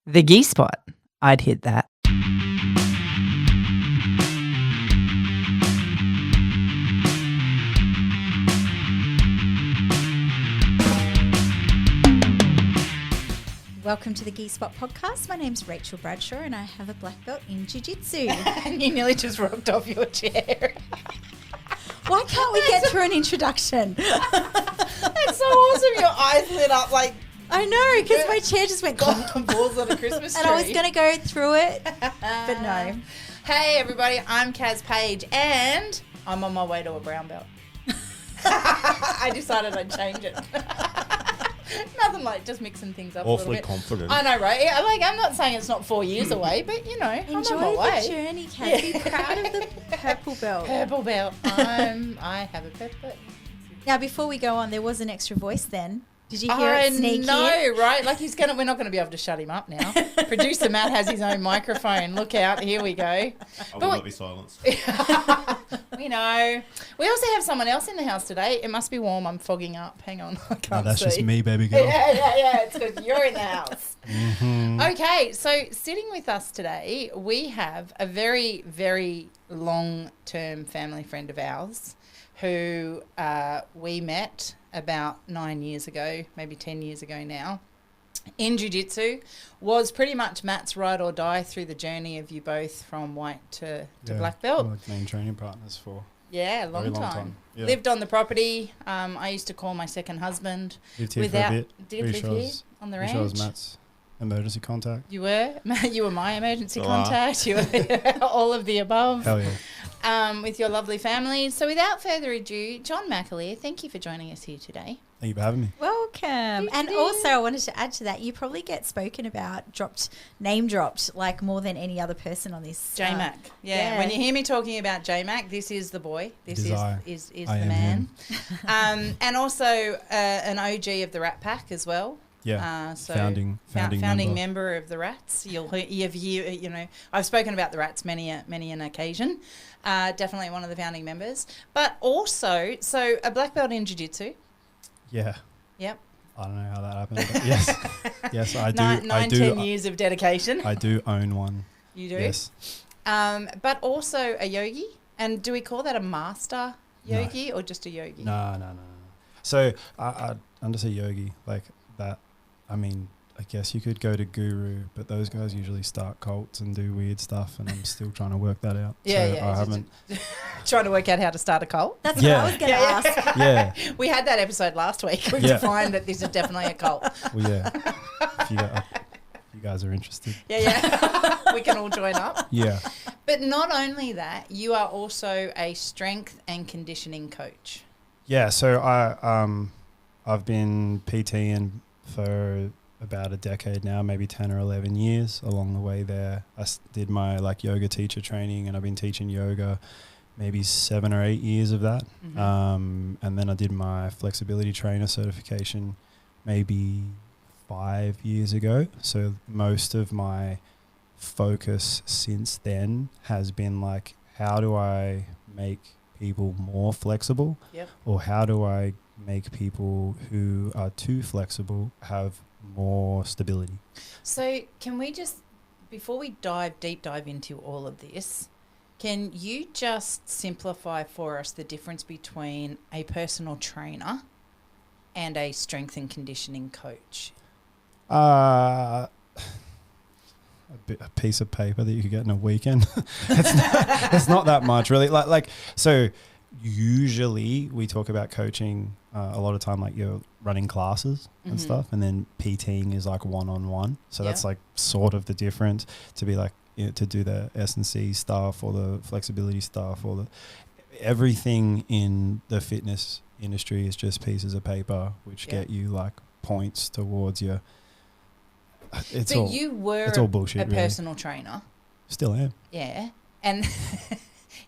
The Gi Spot. I'd hit that. Welcome to the Gi Spot podcast. My name's Rachel Bradshaw and I have a black belt in Jiu-Jitsu. And you nearly just rocked off your chair. Why can't we get through an introduction? That's so awesome. Your eyes lit up like I know, because my chair just went balls on a Christmas tree. and I was going to go through it, but no. Hey everybody, I'm Kaz Page and I'm on my way to a brown belt. I decided I'd change it. Nothing like just mixing things up Awfully a little bit. confident. I know, right? Yeah, like I'm not saying it's not 4 years away, but you know, Enjoy I'm on my way. the journey, Kaz. Be proud of the purple belt. Purple belt. I have a purple belt. Now, before we go on, there was an extra voice then. Did you hear it sneak in? I know, right? Like we're not going to be able to shut him up now. Producer Matt has his own microphone. Look out, here we go. I will not be silenced. We know. We also have someone else in the house today. It must be warm. I'm fogging up. Hang on, I can't That's see. just me, baby girl. Yeah. It's because you're in the house. Mm-hmm. Okay, so sitting with us today, we have a very, very long-term family friend of ours who we met about 9 years ago, maybe 10 years ago now, in Jiu-Jitsu. Was pretty much Matt's ride or die through the journey of you both from white to black belt. We're main training partners for Yeah, very long time. Yeah. Lived on the property. I used to call my second husband. Lived here for a bit. Did live here on the ranch. Pretty sure I was Matt's emergency contact. You were? You were my emergency Still are. contact. You were all of the above. Hell yeah. With your lovely family. So without further ado, John McAleer, thank you for joining us here today. Thank you for having me. Welcome. And also, I wanted to add to that, you probably get spoken about, name dropped, like more than any other person on this. J-Mac. Yeah. When you hear me talking about J-Mac, this is the boy. This is the man. And also an OG of the Rat Pack as well. Yeah. So founding member of the Rats. You know, I've spoken about the Rats many an occasion. Definitely one of the founding members. But also, so a black belt in Jiu-Jitsu. Yeah. Yep. I don't know how that happened. But yes, I do. 10 years of dedication. I do own one. You do? Yes. But also a yogi. And do we call that a master yogi or just a yogi? No. So I'm just a yogi like that. I mean, I guess you could go to guru, but those guys usually start cults and do weird stuff, and I'm still trying to work that out. Yeah. I haven't. Trying to work out how to start a cult? That's what I was going to ask. Yeah. We had that episode last week. We defined that this is definitely a cult. Well, yeah. If you guys are interested. Yeah. We can all join up. Yeah. But not only that, you are also a strength and conditioning coach. Yeah. So I've been PTing for about a decade now, maybe 10 or 11 years. Along the way there, I did my yoga teacher training, and I've been teaching yoga maybe 7 or 8 years of that. Mm-hmm. And then I did my flexibility trainer certification maybe 5 years ago. So most of my focus since then has been like, how do I make people more flexible? Yep. Or how do I make people who are too flexible have more stability? So can we just, before we deep dive into all of this, can you just simplify for us the difference between a personal trainer and a strength and conditioning coach? A piece of paper that you could get in a weekend. It's not that much really. So usually we talk about coaching a lot of time, like you're running classes and stuff, and then PTing is like one-on-one. So that's like sort of the difference, to be like, to do the S&C stuff or the flexibility stuff or the everything in the fitness industry is just pieces of paper which get you like points towards your. It's all bullshit. A personal trainer. Still am. Yeah, and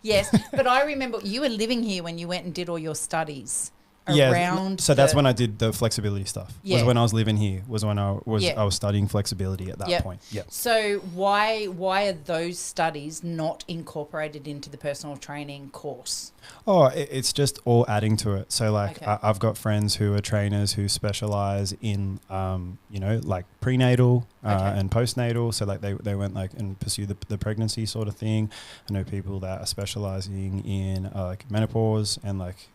yes, but I remember you were living here when you went and did all your studies around. So that's when I did the flexibility stuff. Yeah. Was when I was living here. Was when I was Yeah. I was studying flexibility at that Yep. point. Yeah. So why are those studies not incorporated into the personal training course? Oh, it's just all adding to it. So like Okay. I've got friends who are trainers who specialize in, like prenatal Okay. and postnatal. So like they went like and pursue the pregnancy sort of thing. I know people that are specializing in like menopause and like,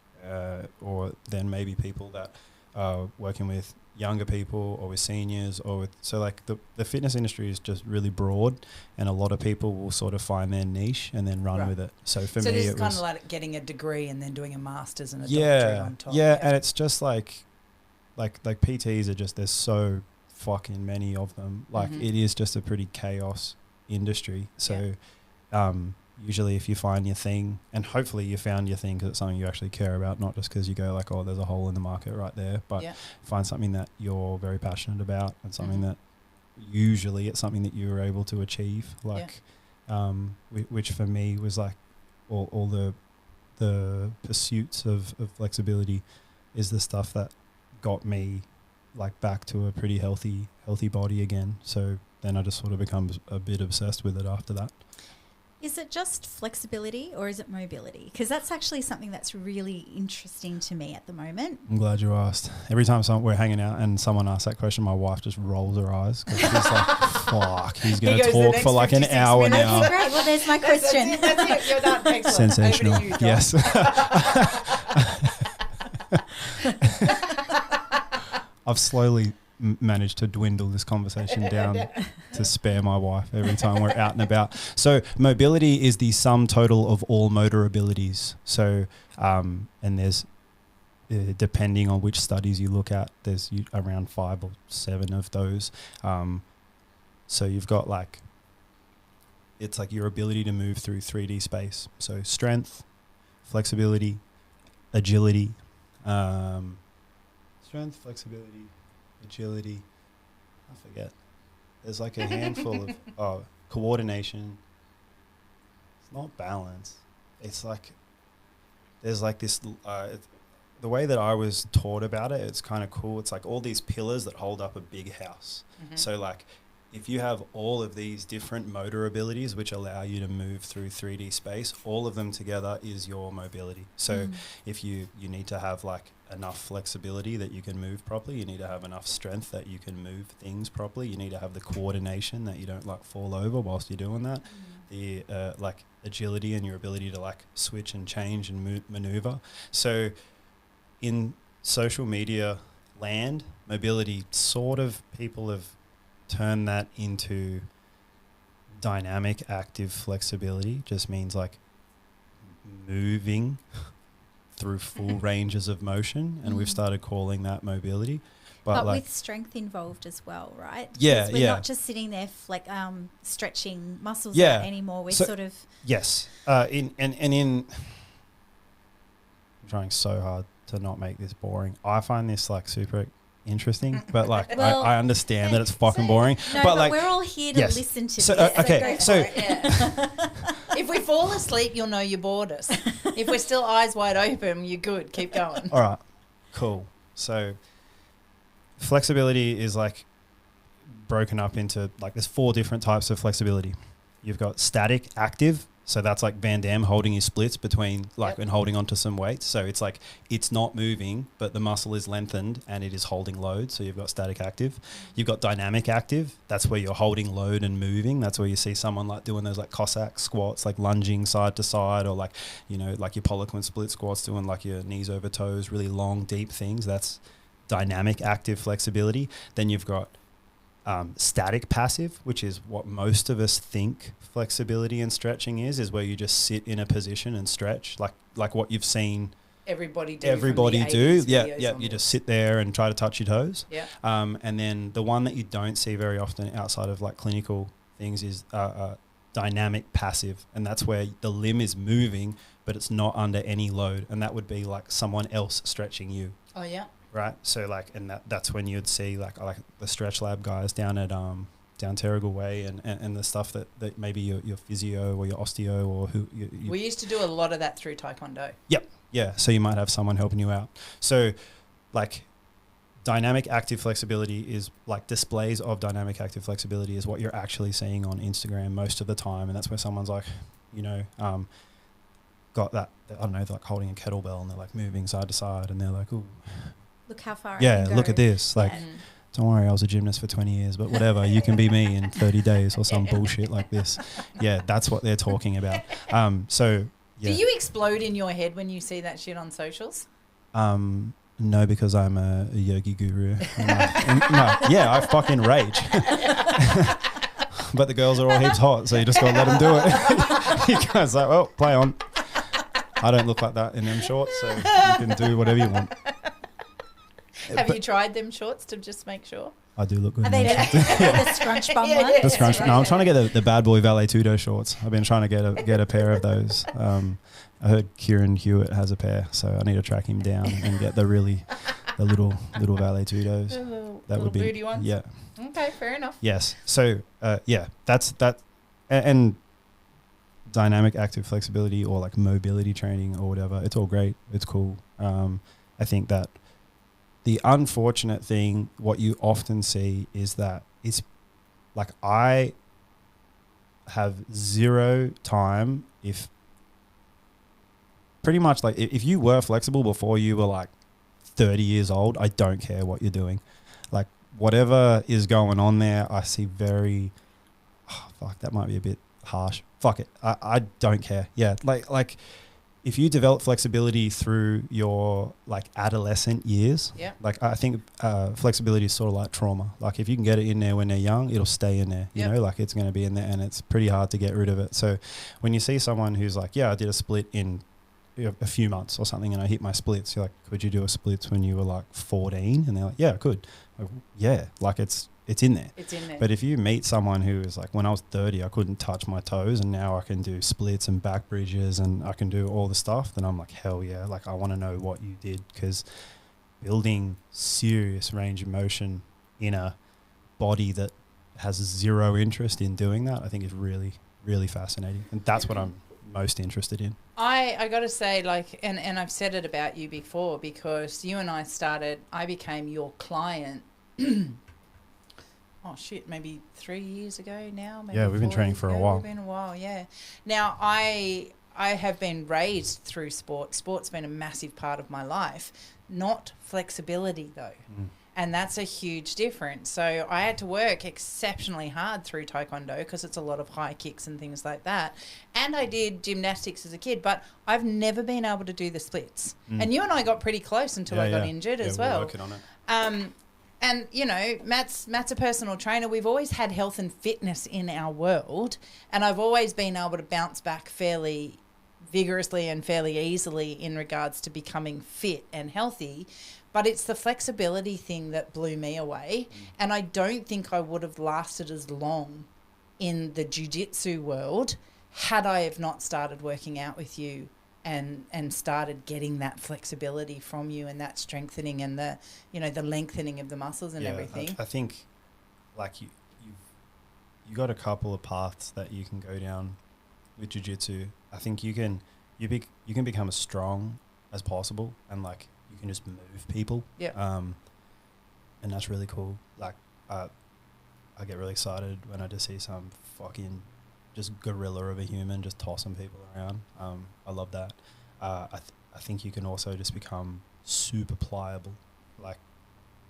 or then maybe people that are working with younger people or with seniors or with, so like the fitness industry is just really broad, and a lot of people will sort of find their niche and then run Right. with it. So for So me, this it is kind was of like getting a degree and then doing a master's and a doctorate yeah, on top. yeah, and it's just like PTs are just, there's so fucking many of them. Like Mhm. it is just a pretty chaos industry. So usually if you find your thing, and hopefully you found your thing because it's something you actually care about, not just because you go like, oh, there's a hole in the market right there, but Yeah. find something that you're very passionate about and something Mhm. that usually it's something that you were able to achieve. Like, which for me was like all the pursuits of flexibility is the stuff that got me like back to a pretty healthy body again. So then I just sort of becomes a bit obsessed with it after that. Is it just flexibility or is it mobility? Because that's actually something that's really interesting to me at the moment. I'm glad you asked. Every time we're hanging out and someone asks that question, my wife just rolls her eyes because she's like, fuck, he's going to goes, "The talk next for like an 56 hour minutes." now. Okay, great. Well, there's my question. That's it. You're done. Excellent. Sensational. Over to you, Tom. Yes. I've slowly managed to dwindle this conversation down to spare my wife every time we're out and about. So mobility is the sum total of all motor abilities. So, and there's, depending on which studies you look at, there's around 5 or 7 of those. So you've got like, it's like your ability to move through 3D space. So strength, flexibility, agility, strength, flexibility, agility. I forget. There's like a handful of coordination. It's not balance. It's like there's like this. The way that I was taught about it, it's kind of cool. It's like all these pillars that hold up a big house. Mhm. So like, if you have all of these different motor abilities which allow you to move through 3D space, all of them together is your mobility. So if you need to have like enough flexibility that you can move properly, you need to have enough strength that you can move things properly, you need to have the coordination that you don't like fall over whilst you're doing that, the like agility and your ability to like switch and change and maneuver. So in social media land, mobility sort of, people have turn that into dynamic active flexibility. Just means like moving through full ranges of motion, and we've started calling that mobility. But like, with strength involved as well, right? Yeah, 'Cause we're yeah. not just sitting there stretching muscles Yeah. out anymore. We're So- sort of yes, in I'm trying so hard to not make this boring. I find this like super interesting, but like Well, I understand that it's fucking boring. no, but like, we're all here to yes. listen to So, this. okay, Go for so- it, yeah. If we fall asleep, you'll know you bored us. If we're still eyes wide open, you're good. Keep going. all right, cool. So flexibility is like broken up into like, there's 4 different types of flexibility. You've got static, active. So that's like Van Damme holding his splits between like, and holding onto some weights. So it's like, it's not moving, but the muscle is lengthened and it is holding load. So you've got static, active. You've got dynamic, active. That's where you're holding load and moving. That's where you see someone like doing those like Cossack squats, like lunging side to side, or like, you know, like your Poliquin split squats, doing like your knees over toes, really long, deep things. That's dynamic, active flexibility. Then you've got static, passive, which is what most of us think flexibility and stretching is where you just sit in a position and stretch, like what you've seen Everybody do. everybody do. Yeah, Yeah, you just sit there and try to touch your toes. Yeah. And then the one that you don't see very often outside of like clinical things is dynamic, passive, and that's where the limb is moving, but it's not under any load, and that would be like someone else stretching you. Oh yeah. Right, so like, and that's when you'd see like the Stretch Lab guys down at down Terrigal Way, and the stuff that maybe your physio or your osteo or who We used to do a lot of that through Taekwondo. Yep, Yeah. So you might have someone helping you out. So like dynamic active flexibility is like displays of dynamic active flexibility is what you're actually seeing on Instagram most of the time. And that's where someone's like, got that, I don't know, they're like holding a kettlebell and they're like moving side to side and they're like, ooh, Look how far. yeah, look at this. Like, don't worry, I was a gymnast for 20 years, but whatever, you can be me in 30 days or some bullshit like this. Yeah, that's what they're talking about. So, yeah. Do you explode in your head when you see that shit on socials? No, because I'm a yogi guru. I fucking rage. But the girls are all heaps hot, so you just got to let them do it. You guys like, well, play on. I don't look like that in them shorts, so you can do whatever you want. Have you tried them shorts to just make sure? I do look good. Are they the scrunch bum one? The scrunch. No, I'm trying to get the bad boy Valet Tudo shorts. I've been trying to get a pair of those. I heard Kieran Hewitt has a pair, so I need to track him down and get the little Valet Tudos. That little would be booty ones? Yeah. Okay, fair enough. Yes. So that's that, and dynamic active flexibility or like mobility training or whatever. It's all great. It's cool. I think that the unfortunate thing, what you often see is that it's like I have zero time if pretty much like if you were flexible before you were like 30 years old, I don't care what you're doing. Like whatever is going on there, I see that might be a bit harsh. Fuck it. I don't care. Yeah. Like if you develop flexibility through your like adolescent years, like I think flexibility is sort of like trauma. Like if you can get it in there when they're young, it'll stay in there, you know, like it's going to be in there and it's pretty hard to get rid of it. So when you see someone who's like, I did a split in a few months or something and I hit my splits, you're like, could you do a splits when you were like 14? And they're like, yeah, I could. Like, yeah, like it's in there. It's in there. But if you meet someone who is like, when I was 30, I couldn't touch my toes and now I can do splits and back bridges and I can do all the stuff, then I'm like, hell yeah. Like I want to know what you did, because building serious range of motion in a body that has zero interest in doing that, I think is really, really fascinating. And that's what I'm most interested in. I got to say, like, and I've said it about you before, because you and I became your client maybe 3 years ago now. Maybe we've been training for a while. We've been a while, yeah. Now, I have been raised through sport. Sport's been a massive part of my life, not flexibility though. And that's a huge difference. So I had to work exceptionally hard through Taekwondo because it's a lot of high kicks and things like that. And I did gymnastics as a kid, but I've never been able to do the splits. And you and I got pretty close until I got injured as well. We're working on it. And, you know, Matt's a personal trainer. We've always had health and fitness in our world, and I've always been able to bounce back fairly vigorously and fairly easily in regards to becoming fit and healthy. But it's the flexibility thing that blew me away, and I don't think I would have lasted as long in the jiu-jitsu world had I have not started working out with you and started getting that flexibility from you and that strengthening and the, you know, the lengthening of the muscles and everything. I think like you got a couple of paths that you can go down with jiu-jitsu. I think you can become as strong as possible and like you can just move people. And that's really cool. Like I get really excited when I just see some fucking just gorilla of a human just tossing people around. I love that. I think you can also just become super pliable, like,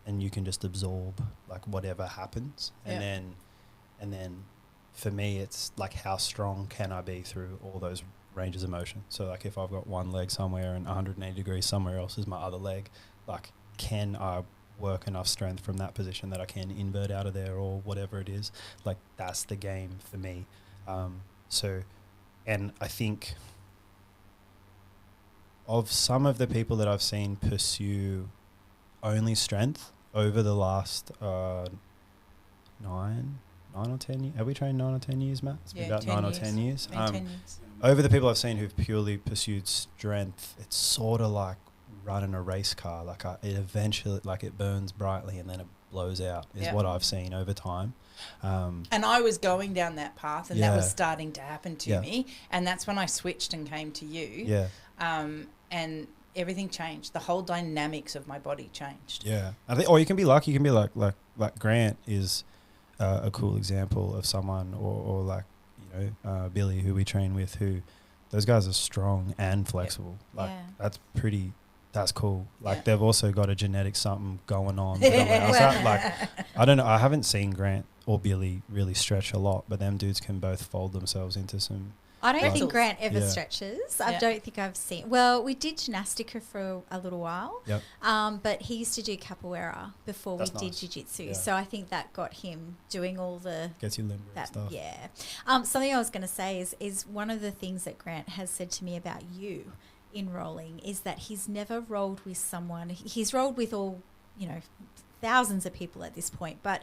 and you can just absorb like whatever happens. And then for me, it's like, how strong can I be through all those ranges of motion? So like if I've got one leg somewhere and 180 degrees somewhere else is my other leg, like can I work enough strength from that position that I can invert out of there or whatever it is? Like that's the game for me. And I think of some of the people that I've seen pursue only strength over the last 9 or 10 years. Have we trained 9 or 10 years, Matt? It's been about 9 or 10 years. 10 years. Over the people I've seen who've purely pursued strength, it's sort of like running a race car. Like it eventually, like it burns brightly and then it blows out is what I've seen over time. And I was going down that path and that was starting to happen to me. And that's when I switched and came to you. and everything changed. The whole dynamics of my body changed. Yeah, I think, or you can be like like Grant is a cool example of someone, or like Billy, who we train with, who those guys are strong and flexible. Like that's cool. Like they've also got a genetic something going on. Like I don't know. I haven't seen Grant or Billy really stretch a lot, but them dudes can both fold themselves into some. I don't think Grant ever stretches. I Yeah. don't think I've seen. Well, we did gymnastica for a little while. Yep. But he used to do capoeira before That's we did nice. jiu-jitsu. Yeah. So I think that got him doing all the Gets you limber and stuff. Yeah. Something I was going to say is one of the things that Grant has said to me about you in rolling is that he's never rolled with someone. He's rolled with all, thousands of people at this point, but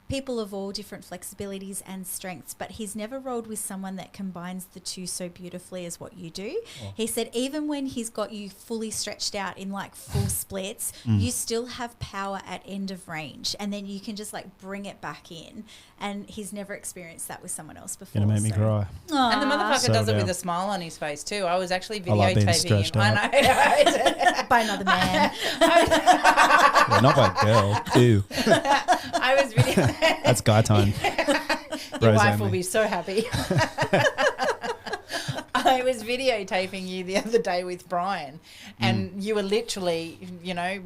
people of all different flexibilities and strengths, but he's never rolled with someone that combines the two so beautifully as what you do. Oh. He said even when he's got you fully stretched out in like full splits, you still have power at end of range, and then you can just like bring it back in, and he's never experienced that with someone else before. Gonna make me cry. Aww. And the motherfucker So does it down. with a smile on his face too. I was actually I like being videotaping stretched him. out. I know. By another man. Yeah, not by a girl. Ew. I was video. That's guy time. Your Bros wife only. will be so happy. I was videotaping you the other day with Brian, and you were literally,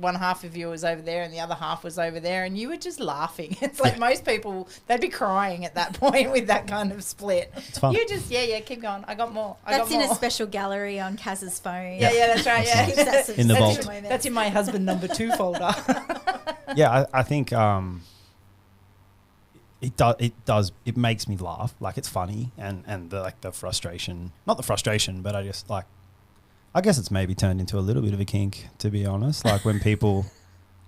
one half of you was over there and the other half was over there, and you were just laughing. It's like most people, they'd be crying at that point with that kind of split. It's fun. You just, keep going. I got more. That's in a special gallery on Kaz's phone. Yeah, that's right. Yeah, Keeps that In the special vault. moment. That's in my husband number 2 folder. Yeah, I think it makes me laugh. Like it's funny, and the frustration, not the frustration, but I guess it's maybe turned into a little bit of a kink, to be honest. Like when people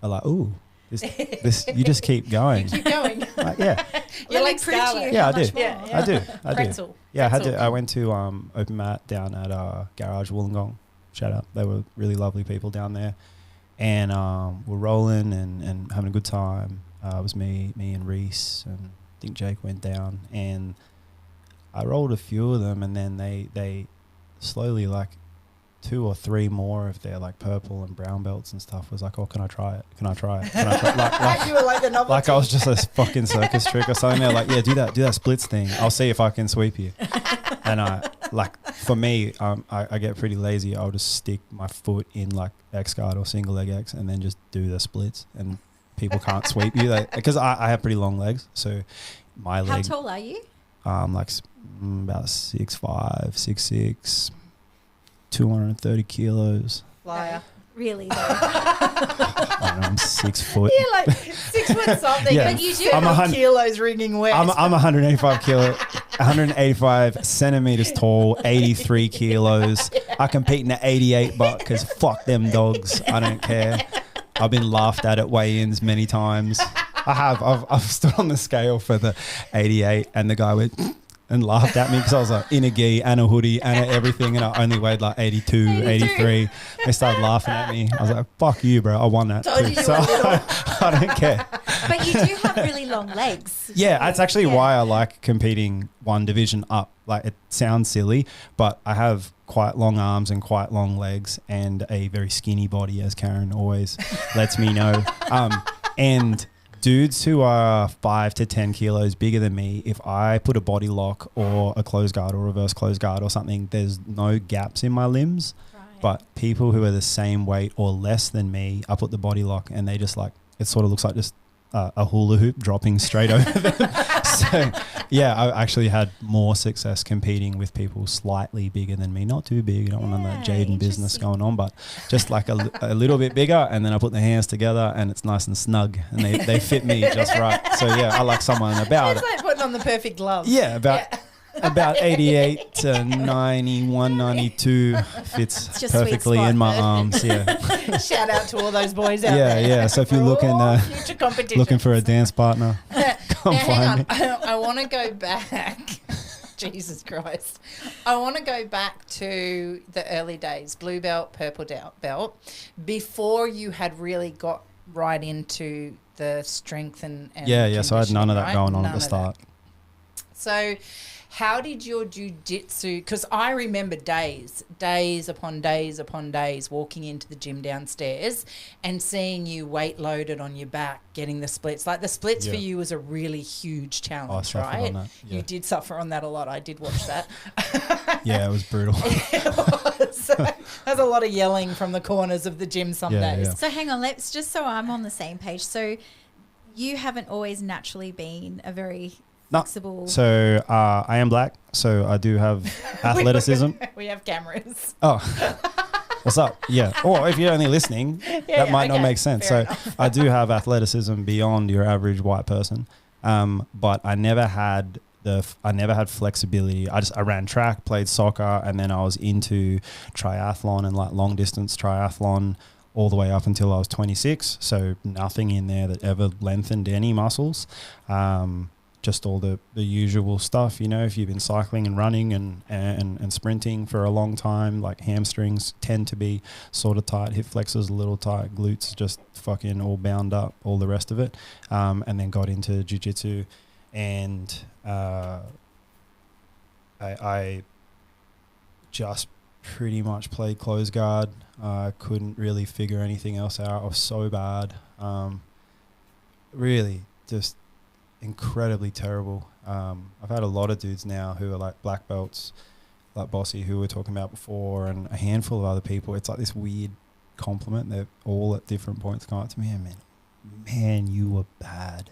are like, "Ooh, this you just keep going." Keep going. Like, yeah, You're like prove to you Scarlett. Yeah, how I do. much more. Yeah. I do. Pretzel. Yeah, I Pretzel. went to open mat down at Garage Wollongong. Shout out, they were really lovely people down there, and we're rolling and having a good time. It was me and Reese, and I think Jake went down, and I rolled a few of them, and then they slowly, like 2 or 3 more of their like purple and brown belts and stuff was like, "Oh, can I try it? Can I try it? Can I try it?" Like, You were like the novelty. like I was just a fucking circus trick or something. They're like, "Yeah, do that splits thing. I'll see if I can sweep you." And for me, I get pretty lazy. I'll just stick my foot in like X guard or single leg X, and then just do the splits, and people can't sweep you because I have pretty long legs, so my How leg. tall are you? Like about 6'5", 6'6", 230 kilos. Liar. Really though. I don't know, I'm 6 foot. You're like 6 foot something. Yeah. But you do I'm have kilos ringing west. I'm 185 centimeters tall, 83 kilos. I compete in the 88 butt because fuck them dogs. I don't care. I've been laughed at weigh-ins many times. I've stood on the scale for the 88, and the guy went and laughed at me because I was like in a gi and a hoodie and everything, and I only weighed like 82, 83. They started laughing at me. I was like, fuck you, bro. I won that Told too. you So were little. I don't care. But you do have really long legs. Yeah, that's actually Yeah. why I like competing one division up. Like, it sounds silly, but I have quite long arms and quite long legs and a very skinny body, as Karen always lets me know. And dudes who are 5 to 10 kilos bigger than me, if I put a body lock or a close guard or reverse close guard or something, there's no gaps in my limbs. Right. But people who are the same weight or less than me, I put the body lock and they just like, it sort of looks like just a hula hoop dropping straight over them. So yeah, I actually had more success competing with people slightly bigger than me. Not too big, I don't want that Jaden business interesting. going on, but just like a little bit bigger, and then I put the hands together and it's nice and snug and they fit me just right. So yeah, I like someone about It's like putting on the perfect glove. yeah, about 88 to 91, 92 fits It's your sweet perfectly spot. in my arms. Yeah, Shout out to all those boys out yeah, there. yeah. So if you're For looking all future competition. looking for a dance partner, come Now, hang find me. on. I want to go back. Jesus Christ. I want to go back to the early days, blue belt, purple belt, before you had really got right into the strength and Yeah. So I had none of that conditioning, going on right? at the None of that. start. So How did your jiu-jitsu, because I remember days upon days upon days walking into the gym downstairs and seeing you weight loaded on your back, getting the splits. Like the splits for you was a really huge challenge, right? On that. Yeah. You did suffer on that a lot. I did watch that. Yeah, it was brutal. It was. There's a lot of yelling from the corners of the gym some days. Yeah. So hang on, let's just so I'm on the same page. So you haven't always naturally been a very flexible. So I am black, so I do have athleticism. We have cameras. Oh, what's up? Yeah. Or if you're only listening, that might not make sense. So I do have athleticism beyond your average white person, but I never had flexibility. I ran track, played soccer, and then I was into triathlon and like long distance triathlon all the way up until I was 26. So nothing in there that ever lengthened any muscles. Just all the usual stuff, you know, if you've been cycling and running and sprinting for a long time, like hamstrings tend to be sort of tight, hip flexors a little tight, glutes just fucking all bound up, all the rest of it. And then got into jiu-jitsu and I just pretty much played close guard. I couldn't really figure anything else out. I was so bad. Really just incredibly terrible. I've had a lot of dudes now who are like black belts, like Bossy, who we were talking about before, and a handful of other people. It's like this weird compliment. They're all at different points come up to me and man, you were bad.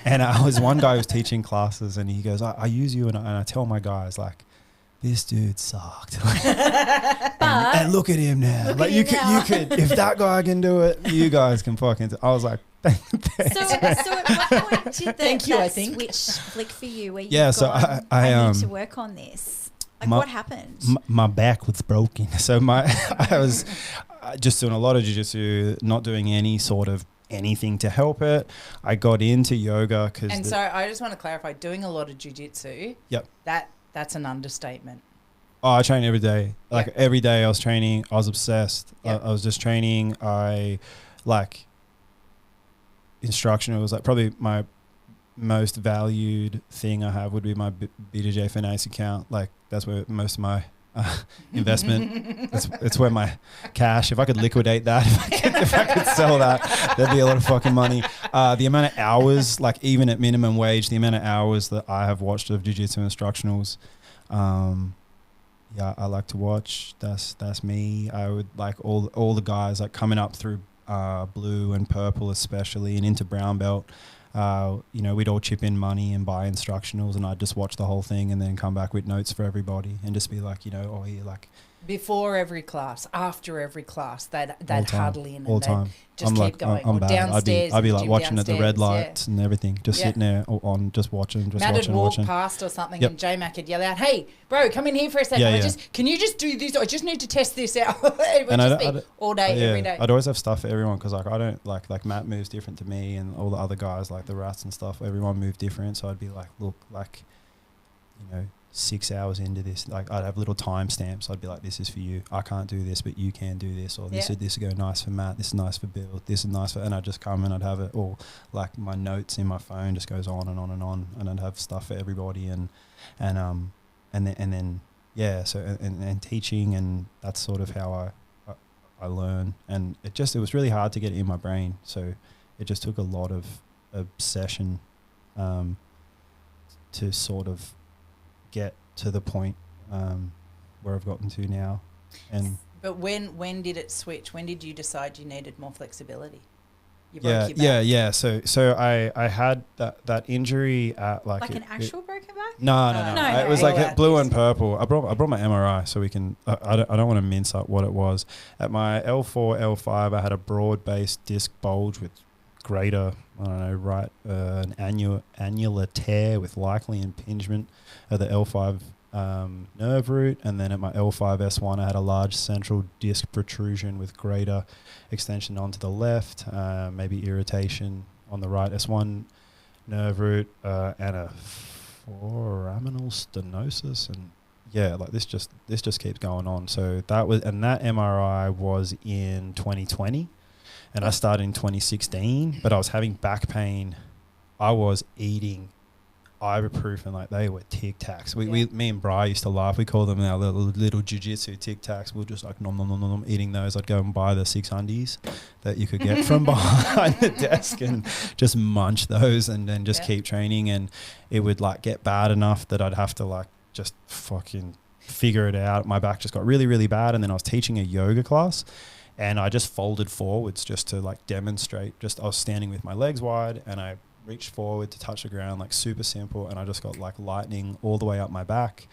And I was one guy who was teaching classes, and he goes, I use you, and I tell my guys, like, this dude sucked. and look at him now. Like you could, if that guy can do it, you guys can fucking. I was like, thanks. So at what point did that switch flick for you? Where you I need to work on this. Like what happened? My back was broken. So I was just doing a lot of jiu-jitsu, not doing any sort of anything to help it. I got into yoga because. And so I just want to clarify, doing a lot of jiu-jitsu. Yep. That's an understatement. Oh, I train every day. Like every day I was training. I was obsessed. Yep. I was just training. I like instruction. It was like probably my most valued thing I have would be my BJJ Finance account. Like that's where most of my investment. It's where my cash. If I could liquidate that, if I could sell that, there'd be a lot of fucking money. The amount of hours, like even at minimum wage, the amount of hours that I have watched of jiu-jitsu instructionals. I like to watch. That's me. I would like all the guys like coming up through blue and purple especially and into brown belt. We'd all chip in money and buy instructionals, and I'd just watch the whole thing and then come back with notes for everybody and just be like, before every class, after every class, they'd huddle in all and time. Just keep going. I'm or bad. downstairs. I'd be like watching at the red lights and everything, just sitting there on just watching, Matt would walk watching. past or something, and J-Mac would yell out, "Hey, bro, come in here for a second. Can you just do this? I just need to test this out." It would just be all day, every day. I'd always have stuff for everyone because I don't like Matt moves different to me, and all the other guys like the rats and stuff. Everyone moved different, so I'd be like, look, 6 hours into this, like I'd have little time stamps. I'd be like, this is for you. I can't do this, but you can do this. Or this would go nice for Matt. This is nice for Bill. This is nice for, and I'd just come and I'd have it all, like my notes in my phone just goes on and on and on, and I'd have stuff for everybody and then teaching, and that's sort of how I learn. And it was really hard to get it in my brain. So it just took a lot of obsession to sort of get to the point where I've gotten to now. But when did it switch? When did you decide you needed more flexibility? So I had that injury at like an actual broken back? No. It was like blue and purple. I brought my MRI so we can. I don't want to mince up what it was. At my L4, L5, I had a broad-based disc bulge with greater, an annular tear with likely impingement of the L5 nerve root, and then at my L5 S1 I had a large central disc protrusion with greater extension onto the left, maybe irritation on the right S1 nerve root, and a foraminal stenosis, and this just keeps going on. So that MRI was in 2020. And I started in 2016, but I was having back pain. I was eating ibuprofen, like they were Tic Tacs. Me and Bri used to laugh. We call them our little jiu-jitsu Tic Tacs. We'll just like nom nom nom nom eating those. I'd go and buy the 600s that you could get from behind the desk and just munch those and then just keep training. And it would like get bad enough that I'd have to like just fucking figure it out. My back just got really, really bad. And then I was teaching a yoga class and I just folded forwards just to like demonstrate. I was standing with my legs wide and I reached forward to touch the ground, like super simple, and I just got like lightning all the way up my back.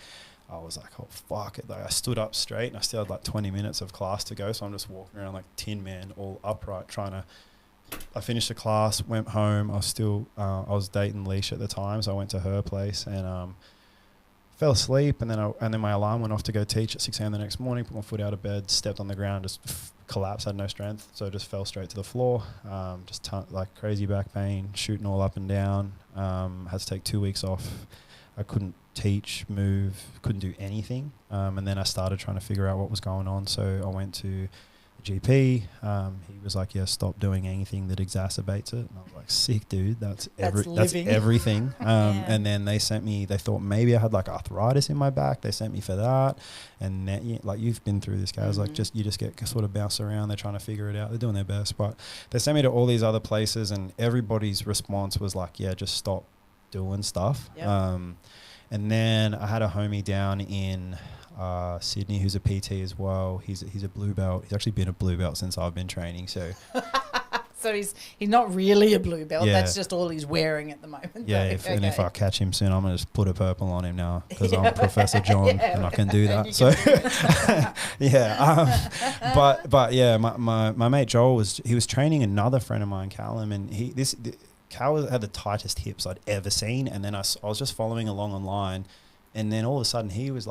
I was like, oh fuck it. Like I stood up straight and I still had like 20 minutes of class to go, so I'm just walking around like Tin Man, all upright, I finished the class, went home. I was dating Leisha at the time, so I went to her place and fell asleep, and then my alarm went off to go teach at 6 a.m. the next morning. Put my foot out of bed, stepped on the ground, just collapsed, had no strength, so just fell straight to the floor. Like crazy back pain, shooting all up and down. Had to take 2 weeks off. I couldn't teach, move, couldn't do anything. And then I started trying to figure out what was going on. So I went to GP. He was like, yeah, stop doing anything that exacerbates it. And I was like, sick, dude. That's everything. And then they thought maybe I had like arthritis in my back. They sent me for that. And then, like you've been through this, guys, like you just get sort of bounced around. They're trying to figure it out. They're doing their best, but they sent me to all these other places and everybody's response was like, yeah, just stop doing stuff. Yep. And then I had a homie down in Sydney who's a PT as well. He's a blue belt. He's actually been a blue belt since I've been training. So so he's not really a blue belt. That's just all he's wearing at the moment. Yeah, and if I catch him soon, I'm gonna just put a purple on him now because I'm Professor John and I can do that. So but yeah, my mate Joel was training another friend of mine, Callum, and Cal had the tightest hips I'd ever seen. And then I was just following along online, and then all of a sudden he was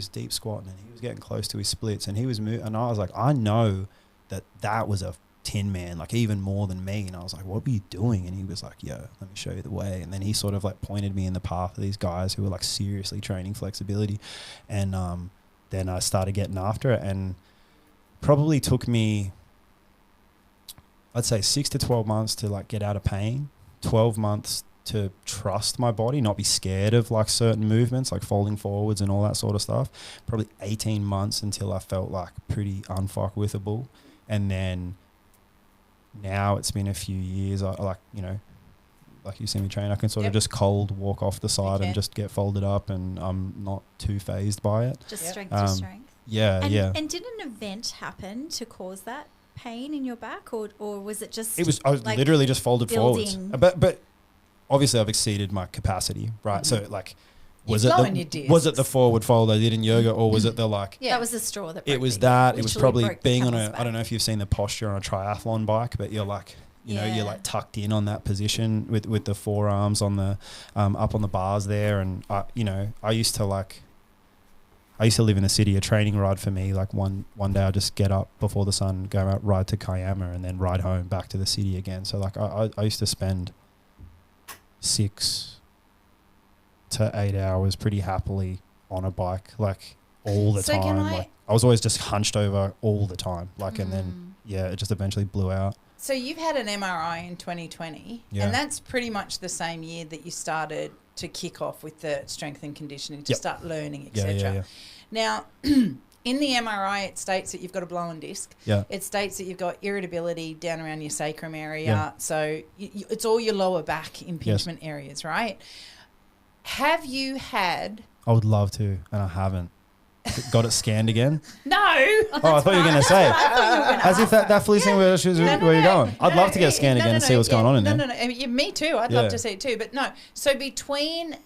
deep squatting and he was getting close to his splits and he was moving. And I was like, I know that was a Tin Man, like even more than me. And I was like, what were you doing? And he was like, yo, let me show you the way. And then he sort of like pointed me in the path of these guys who were like seriously training flexibility. And then I started getting after it, and probably took me, I'd say 6 to 12 months to like get out of pain, 12 months to trust my body, not be scared of like certain movements, like folding forwards and all that sort of stuff. Probably 18 months until I felt like pretty unfuckwithable. And then now it's been a few years. I like, like you see me train, I can sort of just cold walk off the side and just get folded up, and I'm not too phased by it. Just strength to strength. Yeah, And did an event happen to cause that pain in your back, or was it just? I was like literally just folded forwards. But obviously I've exceeded my capacity, right? Mm-hmm. So like, was it the forward fold I did in yoga, or was it the like? Yeah, that was the straw that broke it was me. that. It was probably being on back. I don't know if you've seen the posture on a triathlon bike, but you're like, you're like tucked in on that position with the forearms on the up on the bars there, and I used to live in the city. A training ride for me, like one day I just get up before the sun, go out, ride to Kiama, and then ride home back to the city again. So like I used to spend 6 to 8 hours pretty happily on a bike, like all the time. I was always just hunched over all the time, and then it just eventually blew out. So you've had an MRI in 2020, and that's pretty much the same year that you started to kick off with the strength and conditioning to start learning, etc. Yeah. Now, in the MRI, it states that you've got a blown disc. Yeah. It states that you've got irritability down around your sacrum area. Yeah. So it's all your lower back impingement areas, right? Have you had... I would love to, and I haven't. Got it scanned again? No. I thought you were going to say it. As if that fully seen where you're going. I'd love to get scanned again and see what's going on in there. No. Me too. I'd love to see it too. But no. So between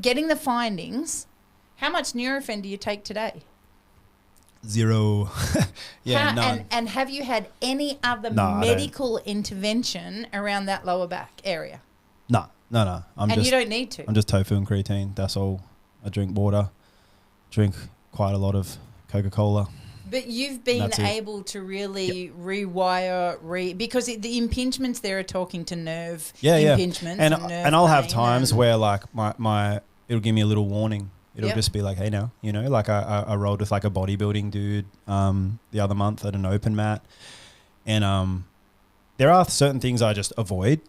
getting the findings, how much Nurofen do you take today? 0. None. And have you had any other medical intervention around that lower back area? No. You don't need to. I'm just tofu and creatine. That's all. I drink water. Drink quite a lot of Coca-Cola. But you've been able to really rewire, because the impingements there are talking to nerve impingements. And I'll have times where like it'll give me a little warning. It'll just be like, hey now, like I rolled with like a bodybuilding dude the other month at an open mat. And there are certain things I just avoid.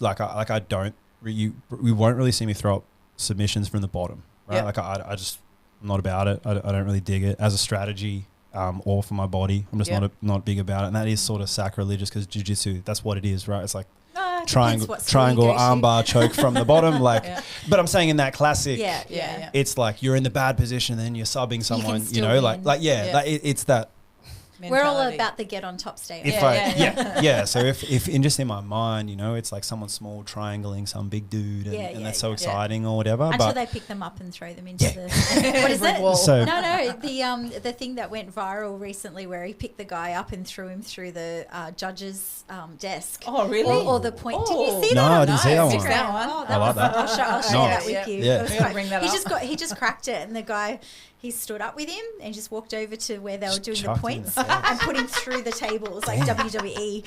We won't really see me throw up submissions from the bottom, right? Yep. Like I just, I'm not about it. I don't really dig it as a strategy or for my body. I'm just not big about it. And that is sort of sacrilegious because jiu-jitsu, that's what it is, right? It's like triangle armbar choke from the bottom. Like, but I'm saying in that classic, it's like you're in the bad position and then you're subbing someone, you know, like it's that. We're all about the get on top state. So if in just in my mind, you know, it's like someone small triangling some big dude and that's so exciting or whatever. Until they pick them up and throw them into the what is it? Wall. So the thing that went viral recently where he picked the guy up and threw him through the judge's desk. Oh really? Or the point. Did you see that? No, I didn't see that one. Oh, I like that. I'll share that with you. Yeah. It was Bring that up. he just cracked it, and the guy, he stood up with him and just walked over to where they were doing the points and put him through the tables like WWE.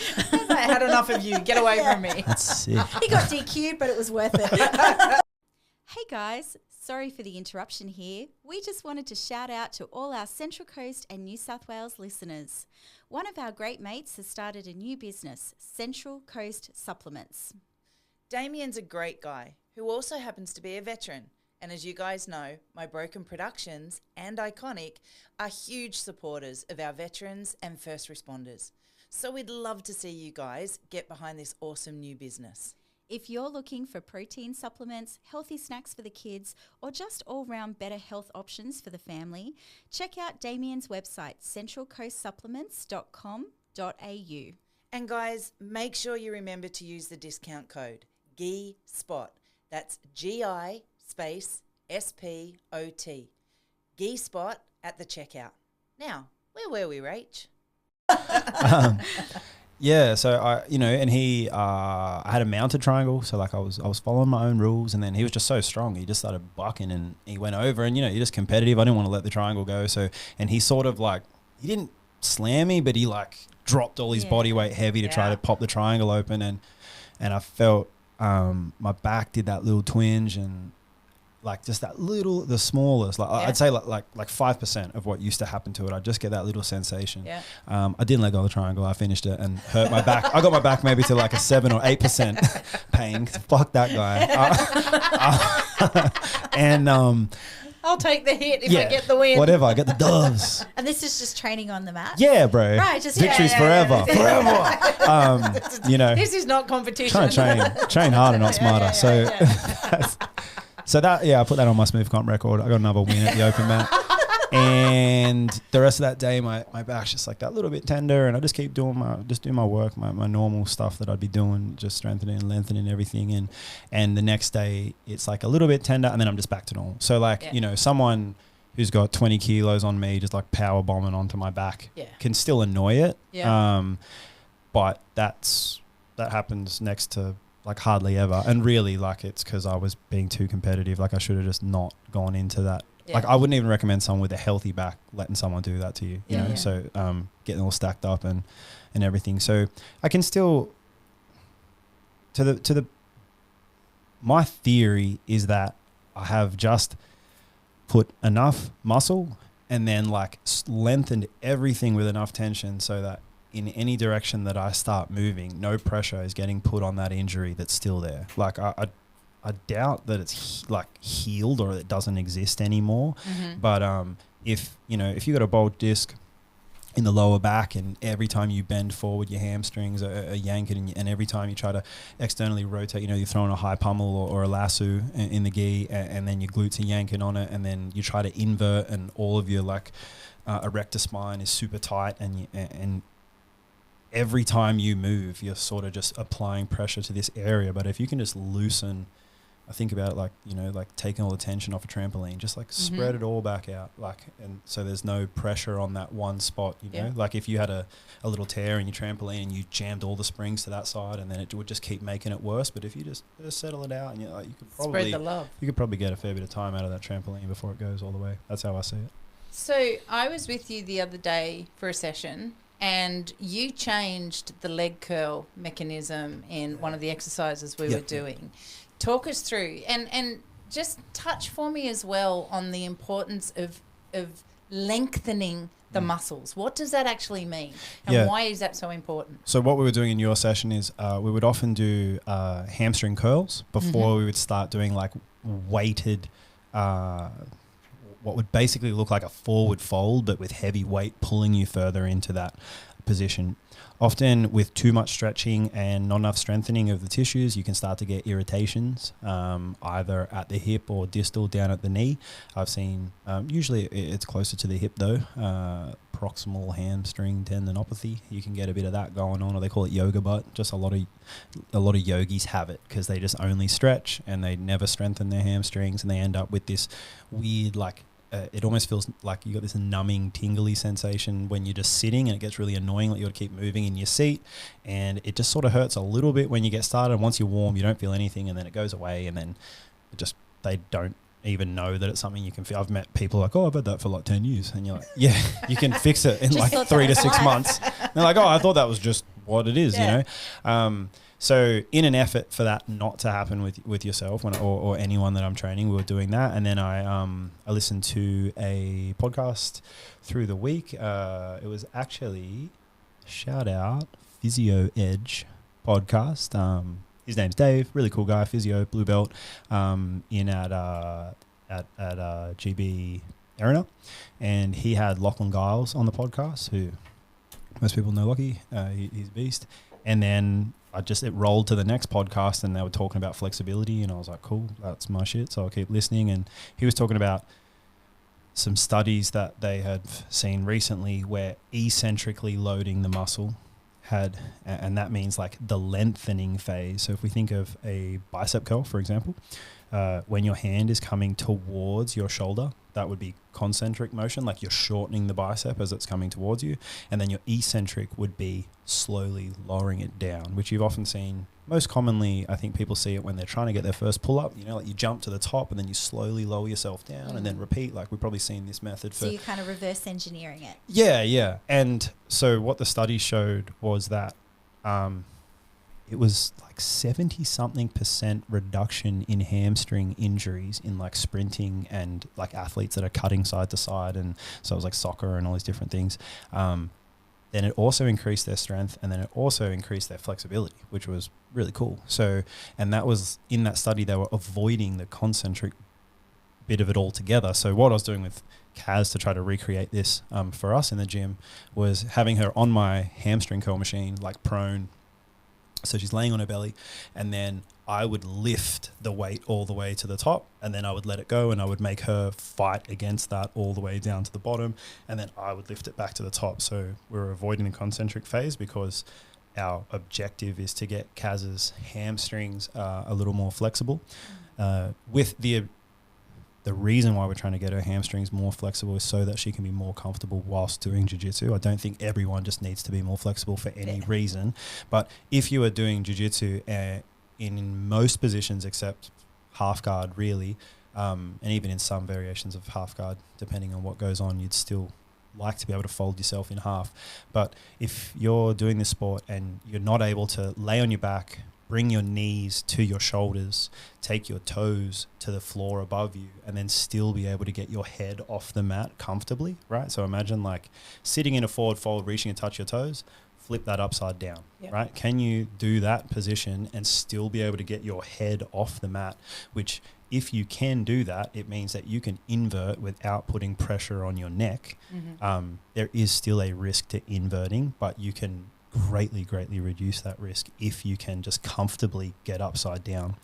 I had enough of you. Get away from me. That's sick. He got DQ'd, but it was worth it. Hey guys, sorry for the interruption here. We just wanted to shout out to all our Central Coast and New South Wales listeners. One of our great mates has started a new business, Central Coast Supplements. Damien's a great guy who also happens to be a veteran. And as you guys know, My Broken Productions and Iconic are huge supporters of our veterans and first responders. So we'd love to see you guys get behind this awesome new business. If you're looking for protein supplements, healthy snacks for the kids, or just all-round better health options for the family, check out Damien's website, centralcoastsupplements.com.au. And guys, make sure you remember to use the discount code GISPOT. That's GI space SPOT. GISPOT at the checkout. Now, where were we, Rach? So I, you know, and he, I had a mounted triangle, so like I was following my own rules, and then he was just so strong, he just started bucking, and he went over, and you know, you're just competitive. I didn't want to let the triangle go, so and he sort of like, he didn't slam me, but he like dropped all his body weight heavy to try to pop the triangle open, and I felt my back did that little twinge, and like just that little, the smallest, like I'd say like 5% of what used to happen to it. I'd just get that little sensation. I didn't let go of the triangle. I finished it and hurt my back. I got my back maybe to like a 7 or 8% pain. Fuck that guy. And I'll take the hit if I get the win. Whatever, I get the doves. And this is just training on the mat? Yeah, bro. Right, just victories forever. You know, this is not competition. Trying to train harder, not smarter. So that, I put that on my smooth comp record. I got another win at the open mat. And the rest of that day, my back's just like that little bit tender, and I just keep doing my work, my normal stuff that I'd be doing, just strengthening and lengthening everything. And the next day, it's like a little bit tender, and then I'm just back to normal. So like, you know, someone who's got 20 kilos on me, just like power bombing onto my back, can still annoy it. But that happens next to like hardly ever. And really, like, it's because I was being too competitive. Like I should have just not gone into that. Like I wouldn't even recommend someone with a healthy back letting someone do that to you, you know? So getting all stacked up and everything. So I can still, my theory is that I have just put enough muscle and then like lengthened everything with enough tension so that in any direction that I start moving, no pressure is getting put on that injury that's still there. Like I doubt that it's like healed or it doesn't exist anymore. But if you got a bulge disc in the lower back, and every time you bend forward, your hamstrings are yanking, and every time you try to externally rotate, you know, you're throwing a high pummel or a lasso in the gi, and then your glutes are yanking on it, and then you try to invert, and all of your like erector spine is super tight, and every time you move, you're sort of just applying pressure to this area. But if you can just loosen, I think about it like, you know, like taking all the tension off a trampoline, just like spread it all back out. Like, and so there's no pressure on that one spot, you know, like if you had a little tear in your trampoline and you jammed all the springs to that side, and then it would just keep making it worse. But if you just settle it out, and you could probably spread the love. You could probably get a fair bit of time out of that trampoline before it goes all the way. That's how I see it. So I was with you the other day for a session, and you changed the leg curl mechanism in one of the exercises we were doing. Talk us through and just touch for me as well on the importance of lengthening the muscles. What does that actually mean? And why is that so important? So what we were doing in your session is we would often do hamstring curls before we would start doing like weighted, what would basically look like a forward fold, but with heavy weight pulling you further into that position. Often with too much stretching and not enough strengthening of the tissues, you can start to get irritations, either at the hip or distal down at the knee. I've seen, usually it's closer to the hip though, proximal hamstring tendinopathy. You can get a bit of that going on, or they call it yoga butt. Just a lot of yogis have it because they just only stretch and they never strengthen their hamstrings, and they end up with this weird it almost feels like you got this numbing, tingly sensation when you're just sitting, and it gets really annoying. Like you got to keep moving in your seat, and it just sort of hurts a little bit when you get started. And once you're warm, you don't feel anything, and then it goes away, and then they don't even know that it's something you can feel. I've met people like, oh, I've had that for like 10 years, and you're like, yeah, you can fix it in like 3 to 6 months. And they're like, oh, I thought that was just what it is, you know. So in an effort for that not to happen with yourself or anyone that I'm training, we were doing that. And then I listened to a podcast through the week. It was actually, shout out, Physio Edge podcast. His name's Dave, really cool guy, physio, blue belt, in at GB Arena. And he had Lachlan Giles on the podcast, who most people know Lockie. He's a beast. And then it rolled to the next podcast, and they were talking about flexibility, and I was like, cool, that's my shit. So I'll keep listening. And he was talking about some studies that they had seen recently where eccentrically loading the muscle had, and that means like the lengthening phase. So if we think of a bicep curl, for example, when your hand is coming towards your shoulder, that would be concentric motion, like you're shortening the bicep as it's coming towards you. And then your eccentric would be slowly lowering it down, which you've often seen. Most commonly, I think people see it when they're trying to get their first pull-up. You know, like you jump to the top and then you slowly lower yourself down and then repeat. Like we've probably seen this method for... So you're kind of reverse engineering it. Yeah. And so what the study showed was that it was like 70-something% reduction in hamstring injuries in like sprinting and like athletes that are cutting side to side. And so it was like soccer and all these different things. Then it also increased their strength, and then it also increased their flexibility, which was really cool. So, and that was in that study, they were avoiding the concentric bit of it altogether. So what I was doing with Kaz to try to recreate this for us in the gym was having her on my hamstring curl machine, like prone. So she's laying on her belly, and then I would lift the weight all the way to the top, and then I would let it go, and I would make her fight against that all the way down to the bottom, and then I would lift it back to the top. So we're avoiding the concentric phase because our objective is to get Kaz's hamstrings a little more flexible. With the reason why we're trying to get her hamstrings more flexible is so that she can be more comfortable whilst doing jiu-jitsu. I don't think everyone just needs to be more flexible for any reason. But if you are doing jiu-jitsu in most positions except half guard, really, and even in some variations of half guard, depending on what goes on, you'd still like to be able to fold yourself in half. But if you're doing this sport and you're not able to lay on your back, bring your knees to your shoulders, take your toes to the floor above you, and then still be able to get your head off the mat comfortably, right? So imagine like sitting in a forward fold, reaching and touch your toes, flip that upside down, right? Can you do that position and still be able to get your head off the mat? Which, if you can do that, it means that you can invert without putting pressure on your neck. There is still a risk to inverting, but you can greatly reduce that risk if you can just comfortably get upside down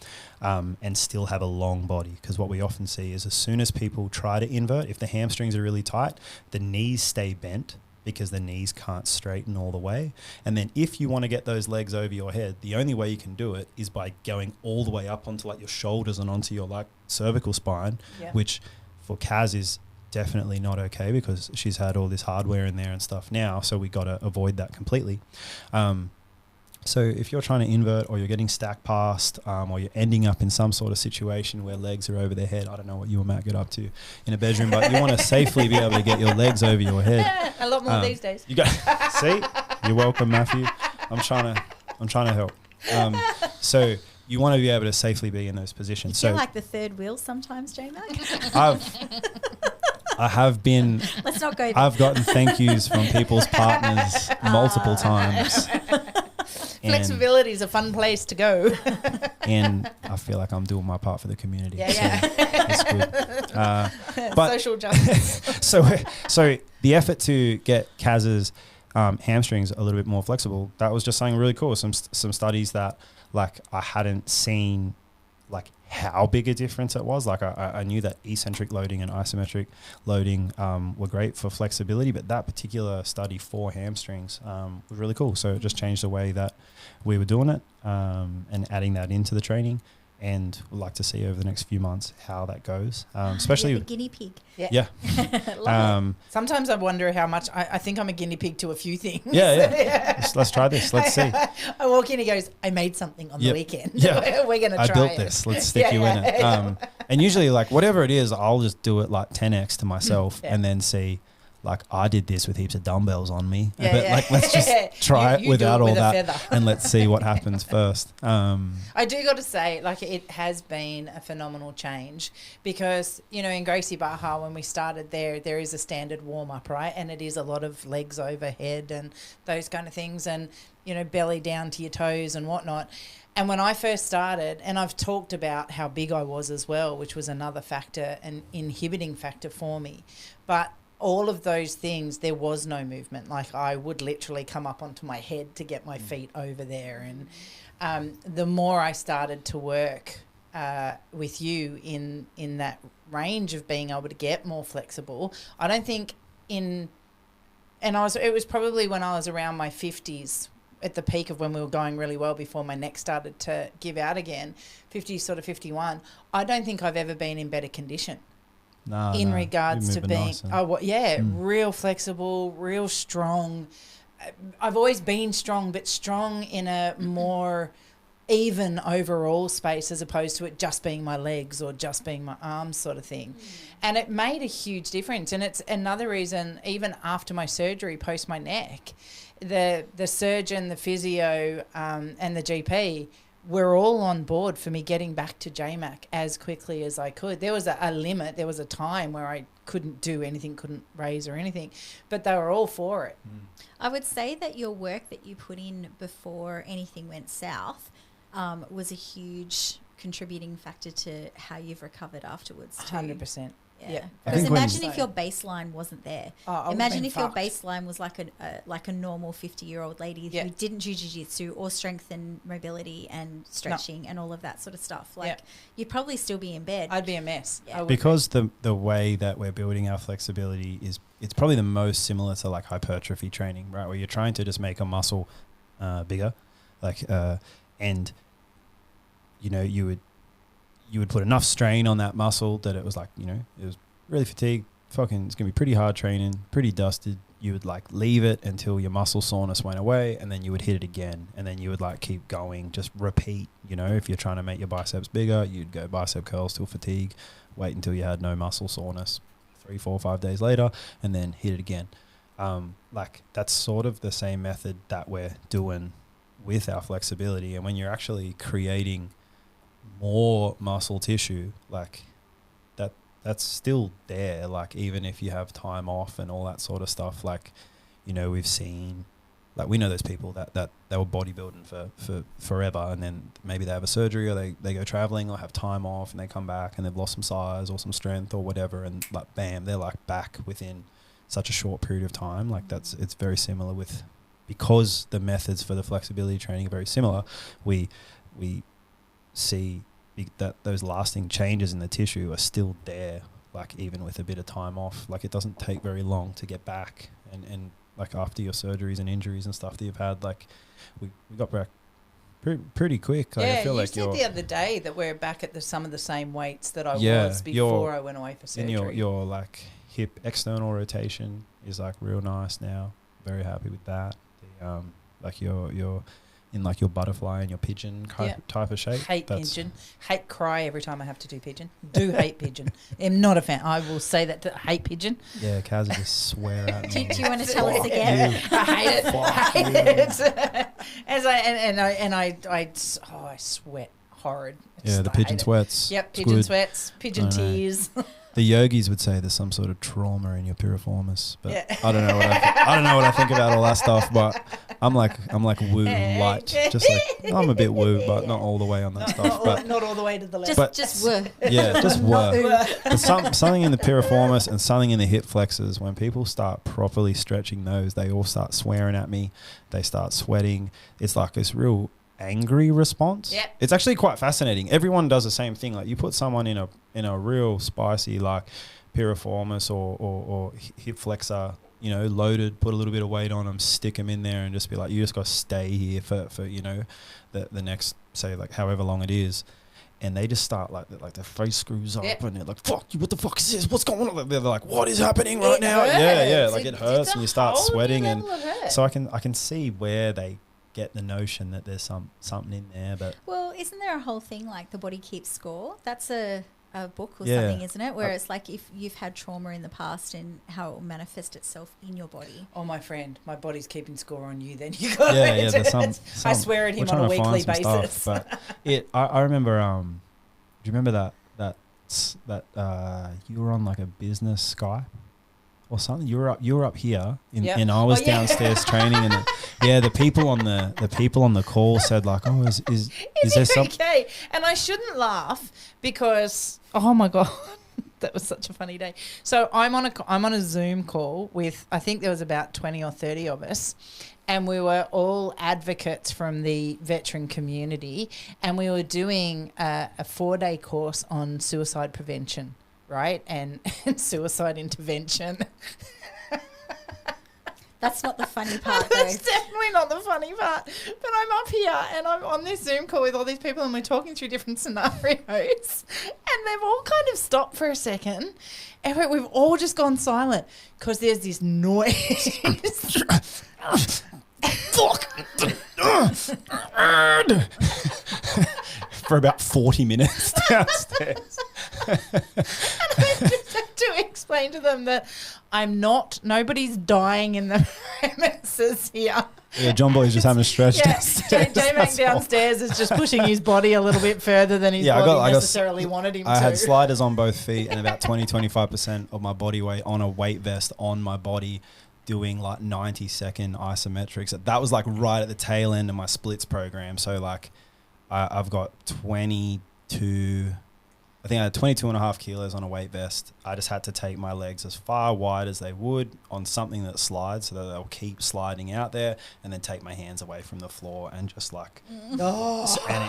and still have a long body. Because what we often see is as soon as people try to invert, if the hamstrings are really tight, the knees stay bent because the knees can't straighten all the way. And then if you want to get those legs over your head, the only way you can do it is by going all the way up onto like your shoulders and onto your like cervical spine, which for Kaz is definitely not okay because she's had all this hardware in there and stuff now, so we got to avoid that completely. So if you're trying to invert, or you're getting stacked past, or you're ending up in some sort of situation where legs are over their head, I don't know what you and Matt get up to in a bedroom, but you want to safely be able to get your legs over your head. A lot more these days. You got see, you're welcome, Matthew. I'm trying to help. So you want to be able to safely be in those positions. You feel like the third wheel sometimes, J-Mac? I have been. Let's not go there. I've gotten thank yous from people's partners multiple times. Flexibility is a fun place to go. And I feel like I'm doing my part for the community. Yeah, so it's good. But social justice. so the effort to get Kaz's hamstrings a little bit more flexible, that was just something really cool. Some studies that like I hadn't seen like how big a difference it was. Like I knew that eccentric loading and isometric loading were great for flexibility, but that particular study for hamstrings was really cool. So it just changed the way that we were doing it and adding that into the training. And we'd like to see over the next few months how that goes, especially You're the guinea pig. yeah. Love Sometimes I wonder how much I think I'm a guinea pig to a few things. Yeah. Let's try this. Let's see. I walk in, he goes, I made something on the weekend. Yeah. We're going to try I built it. this. Let's stick you in it. And usually, like, whatever it is, I'll just do it like 10x to myself and then see, like, I did this with heaps of dumbbells on me. Like, let's just try it without all that and let's see what happens first. I do got to say, like, it has been a phenomenal change because, you know, in Gracie Baja, when we started there is a standard warm-up, right? And it is a lot of legs overhead and those kind of things and, you know, belly down to your toes and whatnot. And when I first started, and I've talked about how big I was as well, which was another factor, an inhibiting factor for me. But all of those things, there was no movement. Like I would literally come up onto my head to get my feet over there. And the more I started to work with you in that range of being able to get more flexible, I don't think it was probably when I was around my 50s at the peak of when we were going really well before my neck started to give out again, 50, sort of 51, I don't think I've ever been in better condition. In regards to being, real flexible, real strong. I've always been strong, but strong in a more even overall space as opposed to it just being my legs or just being my arms sort of thing. And it made a huge difference. And it's another reason, even after my surgery, post my neck, the surgeon, the physio and the GP we're all on board for me getting back to JMAC as quickly as I could. There was a limit. There was a time where I couldn't do anything, couldn't raise or anything, but they were all for it. I would say that your work that you put in before anything went south was a huge contributing factor to how you've recovered afterwards too. 100%. Yeah. Because imagine if your baseline wasn't there. Imagine if your baseline was like a normal 50-year-old lady who didn't do jiu-jitsu or strength and mobility and stretching and all of that sort of stuff. Like you'd probably still be in bed. I'd be a mess. Yeah. Because the way that we're building our flexibility it's probably the most similar to like hypertrophy training, right? Where you're trying to just make a muscle bigger, like and you know you would put enough strain on that muscle that it was like, you know, it was really fatigued. It's going to be pretty hard training, pretty dusted. You would like leave it until your muscle soreness went away and then you would hit it again. And then you would like keep going, just repeat, you know, if you're trying to make your biceps bigger, you'd go bicep curls till fatigue, wait until you had no muscle soreness 3, 4, 5 days later, and then hit it again. Like that's sort of the same method that we're doing with our flexibility. And when you're actually creating more muscle tissue, like that's still there, like even if you have time off and all that sort of stuff, like, you know, we've seen, like we know those people that they were bodybuilding for forever and then maybe they have a surgery or they go traveling or have time off and they come back and they've lost some size or some strength or whatever and like bam, they're like back within such a short period of time. Like it's very similar with, because the methods for the flexibility training are very similar, we see that those lasting changes in the tissue are still there, like even with a bit of time off. Like it doesn't take very long to get back, and like after your surgeries and injuries and stuff that you've had, like we got back pretty quick. Like, I feel you like said the other day that we're back at some of the same weights that I was before I went away for surgery. And your like hip external rotation is like real nice now. Very happy with that. The like your in like your butterfly and your pigeon type of shape. Hate pigeon. Hate cry every time I have to do pigeon. Do hate pigeon. I'm not a fan. I will say that to hate pigeon. Yeah, Kaz will just swear at me. Do you want to tell us again? I hate it. I sweat horrid. Yeah, the pigeon sweats. Yep, pigeon sweats, pigeon tears. The yogis would say there's some sort of trauma in your piriformis, but Yeah. I don't know what I don't know what I think about all that stuff. But I'm like woo light, just like I'm a bit woo, but not all the way on that stuff. But not all the way to the left. Just were. yeah, just were. Not But something in the piriformis and something in the hip flexors. When people start properly stretching those, they all start swearing at me. They start sweating. It's like this real angry response. Yep. It's actually quite fascinating. Everyone does the same thing. Like you put someone in a real spicy like piriformis or hip flexor, you know, loaded, put a little bit of weight on them, stick them in there and just be like, you just got to stay here for you know, the next, say like however long it is. And they just start like their face screws up and they're like, fuck you, what the fuck is this? What's going on? They're like, what is happening right now? Hurts. Yeah. Like it hurts and you start sweating. And so I can see where they get the notion that there's something in there. But Well, isn't there a whole thing like The Body Keeps Score? That's a book or Yeah. something, isn't it? Where it's like if you've had trauma in the past and how it will manifest itself in your body. Oh, my friend, my body's keeping score on you. Then you got yeah, there's some I swear at him we're on a trying to weekly find some basis. stuff, but I remember do you remember that you were on like a business Skype or something? You were up here and I was downstairs training, and the people on the call said like, oh, is there something? Okay? And I shouldn't laugh because oh my god, that was such a funny day. So I'm on a Zoom call with, I think there was about 20 or 30 of us, and we were all advocates from the veteran community, and we were doing a 4-day course on suicide prevention, right, and suicide intervention. That's not the funny part, though. That's definitely not the funny part. But I'm up here and I'm on this Zoom call with all these people and we're talking through different scenarios. And they've all kind of stopped for a second. And we've all just gone silent because there's this noise. Fuck. For about 40 minutes downstairs. And I just had to explain to them that nobody's dying in the premises here. Yeah, John Boy's just having a stretch Yeah, downstairs. J-Mac downstairs is just pushing his body a little bit further than his body necessarily wanted him to. I had sliders on both feet and about 20-25% of my body weight on a weight vest on my body, doing like 90-second isometrics. That was like right at the tail end of my splits program. So like I've got 22, I think I had 22.5 kilos on a weight vest. I just had to take my legs as far wide as they would on something that slides so that they'll keep sliding out there, and then take my hands away from the floor and just like, and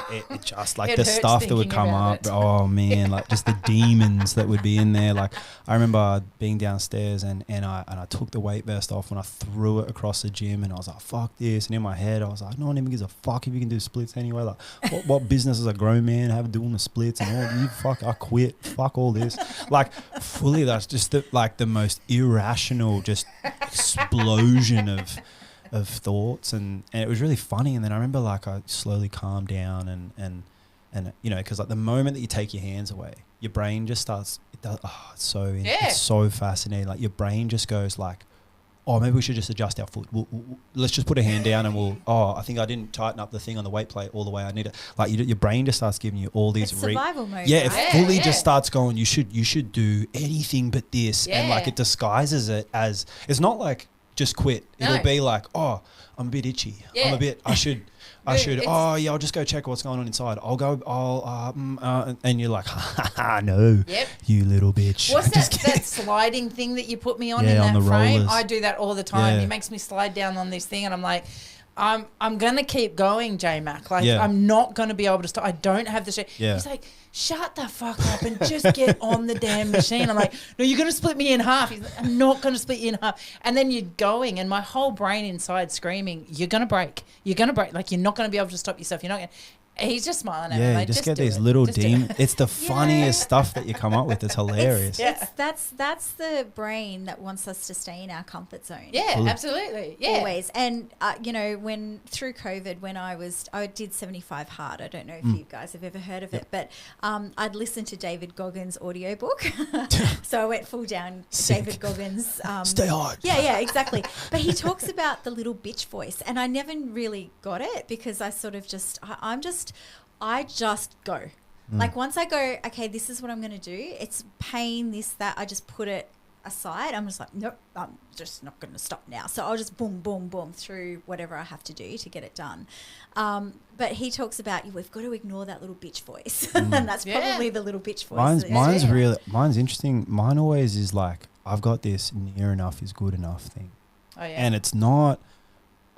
it just like It the hurts stuff that would thinking come about up. it. Oh man, like just the demons that would be in there. Like I remember being downstairs and I took the weight vest off and I threw it across the gym and I was like, fuck this. And in my head I was like, no one even gives a fuck if you can do splits anyway. Like what business does a grown man have doing the splits and all? You fuck, I quit. Fuck all this. Like fully, that's just the most irrational just explosion of thoughts, and it was really funny. And then I remember like I slowly calmed down and you know, because like the moment that you take your hands away, your brain just starts. It's so fascinating. Like your brain just goes like, oh, maybe we should just adjust our foot. Let's just put a hand down and I think I didn't tighten up the thing on the weight plate all the way I need it. Like your brain just starts giving you all these... It's survival mode, Yeah, right? it fully just starts going, you should do anything but this. Yeah. And like it disguises it as... It's not like just quit. No. It'll be like, oh, I'm a bit itchy. Yeah. I'll just go check what's going on inside. And you're like, no, Yep. you little bitch. What's Just that kidding. sliding thing that you put me on Yeah, in on that the frame? rollers. I do that all the time. Yeah. He makes me slide down on this thing and I'm like, I'm going to keep going, J-Mac. Like, Yeah. I'm not going to be able to stop. I don't have the shit. Yeah. He's like, shut the fuck up and just get on the damn machine. I'm like, no, you're going to split me in half. He's like, I'm not going to split you in half. And then you're going and my whole brain inside screaming, you're going to break. You're going to break. Like, you're not going to be able to stop yourself. You're not going to. He's just smiling at me. Yeah, Like, you just get do these it. little Just do demons. it. It's the funniest stuff that you come up with. It's hilarious. Yeah. That's the brain that wants us to stay in our comfort zone. Yeah, Fully. absolutely. Yeah. Always. And, you know, when through COVID, when I did 75 Hard, I don't know if you guys have ever heard of it, but I'd listened to David Goggins' audiobook. So I went full down Sick. David Goggins. Stay hard. Yeah, exactly. But he talks about the little bitch voice, and I never really got it because I sort of I just go. Like once I go, okay, this is what I'm going to do. It's pain, this, that. I just put it aside. I'm just like, nope, I'm just not going to stop now. So I'll just boom, boom, boom through whatever I have to do to get it done. But he talks about we've got to ignore that little bitch voice, and that's probably the little bitch voice. Mine's interesting. Mine always is like, I've got this near enough is good enough thing. Oh, yeah. And it's not,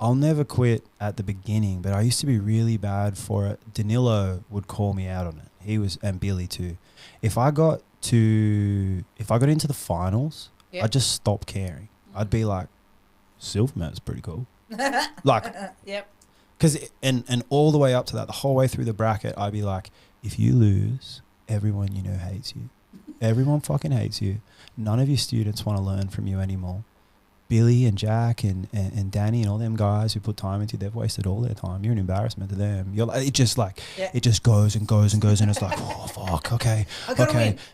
I'll never quit at the beginning, but I used to be really bad for it. Danilo would call me out on it. He was, and Billy too. If I got into the finals, I'd just stop caring. I'd be like, silver medal's pretty cool. Like, yep. Because and all the way up to that, the whole way through the bracket, I'd be like, if you lose, everyone you know hates you. Everyone fucking hates you. None of your students want to learn from you anymore. Billy and Jack and Danny and all them guys who put time into you, they've wasted all their time. You're an embarrassment to them. You're like, it just goes and goes and goes, and it's like, oh fuck, okay.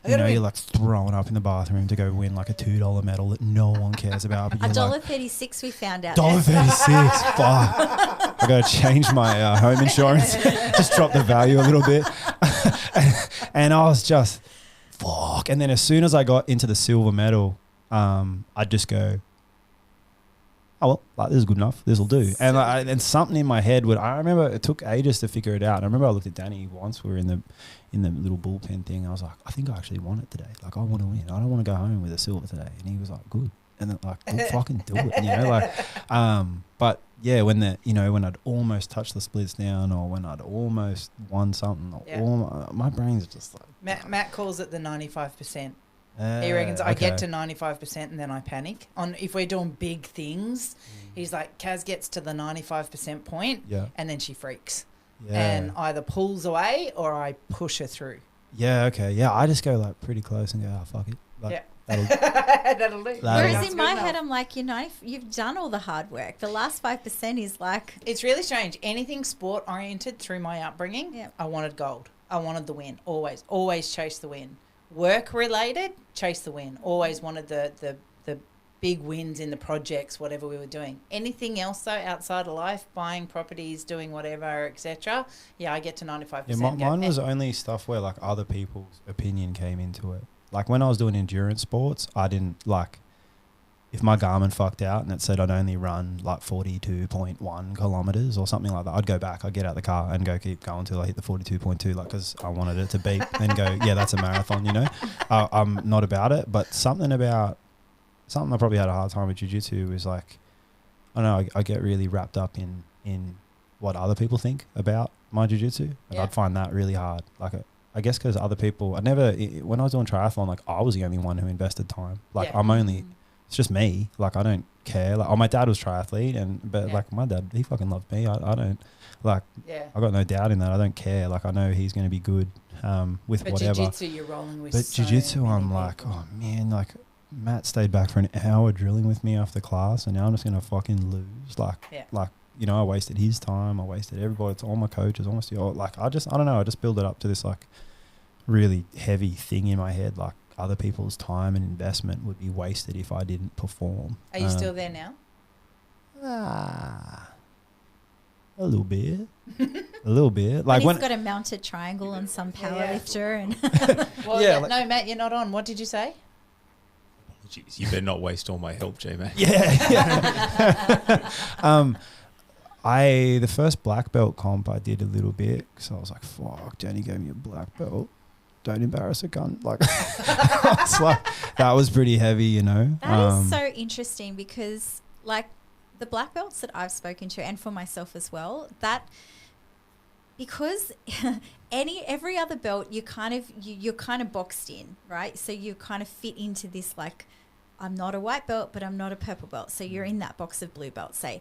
You know, you're like throwing up in the bathroom to go win like a $2 medal that no one cares about. But $1.36 we found out. $1.36. Fuck. I gotta change my home insurance. Just drop the value a little bit. And I was just fuck. And then as soon as I got into the silver medal, I'd just go, oh well, like this is good enough. This will do. And and something in my head I remember it took ages to figure it out. And I remember I looked at Danny once. We were in the little bullpen thing. I was like, I think I actually want it today. Like I want to win. I don't want to go home with a silver today. And he was like, good. And then like, we'll fucking do it. You know, like, but yeah, when I'd almost touched the splits down, or when I'd almost won something, my brain's just like. Matt calls it the 95%. He reckons I get to 95% and then I panic. If we're doing big things, he's like, Kaz gets to the 95% point and then she freaks and either pulls away or I push her through. Yeah, okay. Yeah, I just go like pretty close and go, oh, fuck it. Like, that'll do. Whereas in my head, I'm like, you've done all the hard work. The last 5% is like... It's really strange. Anything sport-oriented through my upbringing, I wanted gold. I wanted the win. Always chase the win. Work-related, chase the win. Always wanted the big wins in the projects, whatever we were doing. Anything else, though, outside of life, buying properties, doing whatever, etc., I get to 95%. Yeah, mine was only stuff where, like, other people's opinion came into it. Like, when I was doing endurance sports, I didn't, like, if my Garmin fucked out and it said I'd only run, like, 42.1 kilometres or something like that, I'd go back, I'd get out the car and go keep going till I hit the 42.2, like, because I wanted it to beep and go, yeah, that's a marathon, you know? I'm not about it, but something I probably had a hard time with jiu-jitsu is, like, I don't know, I get really wrapped up in what other people think about my jiu-jitsu, and I'd find that really hard. Like, I guess because other people, when I was doing triathlon, like, I was the only one who invested time. Like, it's just me. Like, I don't care. Like, my dad was triathlete, but like, my dad, he fucking loved me. I don't, like, I got no doubt in that. I don't care. Like, I know he's going to be good with but whatever. Jiu-jitsu, you're rolling with. But jiu-jitsu, I'm like, oh man, like, Matt stayed back for an hour drilling with me after class, and now I'm just going to fucking lose. Like, you know, I wasted his time. I wasted everybody. It's all my coaches, almost. Like, I don't know. I just build it up to this, like, really heavy thing in my head. Like, other people's time and investment would be wasted if I didn't perform. Are you still there now? A little bit. A little bit. Like, when he's got a mounted triangle on some powerlifter and well, no, Matt, you're not on. What did you say? Jeez, you better not waste all my help, J-Mac. The first black belt comp I did a little bit because I was like, fuck, Danny gave me a black belt. Don't embarrass a cunt. Like, that was pretty heavy, you know. That is so interesting because, like, the black belts that I've spoken to, and for myself as well, that because every other belt you're kind of boxed in, right? So you kind of fit into this, like, I'm not a white belt, but I'm not a purple belt. So you're in that box of blue belt, say.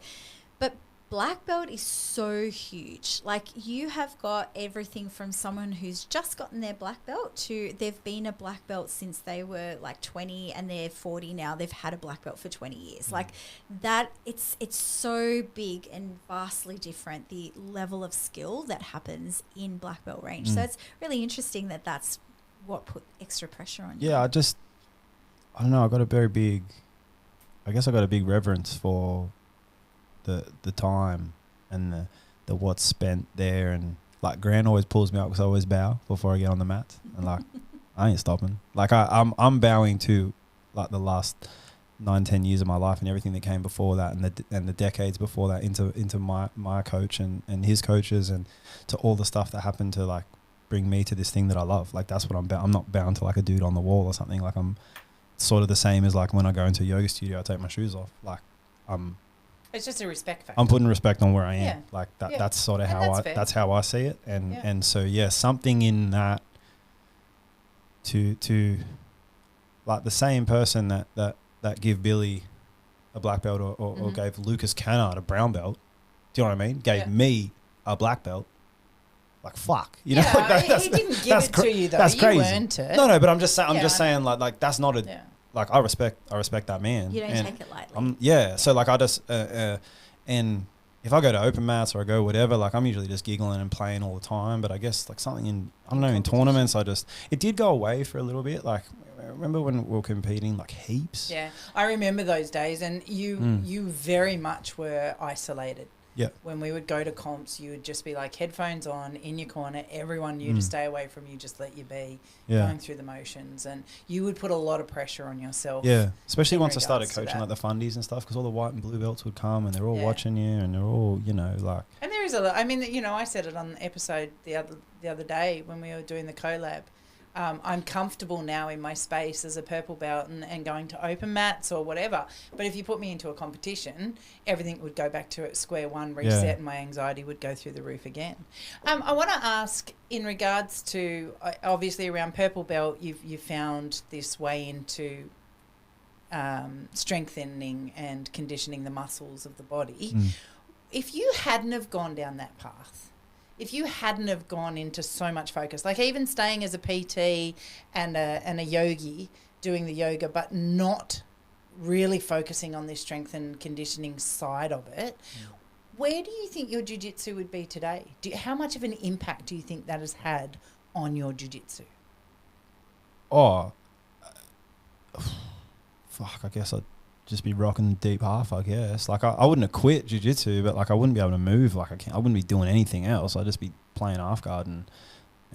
But black belt is so huge. Like, you have got everything from someone who's just gotten their black belt to they've been a black belt since they were like 20 and they're 40 now. They've had a black belt for 20 years. Like that, it's so big and vastly different, the level of skill that happens in black belt range. So it's really interesting that that's what put extra pressure on you. Yeah, I don't know. I got a big reverence for the time and the what's spent there, and like Grant always pulls me up because I always bow before I get on the mat, and like I ain't stopping. Like I'm bowing to like the last 9-10 years of my life and everything that came before that, and the decades before that into my coach and his coaches, and to all the stuff that happened to like bring me to this thing that I love. Like that's what I'm bound. I'm not bound to like a dude on the wall or something. Like I'm sort of the same as like when I go into a yoga studio, I take my shoes off. Like It's just a respect factor. I'm putting respect on where I am. Yeah. Like that. Yeah. That's sort of And how that's fair. that's how I see it. And Yeah. and so something in that to like the same person that give Billy a black belt or gave Lucas Cannard a brown belt. Do you know what I mean? Gave me a black belt. Like fuck, you know. Like he didn't give it to you though. That's You crazy. earned it. No, but I'm just saying. I'm Yeah, just I saying like that's not a Yeah. like I respect that man. You don't And take it lightly. so like I just and if I go to open mats or I go whatever, like I'm usually just giggling and playing all the time. But I guess like something in I don't know in tournaments, it did go away for a little bit. Like remember when we were competing like heaps? Yeah, I remember those days, and you very much were isolated. Yeah. When we would go to comps, you would just be like headphones on in your corner. Everyone knew to stay away from you, just let you be going through the motions, and you would put a lot of pressure on yourself. Yeah, especially in once I started regards to coaching that. like the fundies and stuff, because all the white and blue belts would come and they're all Yeah. watching you and they're all like And there is a lot. I mean, I said it on the episode the other day when we were doing the collab. I'm comfortable now in my space as a purple belt and going to open mats or whatever. But if you put me into a competition, everything would go back to square one, reset, and my anxiety would go through the roof again. I want to ask in regards to, obviously around purple belt, you've found this way into strengthening and conditioning the muscles of the body. If you hadn't have gone down that path, if you hadn't have gone into so much focus, like even staying as a PT and a yogi, doing the yoga, but not really focusing on this strength and conditioning side of it, where do you think your jiu-jitsu would be today? How much of an impact do you think that has had on your jiu-jitsu? fuck, I guess I'd just be rocking deep half, I guess. Like I wouldn't have quit jiu-jitsu, but like I wouldn't be able to move like I wouldn't be doing anything else. I'd just be playing half guard and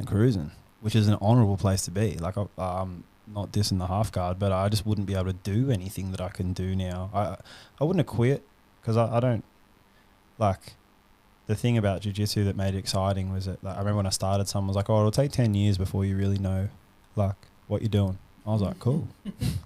cruising, which is an honourable place to be. Like I'm not dissing the half guard, but I just wouldn't be able to do anything that I can do now. I wouldn't have quit because I don't like the thing about jiu-jitsu that made it exciting was that like, I remember when I started, someone was like, oh, it'll take 10 years before you really know like what you're doing. I was like, cool.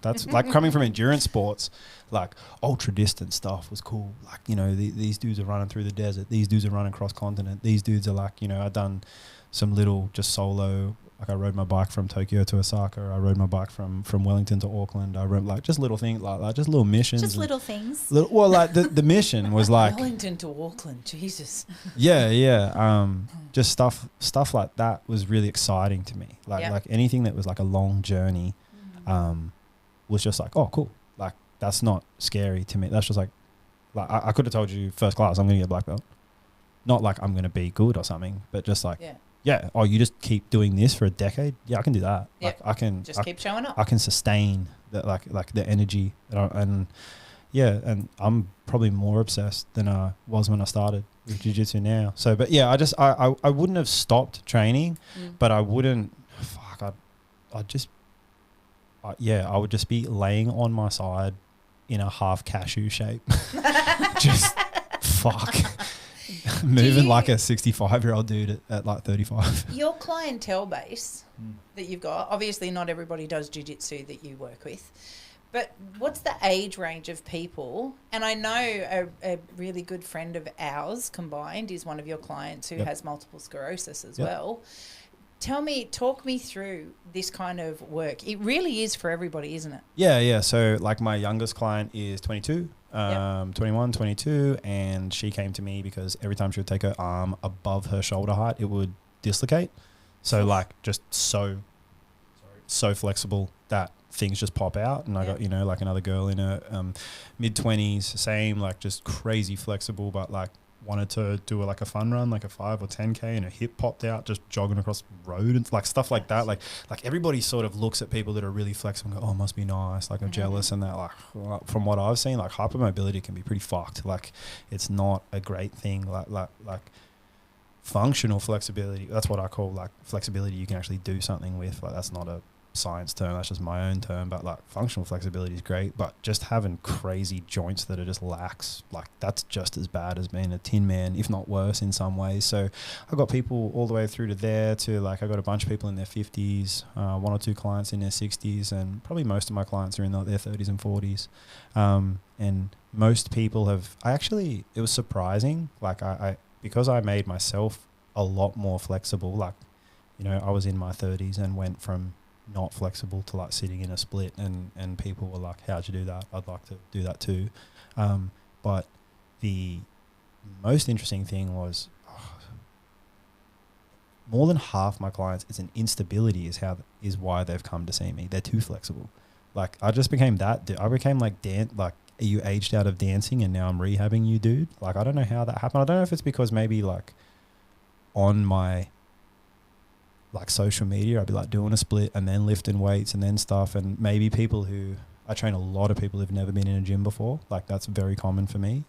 That's like coming from endurance sports, like ultra distance stuff was cool. Like, these dudes are running through the desert. These dudes are running cross continent. These dudes are like, I've done some little just solo. Like I rode my bike from Tokyo to Osaka. I rode my bike from Wellington to Auckland. I rode like just little things like just little missions. Just little things. Like the mission was like Wellington to Auckland, Jesus. Yeah. Just stuff like that was really exciting to me. Like anything that was like a long journey. Was just like, oh, cool. Like, that's not scary to me. That's just like I could have told you first class, I'm going to get a black belt. Not like I'm going to be good or something, but just like, oh, you just keep doing this for a decade? Yeah, I can do that. Yeah. Like, I can just keep showing up. I can sustain that, like the energy. And I'm probably more obsessed than I was when I started with jiu-jitsu now. So, but yeah, I wouldn't have stopped training, but I wouldn't, I would just be laying on my side in a half cashew shape. Just moving like a 65-year-old dude at like 35. Your clientele base that you've got, obviously not everybody does jiu-jitsu that you work with, but what's the age range of people? And I know a really good friend of ours combined is one of your clients who has multiple sclerosis as well. Talk me through this kind of work. It really is for everybody, isn't it? Yeah. So like my youngest client is 22, 21, 22, and she came to me because every time she would take her arm above her shoulder height, it would dislocate. So like just so flexible that things just pop out. And I got, like another girl in her mid-20s, same, like just crazy flexible, but like wanted to do like a fun run, like a 5 or 10K, and her hip popped out just jogging across the road and like stuff like that. Like everybody sort of looks at people that are really flexible and go, oh, must be nice. Like I'm jealous and that. Like from what I've seen, like hypermobility can be pretty fucked. Like it's not a great thing. Like functional flexibility, that's what I call like flexibility you can actually do something with. Like that's not a science term, that's just my own term, but like functional flexibility is great, but just having crazy joints that are just lax, like that's just as bad as being a tin man, if not worse in some ways. So I got people all the way through to there to like I got a bunch of people in their 50s, one or two clients in their 60s, and probably most of my clients are in their 30s and 40s, and most people have it was surprising, like I because I made myself a lot more flexible, like, you know, I was in my 30s and went from not flexible to like sitting in a split, and people were like, how'd you do that? I'd like to do that too. But the most interesting thing was more than half my clients, it's an instability is why they've come to see me. They're too flexible. Like I just became I became like you aged out of dancing and now I'm rehabbing you, dude. Like I don't know how that happened. I don't know if it's because maybe like on my like social media I'd be like doing a split and then lifting weights and then stuff, and maybe I train a lot of people who've never been in a gym before, like that's very common for me.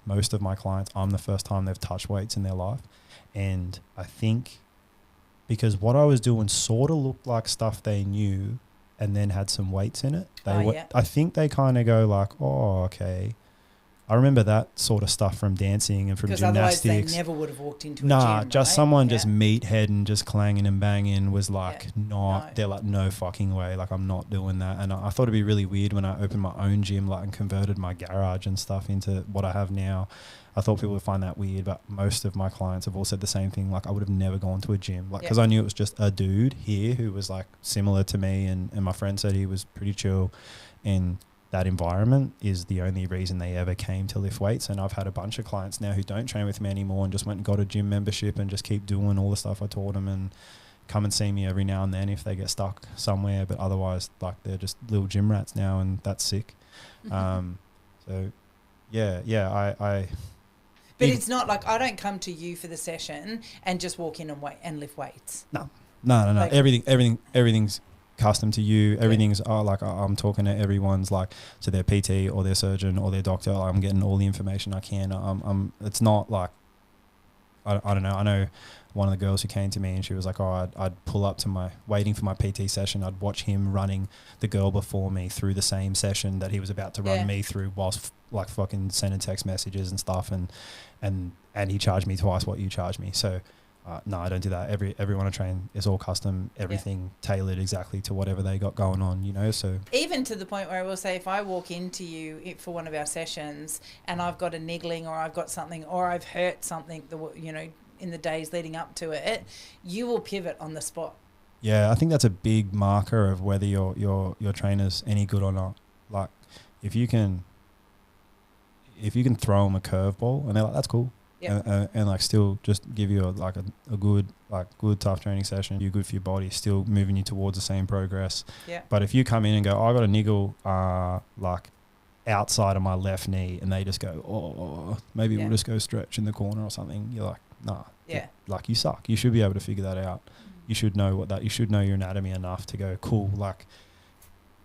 Most of my clients, I'm the first time they've touched weights in their life, and I think because what I was doing sort of looked like stuff they knew and then had some weights in it, I think they kind of go like, oh okay, I remember that sort of stuff from dancing and from gymnastics. Because otherwise they never would have walked into a gym, just right? someone just meathead and just clanging and banging was like they're like, no fucking way, like I'm not doing that. And I thought it'd be really weird when I opened my own gym, like, and converted my garage and stuff into what I have now. I thought people would find that weird, but most of my clients have all said the same thing. Like I would have never gone to a gym, like, because I knew it was just a dude here who was like similar to me, and my friend said he was pretty chill, and that environment is the only reason they ever came to lift weights. And I've had a bunch of clients now who don't train with me anymore and just went and got a gym membership and just keep doing all the stuff I taught them and come and see me every now and then if they get stuck somewhere. But otherwise, like, they're just little gym rats now, and that's sick. So I But it's not like I don't come to you for the session and just walk in and lift weights. No. Like, Everything's custom to you. Everything's I'm talking to everyone's, like, to their PT or their surgeon or their doctor. I'm getting all the information I can. It's not like I don't know. I know one of the girls who came to me and she was like, I'd pull up to waiting for my PT session. I'd watch him running the girl before me through the same session that he was about to run me through, whilst like fucking sending text messages and stuff. And he charged me twice what you charged me. So no, I don't do that. Everyone I train is all custom, everything tailored exactly to whatever they got going on, you know. So even to the point where I will say, if I walk into you for one of our sessions and I've got a niggling or I've got something or I've hurt something, in the days leading up to it, you will pivot on the spot. Yeah, I think that's a big marker of whether your trainer's any good or not. Like, if you can throw them a curveball and they're like, that's cool. And like still just give you a good tough training session, you're good for your body, still moving you towards the same progress. But if you come in and go, I got a niggle like outside of my left knee, and they just go, maybe we'll just go stretch in the corner or something, you're like, nah, like, you suck. You should be able to figure that out. You should know you should know your anatomy enough to go, cool, like,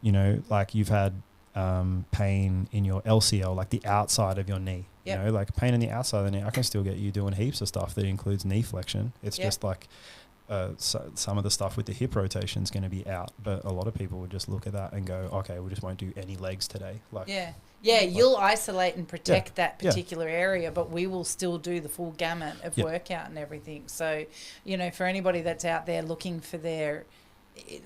you know, like you've had pain in your LCL, like the outside of your knee. You know, like pain in the outside of the knee, I can still get you doing heaps of stuff that includes knee flexion. It's just like some of the stuff with the hip rotation is going to be out, but a lot of people would just look at that and go, okay, we just won't do any legs today. Like, you'll isolate and protect that particular area, but we will still do the full gamut of workout and everything. So, you know, for anybody that's out there looking for their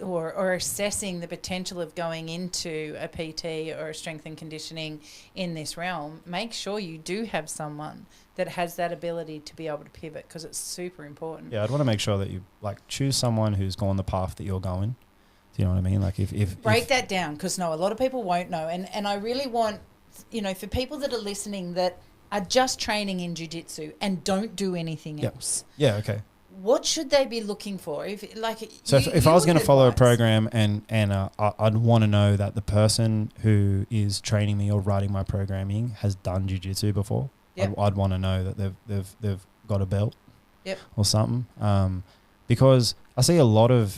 or assessing the potential of going into a PT or a strength and conditioning in this realm, make sure you do have someone that has that ability to be able to pivot, because it's super important. Yeah, I'd want to make sure that you like choose someone who's gone the path that you're going. Do you know what I mean? Like if break that down, because a lot of people won't know, and I really want, you know, for people that are listening that are just training in jiu-jitsu and don't do anything else. Yeah, okay. What should they be looking for? If I was going to follow a program and I'd want to know that the person who is training me or writing my programming has done jiu-jitsu before. I'd want to know that they've got a belt or something. Because I see a lot of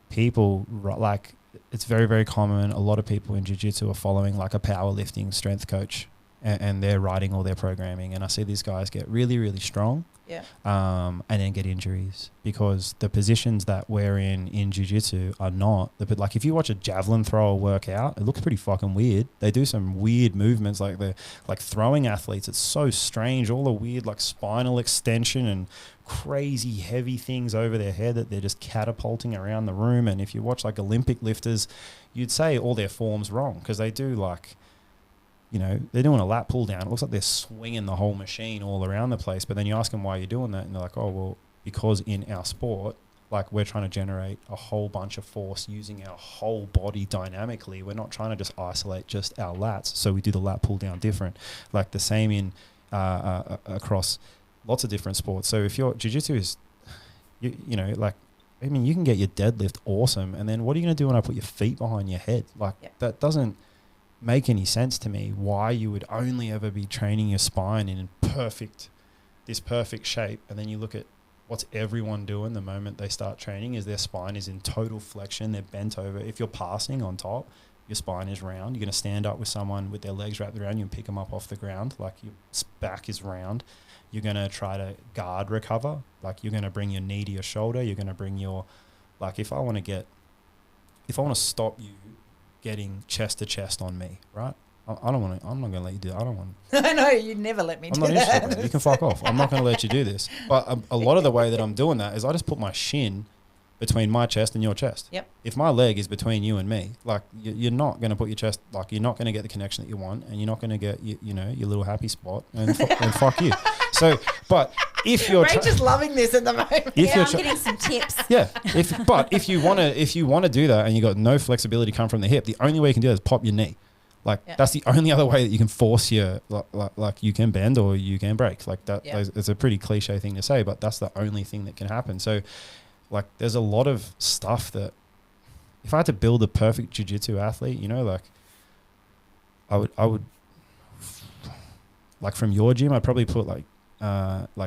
people, like, it's very, very common. A lot of people in jiu-jitsu are following like a powerlifting strength coach and they're writing all their programming, and I see these guys get really, really strong. Yeah. And then get injuries because the positions that we're in jiu-jitsu are not like if you watch a javelin thrower work out, it looks pretty fucking weird. They do some weird movements like throwing athletes. It's so strange, all the weird like spinal extension and crazy heavy things over their head that they're just catapulting around the room. And if you watch like Olympic lifters, you'd say all their form's wrong because they do like, you know, they're doing a lat pull down. It looks like they're swinging the whole machine all around the place. But then you ask them why you're doing that, and they're like, oh, well, because in our sport, like we're trying to generate a whole bunch of force using our whole body dynamically. We're not trying to just isolate just our lats. So we do the lat pull down different. Like the same in across lots of different sports. So if your jiu-jitsu is, you know, like, I mean, you can get your deadlift awesome. And then what are you going to do when I put your feet behind your head? Like that doesn't make any sense to me why you would only ever be training your spine in this perfect shape, and then you look at what's everyone doing the moment they start training is their spine is in total flexion, they're bent over. If you're passing on top, your spine is round. You're going to stand up with someone with their legs wrapped around you and pick them up off the ground, like your back is round. You're going to try to guard recover, like you're going to bring your knee to your shoulder. You're going to bring your, like if I want to stop you getting chest to chest on me, right? I don't want to. I'm not going to let you do it. I don't want. I know you never let me I'm do not that. interested. You can fuck off. I'm not going to let you do this. But a lot of the way that I'm doing that is I just put my shin between my chest and your chest. Yep. If my leg is between you and me, like you're not going to put your chest, like you're not going to get the connection that you want, and you're not going to get you know your little happy spot, and fuck you. So, but if you're Rach is loving this at the moment. Yeah, I'm getting some tips. Yeah, if you want to do that and you got no flexibility come from the hip, the only way you can do that is pop your knee. Like that's the only other way that you can force your like you can bend or you can break. Like that, it's a pretty cliche thing to say, but that's the only thing that can happen. So, like, there's a lot of stuff that if I had to build a perfect jiu-jitsu athlete, you know, like I would like from your gym, I'd probably put like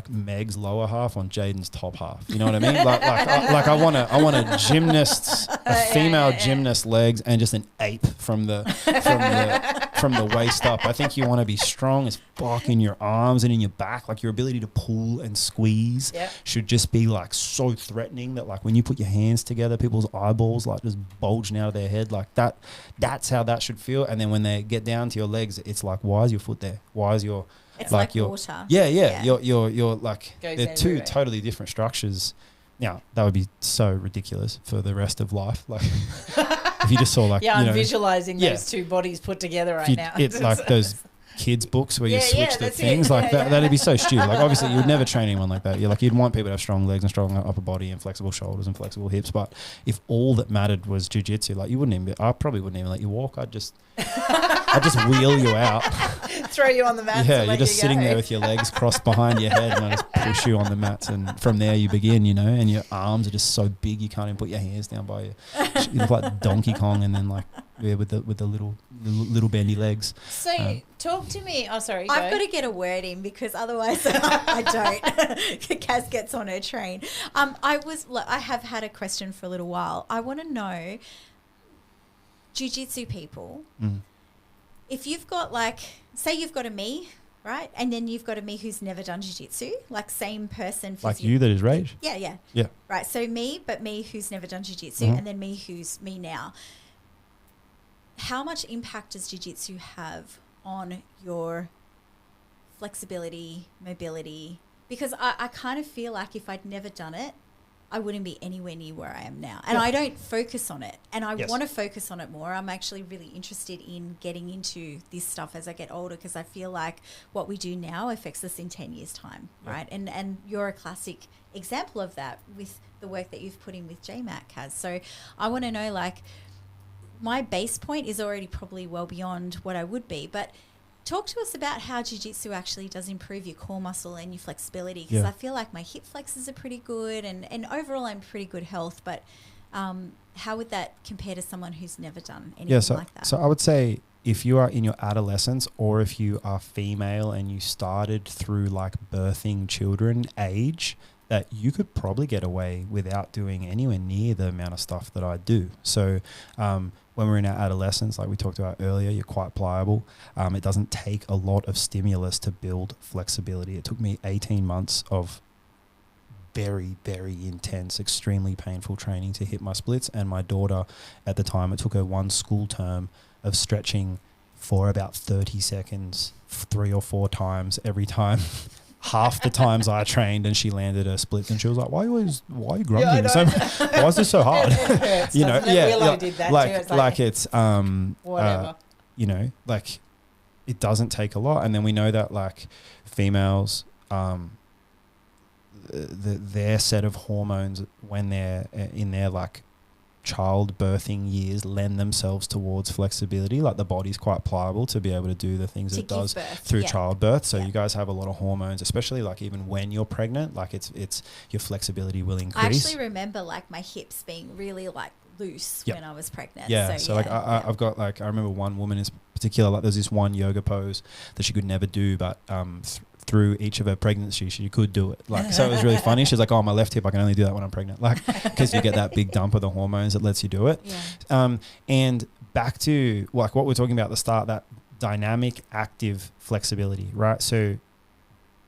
Meg's lower half on Jaden's top half. You know what I mean? I want a gymnast's, a female gymnast legs and just an ape from the waist up. I think you want to be strong as fuck in your arms and in your back. Like your ability to pull and squeeze should just be like so threatening that like when you put your hands together, people's eyeballs like just bulging out of their head like that. That's how that should feel. And then when they get down to your legs, it's like, why is your foot there? Why is your It's like water. Yeah. You're like Goes they're two everywhere. totally different structures. Now that would be so ridiculous for the rest of life. Like if you just saw like I'm you know, visualizing those two bodies put together right now. It's like those kids books where you switch the that's things it. like that. That'd be so stupid. Like obviously you would never train anyone like that. You'd want people to have strong legs and strong upper body and flexible shoulders and flexible hips. But if all that mattered was jiu-jitsu, like you wouldn't even. I probably wouldn't even let you walk. I'd just wheel you out. Throw you on the mat. Yeah, you're just sitting there with your legs crossed behind your head, and I just push you on the mats, and from there you begin, you know. And your arms are just so big you can't even put your hands down by you. You look like Donkey Kong, and then like with the little bendy legs. So talk to me. Oh, sorry. I've got to get a word in because otherwise I don't. Kaz gets on her train. I have had a question for a little while. I want to know, jiu-jitsu people, if you've got like, say you've got a me, right? And then you've got a me who's never done jiu-jitsu, like same person. Like you that is Rach? Yeah. Right, so me who's never done jiu-jitsu and then me who's me now. How much impact does jiu-jitsu have on your flexibility, mobility? Because I kind of feel like if I'd never done it, I wouldn't be anywhere near where I am now. And I don't focus on it. And I want to focus on it more. I'm actually really interested in getting into this stuff as I get older because I feel like what we do now affects us in 10 years' time, right? And you're a classic example of that with the work that you've put in with JMAC, Kaz. So I want to know, like, my base point is already probably well beyond what I would be, but talk to us about how jiu-jitsu actually does improve your core muscle and your flexibility, because I feel like my hip flexors are pretty good and overall I'm pretty good health, but how would that compare to someone who's never done anything like that? So I would say if you are in your adolescence or if you are female and you started through like birthing children age, that you could probably get away without doing anywhere near the amount of stuff that I do. So when we're in our adolescence, like we talked about earlier, you're quite pliable. It doesn't take a lot of stimulus to build flexibility. It took me 18 months of very, very intense, extremely painful training to hit my splits. And my daughter at the time, it took her one school term of stretching for about 30 seconds, 3 or 4 times every time. Half the times I trained and she landed her splits and she was like, why are you grumbling? Why is this so hard? You know, whatever. You know, like it doesn't take a lot. And then we know that like females, their set of hormones when they're in their like childbirthing years lend themselves towards flexibility. Like the body's quite pliable to be able to do the things it does through childbirth. So you guys have a lot of hormones, especially like even when you're pregnant, like it's your flexibility will increase. I actually remember like my hips being really like loose when I was pregnant. Yeah. So like I've got like, I remember one woman in particular, like there's this one yoga pose that she could never do, but through each of her pregnancies she could do it. Like, so it was really funny. She's like, oh, my left hip, I can only do that when I'm pregnant. Like, because you get that big dump of the hormones that lets you do it. Yeah. And back to like what we're talking about at the start, that dynamic, active flexibility, right? So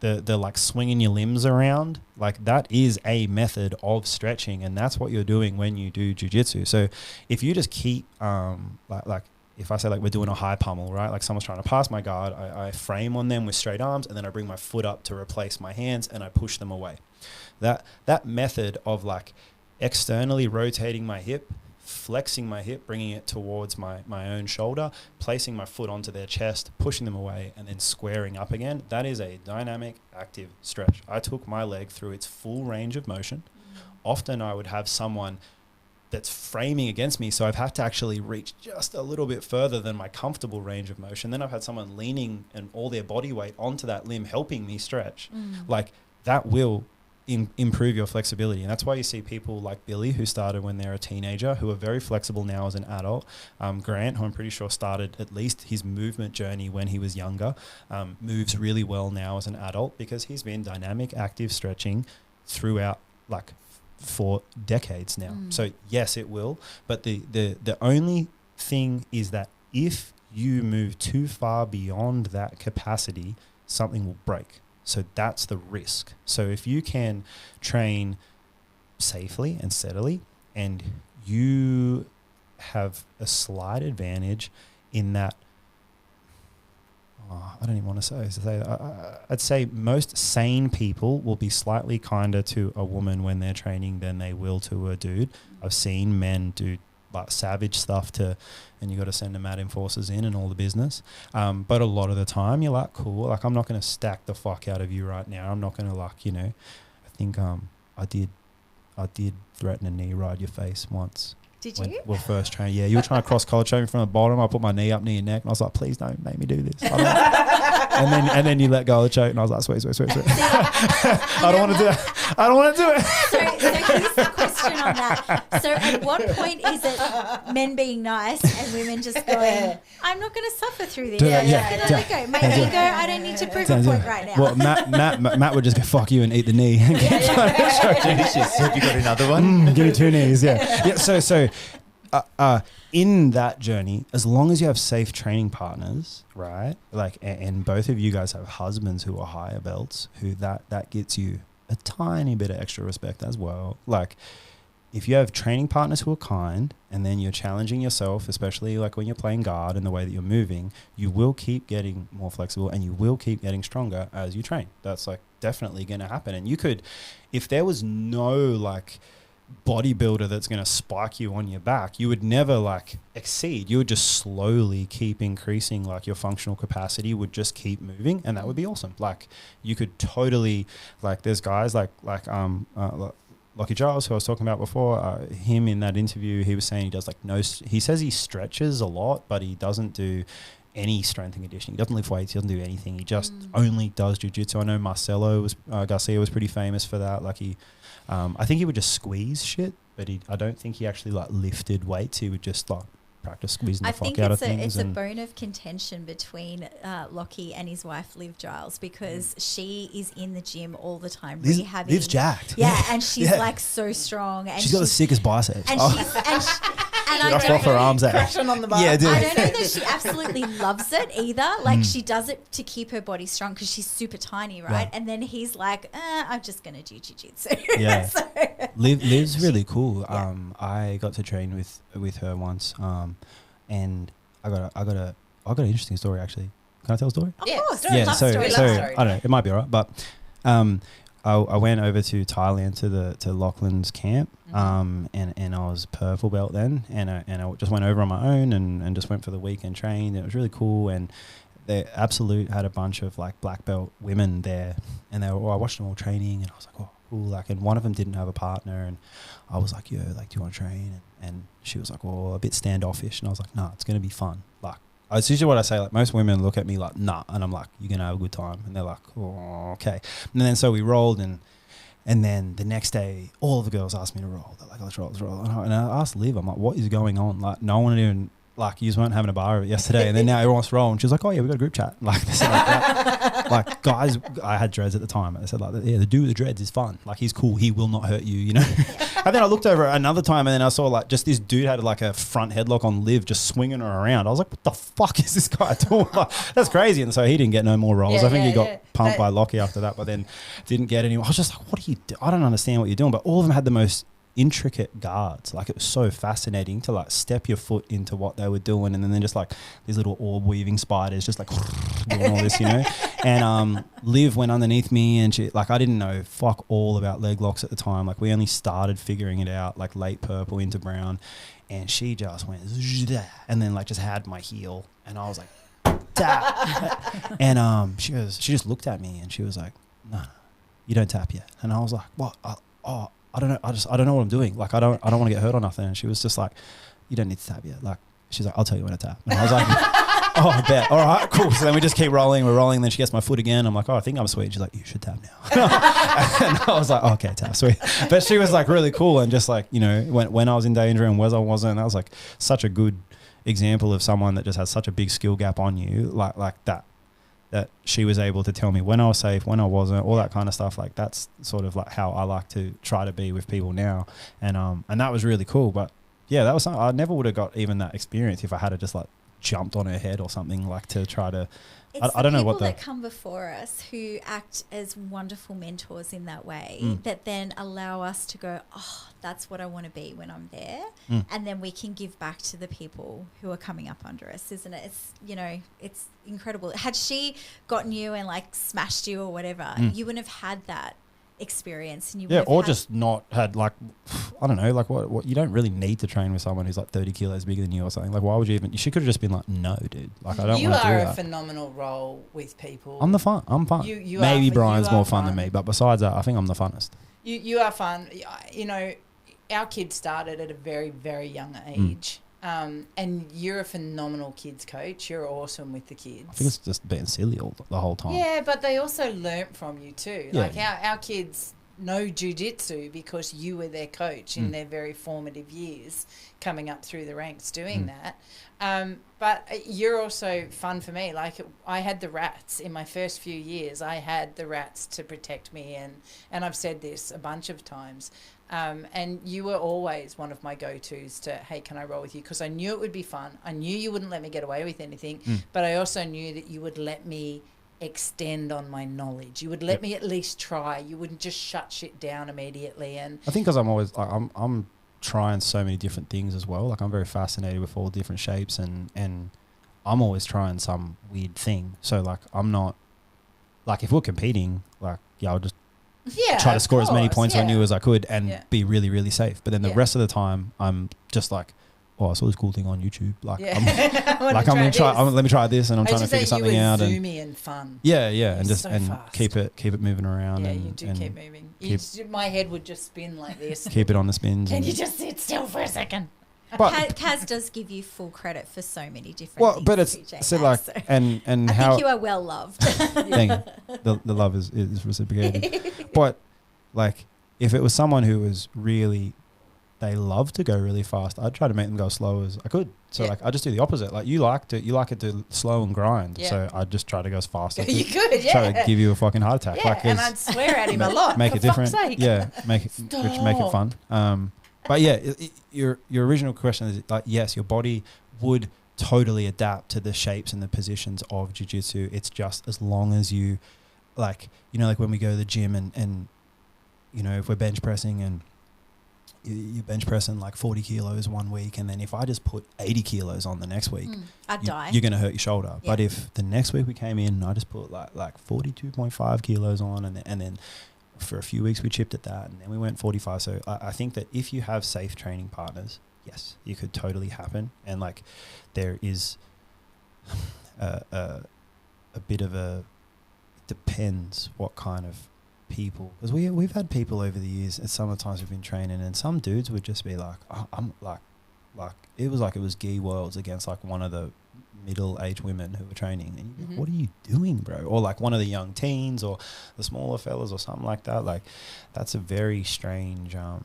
the like swinging your limbs around, like that is a method of stretching, and that's what you're doing when you do jiu-jitsu. So if you just keep like if I say like we're doing a high pummel, right? Like someone's trying to pass my guard, I frame on them with straight arms, and then I bring my foot up to replace my hands and I push them away. That method of like externally rotating my hip, flexing my hip, bringing it towards my own shoulder, placing my foot onto their chest, pushing them away, and then squaring up again. That is a dynamic, active stretch. I took my leg through its full range of motion. Often I would have someone that's framing against me, so I've had to actually reach just a little bit further than my comfortable range of motion. Then I've had someone leaning and all their body weight onto that limb helping me stretch. Like that will improve your flexibility. And that's why you see people like Billy, who started when they're a teenager, who are very flexible now as an adult. Grant, who I'm pretty sure started at least his movement journey when he was younger, moves really well now as an adult because he's been dynamic, active stretching throughout like for decades now. So yes, it will. But the only thing is that if you move too far beyond that capacity, something will break. So that's the risk. So if you can train safely and steadily, and you have a slight advantage in that, I don't even want to say. I'd say most sane people will be slightly kinder to a woman when they're training than they will to a dude. I've seen men do like savage stuff and you got to send the Mad Enforcers in and all the business. But a lot of the time you're like, cool, like I'm not going to stack the fuck out of you right now. I'm not going to like, you know, I think I did threaten a knee ride your face once. Did when you? we first trained. Yeah, you were trying to cross collar choke me from the bottom. I put my knee up near your neck, and I was like, "Please don't make me do this." and then you let go of the choke, and I was like, "Sweet." I don't want to do it. I don't want to do it. So here's the question on that. So at what point is it men being nice and women just going, "I'm not going to suffer through this. I'm just going to let go. My ego, I don't need to prove a point right now." Well, Matt would just go, "Fuck you," and eat the knee. Have you got another one? Give me 2 knees. Yeah. So. In that journey, as long as you have safe training partners, right? Like, and both of you guys have husbands who are higher belts, who that gets you a tiny bit of extra respect as well. Like, if you have training partners who are kind, and then you're challenging yourself, especially like when you're playing guard and the way that you're moving, you will keep getting more flexible and you will keep getting stronger as you train. That's like definitely going to happen. And you could, if there was no like bodybuilder that's going to spike you on your back, you would never like exceed. You would just slowly keep increasing, like your functional capacity would just keep moving, and that would be awesome. Like you could totally, like there's guys like Lockie Giles, who I was talking about before, him in that interview, he was saying he does like he says he stretches a lot, but he doesn't do any strength and conditioning. He doesn't lift weights. He doesn't do anything. He just only does jiu-jitsu. I know Marcelo Garcia was pretty famous for that. Like I think he would just squeeze shit, but I don't think he actually like lifted weights. He would just like practice squeezing the I fuck think out of it's things. a And bone of contention between Lockie and his wife Liv Giles, because she is in the gym all the time rehabbing. Liv's jacked. Yeah, and she's Yeah. like so strong. And She's got the sickest biceps. And Oh. she's and Get I off don't her know. arms out. Crashing on the bar. Yeah, dude. I don't know that she absolutely loves it either. Like she does it to keep her body strong because she's super tiny, right? And then he's like, I'm just going to do jiu-jitsu. Yeah. So- Liv's really cool. Yeah. I got to train with her once, and I got an interesting story actually. Can I tell a story? Of Yeah, course. story. I Yeah, love so stories. love stories. I don't know. It might be alright, but I went over to Thailand to Lachlan's camp, and I was purple belt then, and I just went over on my own and just went for the weekend train. It was really cool, and they absolute had a bunch of like black belt women there, and they were. I watched them all training, and I was like, oh, cool. Like, and one of them didn't have a partner, and I was like, yo, like, do you want to train? And she was like, oh, a bit standoffish, and I was like, nah, it's gonna be fun. Like, it's usually what I say. Like, most women look at me like, nah, and I'm like, you're gonna have a good time, and they're like, oh, okay. And then so we rolled, and then the next day, all of the girls asked me to roll. They're like, let's roll. And I asked Liv, I'm like, what is going on? Like, no one even, like, you just weren't having a bar of it yesterday, and then now everyone wants to roll. And she was like, oh yeah, we got a group chat. Like, this and like that. Like, guys, I had dreads at the time. I said, like, yeah, the dude with the dreads is fun. Like, he's cool. He will not hurt you, you know? And then I looked over another time, and then I saw like just this dude had like a front headlock on Liv, just swinging her around. I was like, what the fuck is this guy doing? Like, that's crazy. And so he didn't get no more rolls. Yeah, I think he got yeah. pumped by Lockie after that, but then didn't get any. I was just like, what are you doing? I don't understand what you're doing. But all of them had the most intricate guards. Like, it was so fascinating to like step your foot into what they were doing, and then just like these little orb weaving spiders just like doing all this, you know. And Liv went underneath me, and she, like, I didn't know fuck all about leg locks at the time. Like, we only started figuring it out like late purple into brown, and she just went and then like just had my heel, and I was like tap. And she just looked at me, and she was like, no, you don't tap yet. And I was like, what? I don't know. I don't know what I'm doing. Like, I don't want to get hurt or nothing. And she was just like, you don't need to tap yet. Like, she's like, I'll tell you when to tap. And I was like, oh, I bet. All right, cool. So then we just keep rolling. We're rolling. Then she gets my foot again. I'm like, oh, I think I'm sweet. She's like, you should tap now. And I was like, okay, tap, sweet. But she was like really cool, and just like, you know, when I was in danger and when I wasn't, that was like such a good example of someone that just has such a big skill gap on you, like that she was able to tell me when I was safe, when I wasn't, all that kind of stuff. Like, that's sort of like how I like to try to be with people now. And that was really cool. But yeah, that was something I never would have got even that experience if I had just like jumped on her head or something, like to try to, I don't know what people that come before us who act as wonderful mentors in that way, that then allow us to go, oh, that's what I want to be when I'm there. And then we can give back to the people who are coming up under us, isn't it? It's, you know, it's incredible. Had she gotten you and like smashed you or whatever, you wouldn't have had that experience, and you would have or had, just not had like, I don't know, like what you don't really need to train with someone who's like 30 kilos bigger than you or something. Like, why would you even? She could have just been like, no, dude, like, I don't You want to do are a that. phenomenal role with people. I'm fun. You Maybe are- Brian's you are more fun than fun. me, but besides that, I think I'm the funnest. You are fun. You know, our kids started at a very, very young age. And you're a phenomenal kids coach. You're awesome with the kids. I think it's just being silly the whole time. Yeah, but they also learnt from you too. Yeah. Like our kids know jiu-jitsu because you were their coach in their very formative years, coming up through the ranks doing that. But you're also fun for me. Like, I had the rats in my first few years. I had the rats to protect me, and I've said this a bunch of times. And you were always one of my go-tos to, hey, can I roll with you? Because I knew it would be fun. I knew you wouldn't let me get away with anything, but I also knew that you would let me extend on my knowledge. You would let me at least try. You wouldn't just shut shit down immediately. And I think because I'm always like, I'm trying so many different things as well. Like, I'm very fascinated with all different shapes, and I'm always trying some weird thing. So like, I'm not like, if we're competing, like, yeah, I'll just try to score as many points on you as I could and be really, really safe. But then the rest of the time, I'm just like, oh, I saw this cool thing on YouTube. Like, I'm gonna try. Let me try this, and I'm trying to figure something out. And zoomy and fun. yeah, and just so and fast. keep it moving around. Yeah, and, you do and keep moving. My head would just spin like this. keep it on the spins. Can and you just sit still for a second? But Kaz does give you full credit for so many different well, things. but it's BJ so has, like so. and I how think you are well loved. thank you. The love is reciprocated. But like, if it was someone who was really they love to go really fast. I try to make them go as slow as I could. So Yeah. like I just do the opposite. Like you like it to slow and grind. Yeah. So I just try to go as fast as I You could. could, yeah. Try to give you a fucking heart attack. Yeah, like, and 'cause I'd swear at him a lot. make for it different. fuck's sake. Yeah, make it fun. But yeah, your original question is like, yes, your body would totally adapt to the shapes and the positions of jiu-jitsu. It's just as long as you, like, you know, like when we go to the gym and you know, if we're bench pressing and you bench pressing like 40 kilos one week, and then if I just put 80 kilos on the next week, I'd die. you're going to hurt your shoulder. Yeah. But if the next week we came in and I just put like 42.5 kilos on, and then for a few weeks we chipped at that, and then we went 45. So I think that if you have safe training partners, yes, it could totally happen. And like there is a bit of a, it depends what kind of people, because we've had people over the years at some of the times we've been training, and some dudes would just be like, I'm like it was gi worlds against like one of the middle-aged women who were training, and you'd be like, what are you doing, bro? Or like one of the young teens or the smaller fellas or something like that. Like that's a very strange I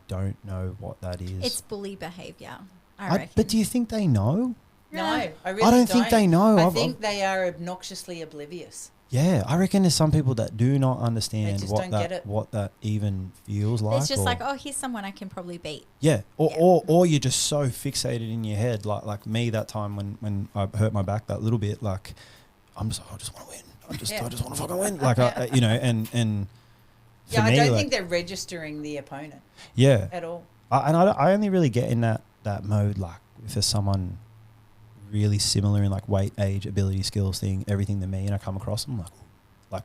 don't know what that is. It's bully behaviour, I reckon. But do you think they know? No, I really I don't think they know. I think they are obnoxiously oblivious. Yeah, I reckon there's some people that do not They understand just what don't get it. what that even feels like. It's just or- like, oh, here's someone I can probably beat. yeah, Yeah. or you're just so fixated in your head, like me that time when I hurt my back that little bit. Like I'm just, I just want to win. I just want to fucking win. Like you know, and for Yeah, I me, don't like, think they're registering the opponent yeah, at all. I only really get in that mode like if there's someone really similar in like weight, age, ability, skills, thing, everything to me, and I come across them like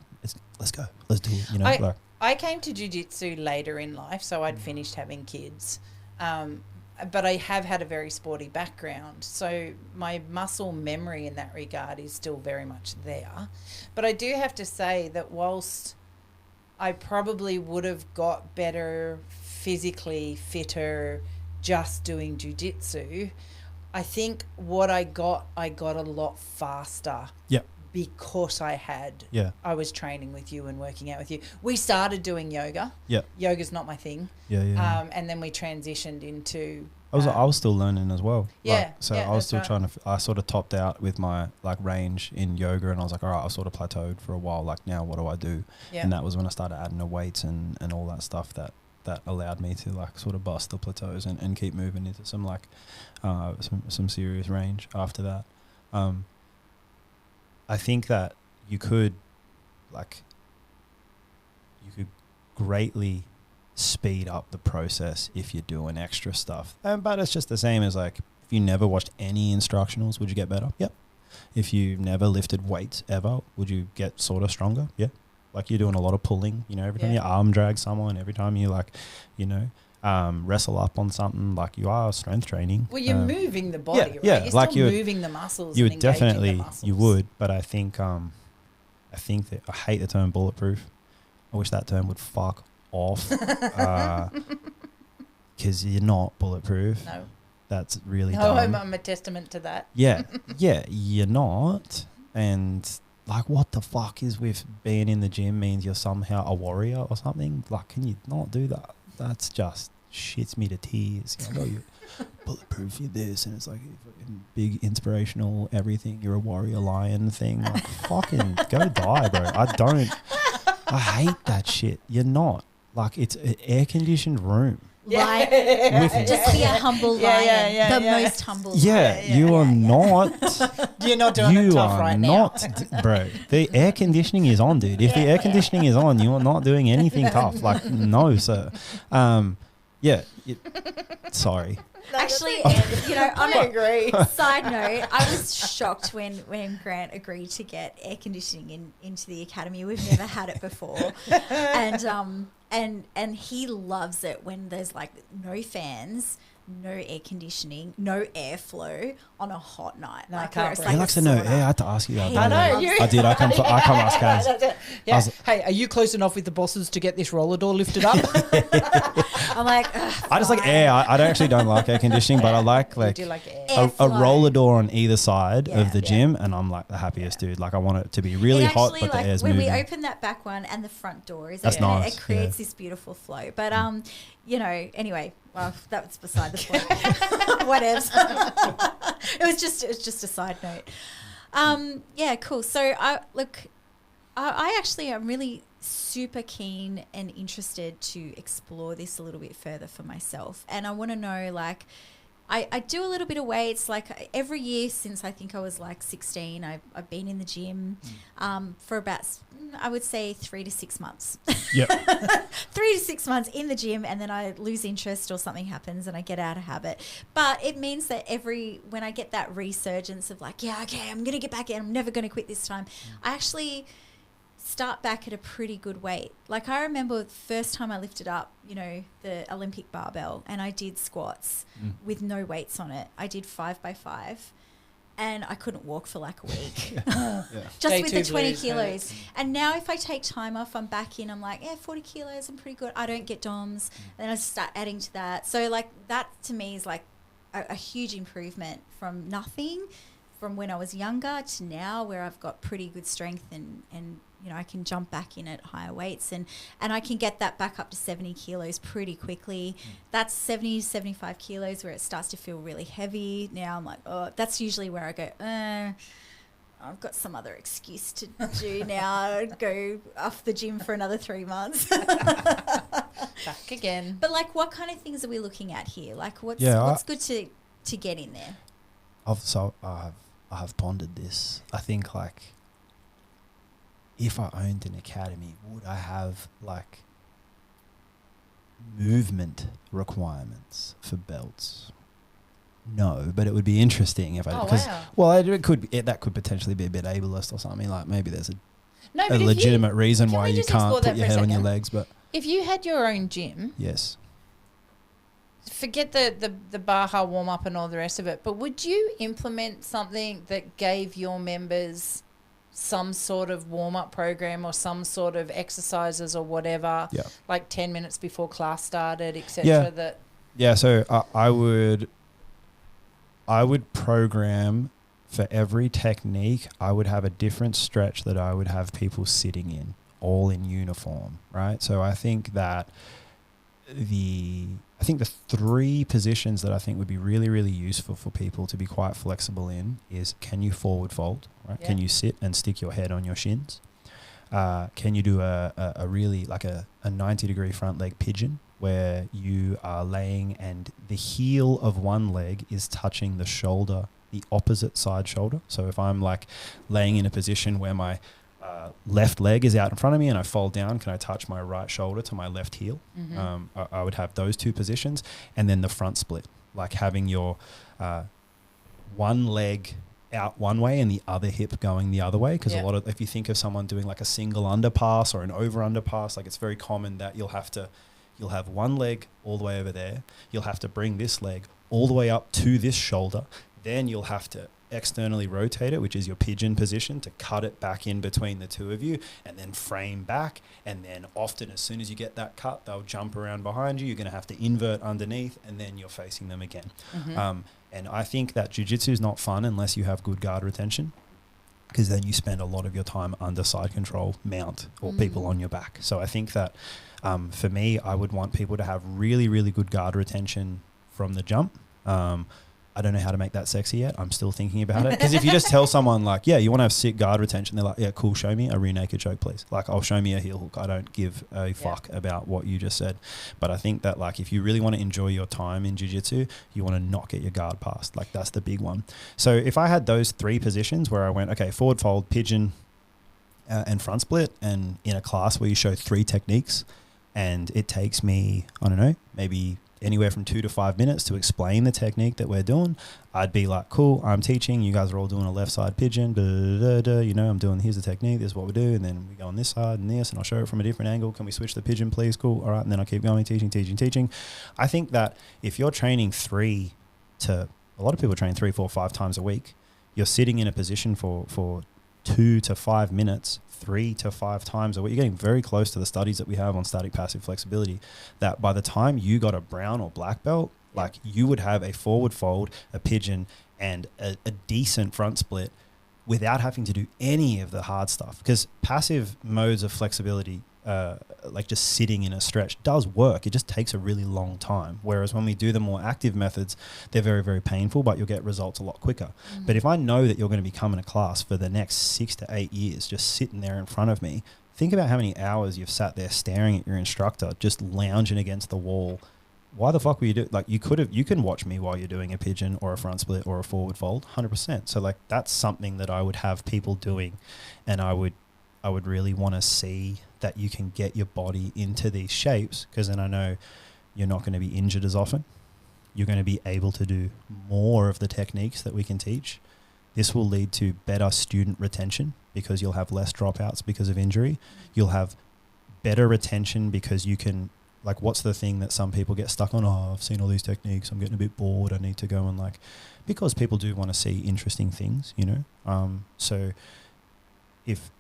let's go, let's do it. You know, I came to jiu-jitsu later in life, so I'd finished having kids. But I have had a very sporty background, so my muscle memory in that regard is still very much there. But I do have to say that whilst I probably would have got better physically, fitter, just doing jiu-jitsu, I think what I got a lot faster. Yep. Because I was training with you and working out with you. We started doing yoga. Yeah. Yoga's not my thing. Yeah. And then we transitioned into. I was still learning as well. Yeah. I was still trying to. I sort of topped out with my like range in yoga, and I was like, all right, I sort of plateaued for a while. Like now, what do I do? Yeah. And that was when I started adding the weights and all that stuff that allowed me to like sort of bust the plateaus and keep moving into some like some serious range after that. I think that you could greatly speed up the process if you're doing extra stuff. But it's just the same as like if you never watched any instructionals, would you get better? Yep. If you never lifted weights ever, would you get sort of stronger? Yeah. Like you're doing a lot of pulling, you know, every time you arm drag someone, every time you like, you know, wrestle up on something, like you are strength training. Well, you're moving the body, right? Yeah, You're like still moving the muscles. You and would engaging the definitely, muscles. you would, but I think that I hate the term bulletproof. I wish that term would fuck off, because you're not bulletproof. No. That's really No, dumb. I'm a testament to that. Yeah, you're not. And like, what the fuck is with being in the gym means you're somehow a warrior or something? Like, can you not do that? That's just shits me to tears. You know, you're bulletproof, you're this, and it's like big inspirational everything. You're a warrior lion thing. Like, fucking go die, bro. I hate that shit. You're not. Like, it's an air-conditioned room. Like, With just be a humble lion. The most humble lion. You are not. You're not doing it tough right now. Bro. The air conditioning is on, dude. If the air conditioning is on, you are not doing anything tough. Like, no, sir. Sorry. Actually, you know, on a side note, I was shocked when Grant agreed to get air conditioning into the academy. We've never had it before, and he loves it when there's like no fans, no air conditioning, no airflow on a hot night. No, I like can't where it's breathe. He like likes a to know. sauna. Yeah, I had to ask you. He I know, loves you- it. I did. I come ask Kaz. Yeah. was- Hey, are you close enough with the bosses to get this roller door lifted up? I'm like, I just like fine. air. I don't like air conditioning, but I like You do like air. a Airflow. roller door on either side Yeah. of the Yeah. gym, and I'm like the happiest dude. Like I want it to be really It hot, actually, but the like, air's when moving. we open that back one and the front door is That's open, nice, it creates yeah. this beautiful flow. But you know, anyway, well, that's beside the point. Whatevs. it was just a side note. Yeah, cool. So I actually am really super keen and interested to explore this a little bit further for myself, and I want to know, like, I do a little bit of weights, like every year since I think I was like 16, I've been in the gym for about, I would say 3 to 6 months. Yep. 3 to 6 months in the gym, and then I lose interest or something happens and I get out of habit. But it means that when I get that resurgence of like, yeah, okay, I'm going to get back in, I'm never going to quit this time, I actually start back at a pretty good weight. Like I remember the first time I lifted up, you know, the Olympic barbell, and I did squats with no weights on it. I did 5x5 and I couldn't walk for like a week. Just Day with two the 20 blues, kilos. And now if I take time off, I'm back in, I'm like, yeah, 40 kilos, I'm pretty good. I don't get DOMs. Then I start adding to that. So like that to me is like a huge improvement from nothing from when I was younger to now, where I've got pretty good strength and you know, I can jump back in at higher weights and I can get that back up to 70 kilos pretty quickly. That's 70 to 75 kilos where it starts to feel really heavy. Now I'm like, oh, that's usually where I go, I've got some other excuse to do now, go off the gym for another 3 months. Back again. But like, what kind of things are we looking at here? Like what's good to get in there? I have pondered this. I think like, if I owned an academy, would I have like movement requirements for belts? No, but it would be interesting if I. Oh, Because wow. well, that could potentially be a bit ableist or something. Like maybe there's No, a but if legitimate reason can why we you just explore can't that put your for a head on your second? legs. But if you had your own gym, yes, forget the Baja warm up and all the rest of it, but would you implement something that gave your members some sort of warm up program or some sort of exercises or whatever, yeah. like 10 minutes before class started, etc.? Yeah. That Yeah, so I would program for every technique. I would have a different stretch that I would have people sitting in, all in uniform, right? So I think that the 3 positions that I think would be really, really useful for people to be quite flexible in is, can you forward fold, right? Yeah. Can you sit and stick your head on your shins? Can you do a really like a 90-degree front leg pigeon, where you are laying and the heel of one leg is touching the shoulder, the opposite side shoulder. So if I'm like laying in a position where my left leg is out in front of me and I fold down, can I touch my right shoulder to my left heel? I would have those 2 positions, and then the front split, like having your one leg out one way and the other hip going the other way. Because Yeah. a lot of, if you think of someone doing like a single underpass or an over underpass, like it's very common that you'll have one leg all the way over there. You'll have to bring this leg all the way up to this shoulder. Then you'll have to externally rotate it, which is your pigeon position, to cut it back in between the 2 of you, and then frame back. And then often as soon as you get that cut, they'll jump around behind you. You're going to have to invert underneath, and then you're facing them again. And I think that jiu-jitsu is not fun unless you have good guard retention, because then you spend a lot of your time under side control, mount, or people on your back. So I think that for me, I would want people to have really, really good guard retention from the jump. I don't know how to make that sexy yet. I'm still thinking about it. Because if you just tell someone like, yeah, you want to have sick guard retention, they're like, yeah, cool, show me a rear naked choke, please. Like, I'll show me a heel hook. I don't give a fuck about what you just said. But I think that like, if you really want to enjoy your time in jiu-jitsu, you want to not get your guard passed. Like, that's the big one. So if I had those 3 positions where I went, okay, forward fold, pigeon, and front split, and in a class where you show 3 techniques, and it takes me, I don't know, maybe anywhere from 2 to 5 minutes to explain the technique that we're doing. I'd be like, cool, I'm teaching, you guys are all doing a left side pigeon, I'm doing, here's the technique, this is what we do, and then we go on this side and this, and I'll show it from a different angle. Can we switch the pigeon, please? Cool. All right. And then I'll keep going, teaching. I think that if you're training a lot of people train 3, 4, 5 times a week, you're sitting in a position for 2 to 5 minutes, 3 to 5 times a week. You're getting very close to the studies that we have on static passive flexibility, that by the time you got a brown or black belt, like you would have a forward fold, a pigeon, and a decent front split without having to do any of the hard stuff. Because passive modes of flexibility, like just sitting in a stretch, does work. It just takes a really long time. Whereas when we do the more active methods, they're very, very painful, but you'll get results a lot quicker. But if I know that you're going to be coming to class for the next 6 to 8 years, just sitting there in front of me, think about how many hours you've sat there staring at your instructor, just lounging against the wall. Why the fuck were you doing? Like you can watch me while you're doing a pigeon or a front split or a forward fold, 100%. So like that's something that I would have people doing, and I would really want to see that you can get your body into these shapes, because then I know you're not going to be injured as often. You're going to be able to do more of the techniques that we can teach. This will lead to better student retention because you'll have less dropouts because of injury. You'll have better retention because you can, like, what's the thing that some people get stuck on? Oh, I've seen all these techniques, I'm getting a bit bored, I need to go and like, because people do want to see interesting things, so if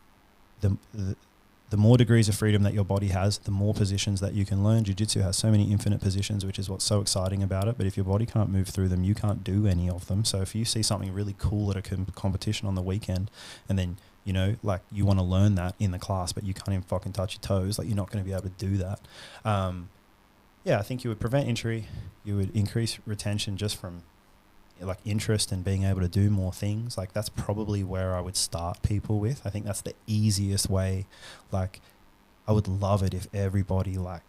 the more degrees of freedom that your body has, the more positions that you can learn. Jiu-Jitsu has so many infinite positions, which is what's so exciting about it. But if your body can't move through them, you can't do any of them. So if you see something really cool at a competition on the weekend, and then, like you want to learn that in the class, but you can't even fucking touch your toes, like you're not going to be able to do that. I think you would prevent injury. You would increase retention just from like interest and being able to do more things. Like that's probably where I would start people with. I think that's the easiest way. Like I would love it if everybody, like,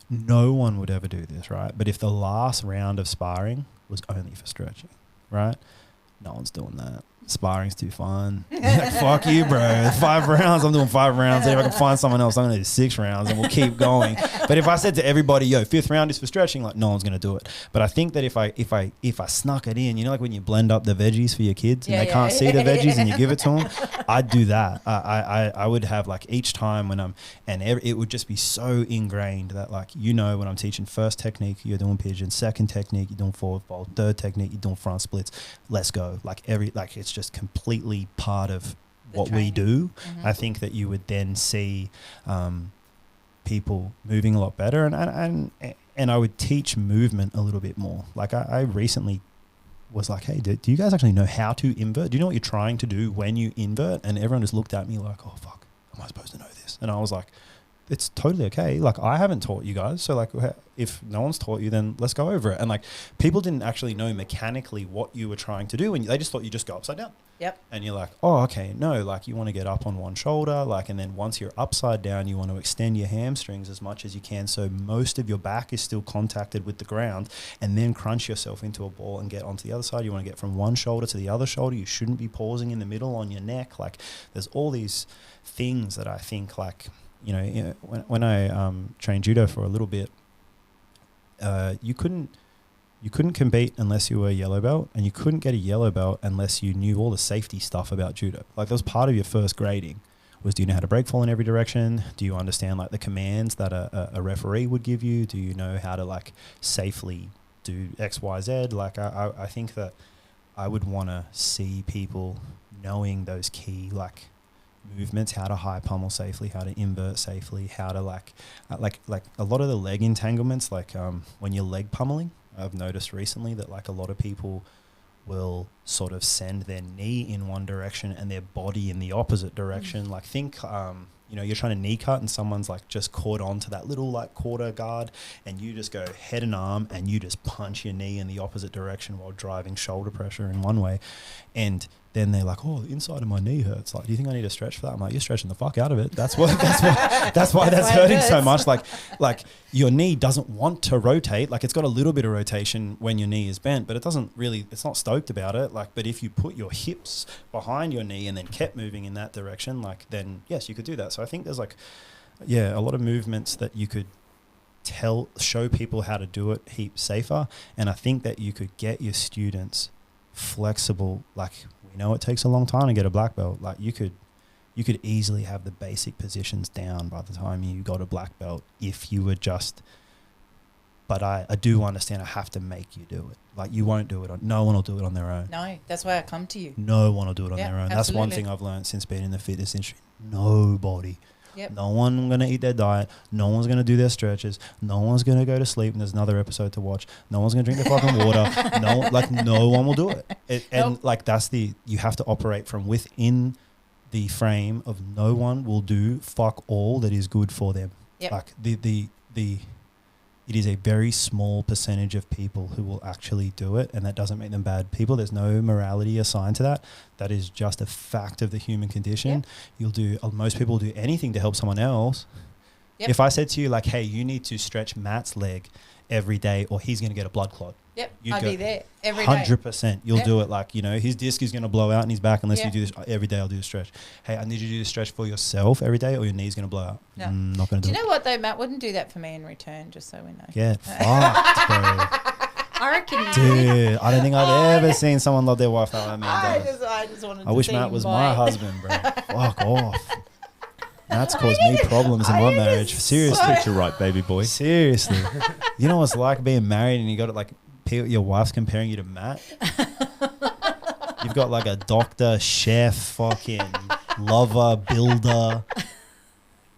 no one would ever do this, right? But if the last round of sparring was only for stretching, right? No one's doing that. Sparring's too fun. Like, fuck you, bro. 5 rounds, I'm doing 5 rounds. And if I can find someone else, I'm going to do 6 rounds and we'll keep going. But if I said to everybody, yo, 5th round is for stretching, like no one's going to do it. But I think that if I snuck it in, like when you blend up the veggies for your kids and they can't see the veggies and you give it to them, I'd do that. I would have like each time when it would just be so ingrained that like, when I'm teaching first technique, you're doing pigeon, second technique, you're doing forward fold, third technique, you're doing front splits. Let's go. Like it's just completely part of what we do. I think that you would then see people moving a lot better, and I would teach movement a little bit more. Like I recently was like, hey, do you guys actually know how to invert? Do you know what you're trying to do when you invert? And everyone just looked at me like, oh fuck, am I supposed to know this? And I was like, it's totally okay. Like I haven't taught you guys. So like if no one's taught you, then let's go over it. And like people didn't actually know mechanically what you were trying to do. And they just thought you just go upside down. Yep. And you're like, oh, okay. No, like you want to get up on one shoulder. Like, and then once you're upside down, you want to extend your hamstrings as much as you can. So most of your back is still contacted with the ground, and then crunch yourself into a ball and get onto the other side. You want to get from one shoulder to the other shoulder. You shouldn't be pausing in the middle on your neck. Like there's all these things that I think like, when I trained judo for a little bit, you couldn't compete unless you were a yellow belt, and you couldn't get a yellow belt unless you knew all the safety stuff about judo. Like that was part of your first grading. Was, do you know how to break fall in every direction? Do you understand like the commands that a referee would give you? Do you know how to like safely do X, Y, Z? Like I think that I would want to see people knowing those key like movements, how to high pummel safely, how to invert safely, how to like a lot of the leg entanglements, like when you're leg pummeling, I've noticed recently that like a lot of people will sort of send their knee in one direction and their body in the opposite direction. Like think you're trying to knee cut and someone's like just caught on to that little like quarter guard, and you just go head and arm and you just punch your knee in the opposite direction while driving shoulder pressure in one way. And then they're like, oh, the inside of my knee hurts. Like, do you think I need to stretch for that? I'm like, you're stretching the fuck out of it. That's why that's hurting so much. Like your knee doesn't want to rotate. Like it's got a little bit of rotation when your knee is bent, but it's not stoked about it. Like, but if you put your hips behind your knee and then kept moving in that direction, like then yes, you could do that. So I think there's like, a lot of movements that you could show people how to do it heap safer. And I think that you could get your students flexible. Like, we know it takes a long time to get a black belt. Like, you could easily have the basic positions down by the time you got a black belt if you were just. But I do understand I have to make you do it. Like, you won't do it. No one will do it on their own. No, that's why I come to you. No one will do it on Yeah, their own. That's one absolutely. thing I've learned since being in the fitness industry. Nobody. Yep. No one going to eat their diet. No one's going to do their stretches. No one's going to go to sleep. And there's another episode to watch. No one's going to drink their fucking water. No one will do it. And you have to operate from within the frame of no one will do fuck all that is good for them. Yep. Like it is a very small percentage of people who will actually do it, and that doesn't make them bad people. There's no morality assigned to that. That is just a fact of the human condition. Yep. Most people do anything to help someone else. Yep. If I said to you, like, hey, you need to stretch Matt's leg every day or he's going to get a blood clot. Yep, I'd be there every day. 100%. You'll do it. Like, his disc is going to blow out in his back unless you do this every day. I'll do the stretch. Hey, I need you to do the stretch for yourself every day or your knee's going to blow out. No. Not going to do it. Do you know what, though? Matt wouldn't do that for me in return, just so we know. Get fucked, bro. I reckon you Dude, I don't think I've ever seen someone love their wife like that man does. I just wanted to I wish see Matt him was bite. my husband, bro. Fuck off. Matt's caused me problems in my marriage. Seriously. Treat you right, baby boy. Seriously. You know what it's like being married and you got it like your wife's comparing you to Matt? You've got like a doctor, chef, fucking lover, builder.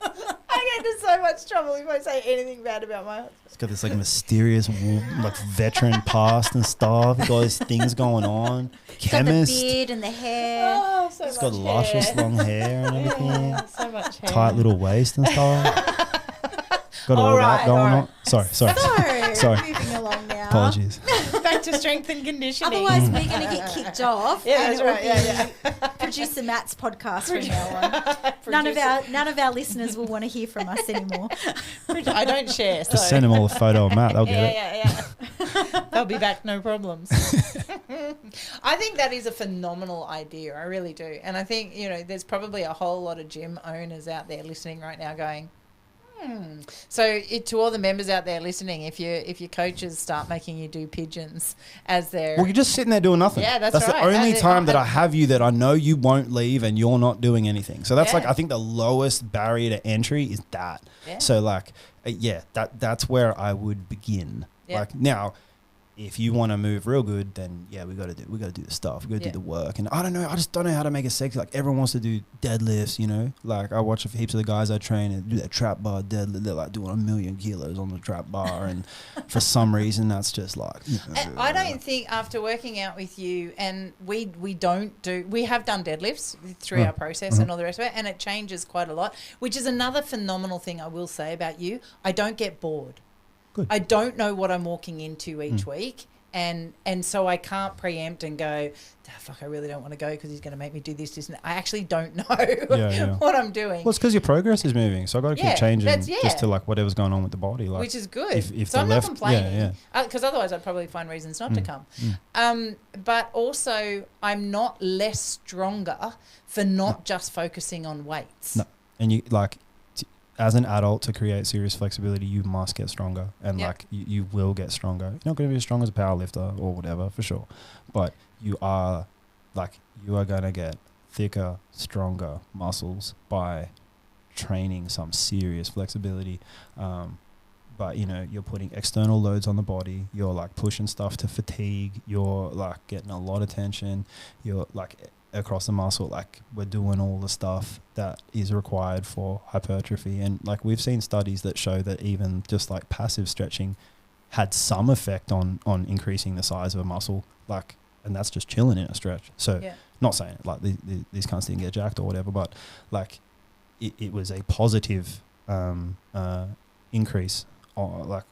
I get into so much trouble if I say anything bad about my husband. He's got this like mysterious like veteran past and stuff. He's got these things going on. He's got the Chemist. beard and the hair. Oh, so He's much got hair. luscious long hair and everything. Yeah, so much hair. Tight little waist and stuff. Got all that going on. Sorry. Sorry. Moving along now. Apologies. Back to strength and conditioning. Otherwise, we're going to get kicked off. Yeah, and that's it will right. be Producer Matt's podcast from now on. None of our listeners will want to hear from us anymore. I don't share. So. Just send him all a photo of Matt. They'll get it. Yeah. They'll be back, no problems. I think that is a phenomenal idea. I really do. And I think, there's probably a whole lot of gym owners out there listening right now going, So to all the members out there listening, if your coaches start making you do pigeons as their... Well, you're just sitting there doing nothing. Yeah, that's the right. only time that I have you that I know you won't leave and you're not doing anything. So that's I think the lowest barrier to entry is that. Yeah. So that's where I would begin. Yeah. Like now, if you want to move real good, then we got to do the stuff. We got to do the work. And I don't know. I just don't know how to make it sexy. Like everyone wants to do deadlifts, Like I watch heaps of the guys I train and do that trap bar deadlift. They're like doing 1 million kilos on the trap bar, and for some reason that's just like. I don't think after working out with you, and we have done deadlifts through our process and all the rest of it, and it changes quite a lot, which is another phenomenal thing I will say about you. I don't get bored. Good. I don't know what I'm walking into each week, and so I can't preempt and go, fuck, I really don't want to go because he's going to make me do this, and I actually don't know what I'm doing. Well, it's because your progress is moving, so I've got to keep changing just to like whatever's going on with the body, like, which is good. If so I'm not complaining, yeah. Because otherwise I'd probably find reasons not to come. But also I'm not less stronger for not just focusing on weights. No, and you like. As an adult, to create serious flexibility, you must get stronger, and like you will get stronger. You're not going to be as strong as a power lifter or whatever, for sure, but you are going to get thicker, stronger muscles by training some serious flexibility. But you're putting external loads on the body. You're like pushing stuff to fatigue. You're like getting a lot of tension. You're like across the muscle, like we're doing all the stuff that is required for hypertrophy, and like we've seen studies that show that even just like passive stretching had some effect on increasing the size of a muscle, like, and that's just chilling in a stretch. So not saying it like these cunts didn't get jacked or whatever, but like it was a positive increase like